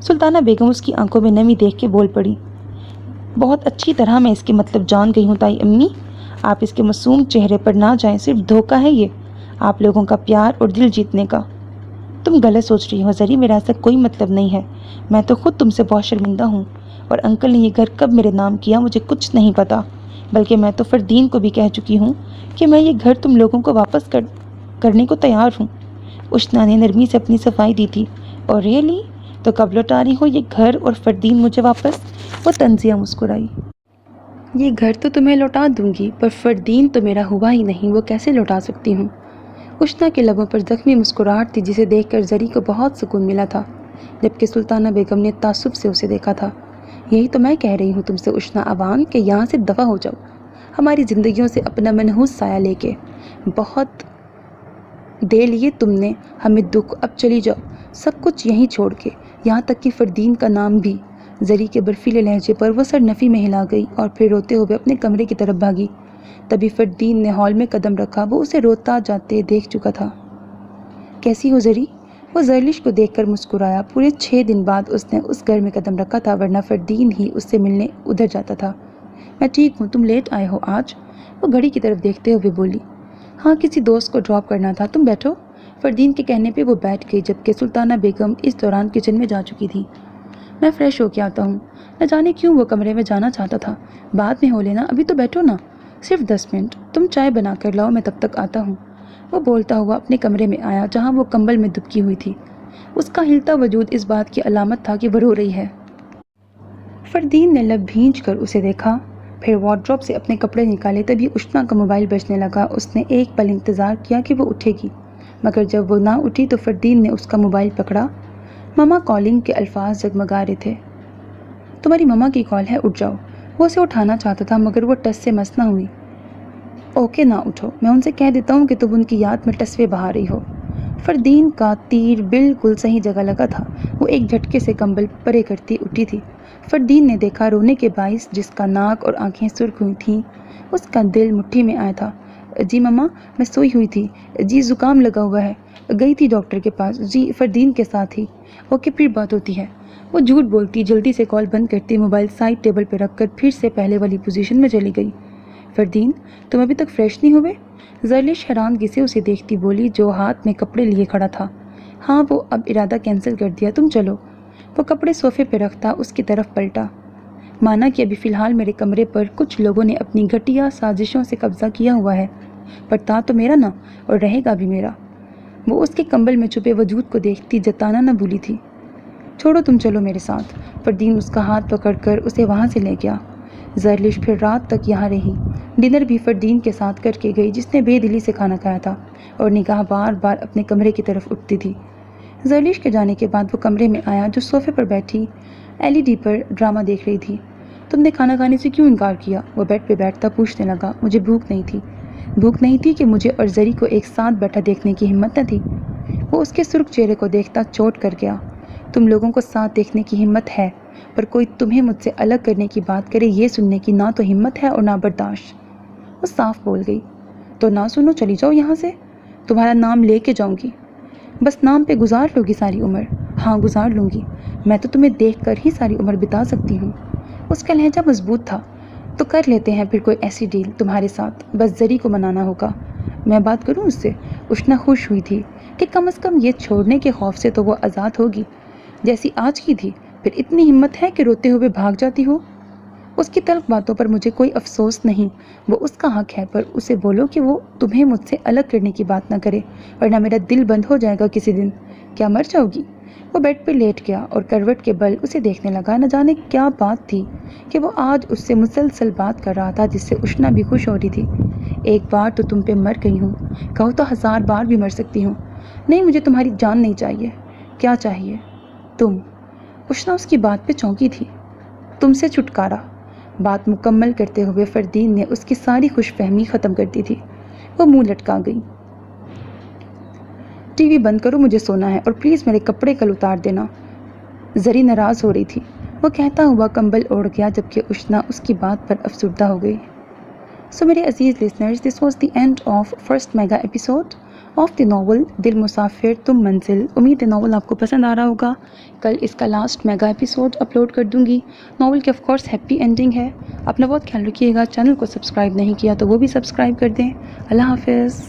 سلطانہ بیگم اس کی آنکھوں میں نمی دیکھ کے بول پڑی۔ بہت اچھی طرح میں اس کے مطلب جان گئی ہوں تائی امی، آپ اس کے معصوم چہرے پر نہ جائیں، صرف دھوکہ ہے یہ آپ لوگوں کا پیار اور دل جیتنے کا۔ تم غلط سوچ رہی ہو زری، میرا ایسا کوئی مطلب نہیں ہے، میں تو خود تم سے بہت شرمندہ ہوں، اور انکل نے یہ گھر کب میرے نام کیا مجھے کچھ نہیں پتا، بلکہ میں تو فردین کو بھی کہہ چکی ہوں کہ میں یہ گھر تم لوگوں کو واپس کرنے کو تیار ہوں۔ اشنا نے نرمی سے اپنی صفائی دی تھی۔ اور ریئلی؟ تو کب لوٹا رہی ہو یہ گھر اور فردین مجھے واپس؟ وہ تنزیہ مسکرائی۔ یہ گھر تو تمہیں لوٹا دوں گی، پر فردین تو میرا ہوا ہی نہیں، وہ کیسے لوٹا سکتی ہوں؟ اشنا کے لبوں پر زخمی مسکراہٹ تھی جسے دیکھ کر زری کو بہت سکون ملا تھا، جبکہ سلطانہ بیگم نے تعصب سے اسے دیکھا تھا۔ یہی تو میں کہہ رہی ہوں تم سے اشنا عوان کہ یہاں سے دفع ہو جاؤ، ہماری زندگیوں سے اپنا منحوس سایہ لے کے۔ بہت دے لیے تم نے ہمیں دکھ، اب چلی جاؤ سب کچھ یہیں چھوڑ کے، یہاں تک کہ فردین کا نام بھی۔ زری کے برفیلے لہجے پر وہ سر نفی میں ہلا گئی اور پھر روتے ہوئے اپنے کمرے کی طرف بھاگی۔ تبھی فردین نے ہال میں قدم رکھا، وہ اسے روتا جاتے دیکھ چکا تھا۔ کیسی ہو زری؟ وہ زرلش کو دیکھ کر مسکرایا۔ پورے 6 دن بعد اس نے اس گھر میں قدم رکھا تھا، ورنہ فردین ہی اس سے ملنے ادھر جاتا تھا۔ میں ٹھیک ہوں، تم لیٹ آئے ہو آج؟ وہ گھڑی کی طرف دیکھتے ہوئے بولی۔ ہاں، کسی دوست کو ڈراپ کرنا تھا، تم بیٹھو۔ فردین کے کہنے پہ وہ بیٹھ گئی، جبکہ سلطانہ بیگم اس دوران کچن میں جا چکی تھی۔ میں فریش ہو کے آتا ہوں۔ نہ جانے کیوں وہ کمرے میں جانا چاہتا تھا۔ بعد میں ہو لینا، ابھی تو بیٹھو نا، صرف 10 منٹ۔ تم چائے بنا کر لاؤ، میں تب تک آتا ہوں۔ وہ بولتا ہوا اپنے کمرے میں آیا جہاں وہ کمبل میں دبکی ہوئی تھی۔ اس کا ہلتا وجود اس بات کی علامت تھا کہ وہ رو رہی ہے۔ فردین نے لب بھینچ کر اسے دیکھا، پھر وارڈروب سے اپنے کپڑے نکالے۔ تبھی اشنا کا موبائل بجنے لگا۔ اس نے ایک پل انتظار کیا کہ وہ اٹھے گی، مگر جب وہ نہ اٹھی تو فردین نے اس کا موبائل پکڑا۔ ماما کالنگ کے الفاظ جگمگا رہے تھے۔ تمہاری ماما کی کال ہے، اٹھ جاؤ۔ وہ اسے اٹھانا چاہتا تھا مگر وہ ٹس سے مس نہ ہوئی۔ اوکے، نہ اٹھو، میں ان سے کہہ دیتا ہوں کہ تم ان کی یاد میں ٹسوے بہا رہی ہو۔ فردین کا تیر بالکل صحیح جگہ لگا تھا۔ وہ ایک جھٹکے سے کمبل پرے کرتی اٹھی تھی۔ فردین نے دیکھا رونے کے باعث جس کا ناک اور آنکھیں سرخ ہوئی تھیں، اس کا دل مٹھی میں آیا تھا۔ جی ماما، میں سوئی ہوئی تھی۔ جی زکام لگا ہوا ہے، گئی تھی ڈاکٹر کے پاس۔ جی فردین کے ساتھ ہی۔ اوکے، پھر بات ہوتی ہے۔ وہ جھوٹ بولتی جلدی سے کال بند کرتی موبائل سائڈ ٹیبل پہ رکھ کر پھر سے پہلے والی پوزیشن میں چلی گئی۔ فردین، تم ابھی تک فریش نہیں ہوئے؟ زرلش حیرانگی سے اسے دیکھتی بولی، جو ہاتھ میں کپڑے لیے کھڑا تھا۔ ہاں، وہ اب ارادہ کینسل کر دیا، تم چلو۔ وہ کپڑے صوفے پہ رکھتا اس کی طرف پلٹا۔ مانا کہ ابھی فی الحال میرے کمرے پر کچھ لوگوں نے اپنی گھٹیا سازشوں سے قبضہ کیا ہوا ہے، پر تھا تو میرا نا، اور رہے گا بھی میرا۔ وہ اس کے کمبل میں چھپے وجود کو دیکھتی جتانا نہ بھولی تھی۔ چھوڑو، تم چلو میرے ساتھ۔ فردین اس کا ہاتھ پکڑ کر اسے وہاں سے لے گیا۔ زرلش پھر رات تک یہاں رہی۔ ڈنر بھی فردین کے ساتھ کر کے گئی، جس نے بے دلی سے کھانا کھایا تھا، اور نگاہ بار بار اپنے کمرے کی طرف اٹھتی تھی۔ زرلش کے جانے کے بعد وہ کمرے میں آیا، جو صوفے پر بیٹھی LED پر ڈرامہ دیکھ رہی تھی۔ تم نے کھانا کھانے سے کیوں انکار کیا؟ وہ بیڈ پہ بیٹھتا پوچھنے لگا۔ مجھے بھوک نہیں تھی۔ بھوک نہیں تھی کہ مجھے اور زری کو ایک ساتھ بیٹھا دیکھنے کی ہمت نہ تھی؟ وہ اس کے سرخ چہرے کو دیکھتا چوٹ کر گیا۔ تم لوگوں کو ساتھ دیکھنے کی ہمت ہے، پر کوئی تمہیں مجھ سے الگ کرنے کی بات کرے، یہ سننے کی نہ تو ہمت ہے اور نہ برداشت۔ وہ صاف بول گئی۔ تو نہ سنو، چلی جاؤ یہاں سے، تمہارا نام لے کے جاؤں گی۔ بس نام پہ گزار لوگی ساری عمر؟ ہاں، گزار لوں گی، میں تو تمہیں دیکھ کر ہی ساری عمر بتا سکتی ہوں۔ اس کا لہجہ مضبوط تھا۔ تو کر لیتے ہیں پھر کوئی ایسی ڈیل تمہارے ساتھ، بس زری کو منانا ہوگا۔ میں بات کروں اس سے؟ اشنا خوش ہوئی تھی کہ کم از کم یہ چھوڑنے کے خوف سے تو وہ آزاد ہوگی جیسی آج کی تھی۔ پھر اتنی ہمت ہے کہ روتے ہوئے بھاگ جاتی ہو؟ اس کی تلخ باتوں پر مجھے کوئی افسوس نہیں، وہ اس کا حق ہے، پر اسے بولو کہ وہ تمہیں مجھ سے الگ کرنے کی بات نہ کرے، ورنہ میرا دل بند ہو جائے گا کسی دن۔ کیا مر جاؤ گی؟ وہ بیڈ پہ لیٹ گیا اور کروٹ کے بل اسے دیکھنے لگا۔ نہ جانے کیا بات تھی کہ وہ آج اس سے مسلسل بات کر رہا تھا، جس سے اشنا بھی خوش ہو رہی تھی۔ ایک بار تو تم پہ مر گئی ہوں، کہو تو 1000 بار بھی مر سکتی ہوں۔ نہیں، مجھے تمہاری جان نہیں چاہیے۔ کیا چاہیے؟ تم۔ اشنا اس کی بات پہ چونکی تھی۔ تم سے چھٹکارا۔ بات مکمل کرتے ہوئے فردین نے اس کی ساری خوش فہمی ختم کر دی تھی۔ وہ منہ لٹکا گئی۔ ٹی وی بند کرو، مجھے سونا ہے، اور پلیز میرے کپڑے کل اتار دینا۔ زری ناراض ہو رہی تھی۔ وہ کہتا ہوا کمبل اوڑھ گیا، جبکہ اشنا اس کی بات پر افسردہ ہو گئی۔ سو میرے عزیز listeners, this was the end of first mega episode of the novel Dil مسافر تم منزل۔ امید ہے ناول آپ کو پسند آ رہا ہوگا۔ کل اس کا لاسٹ میگا ایپیسوڈ اپلوڈ کر دوں گی۔ ناول کی آف کورس ہیپی اینڈنگ ہے۔ اپنا بہت خیال رکھیے گا۔ چینل کو سبسکرائب نہیں کیا تو وہ بھی سبسکرائب کر دیں۔ اللہ حافظ۔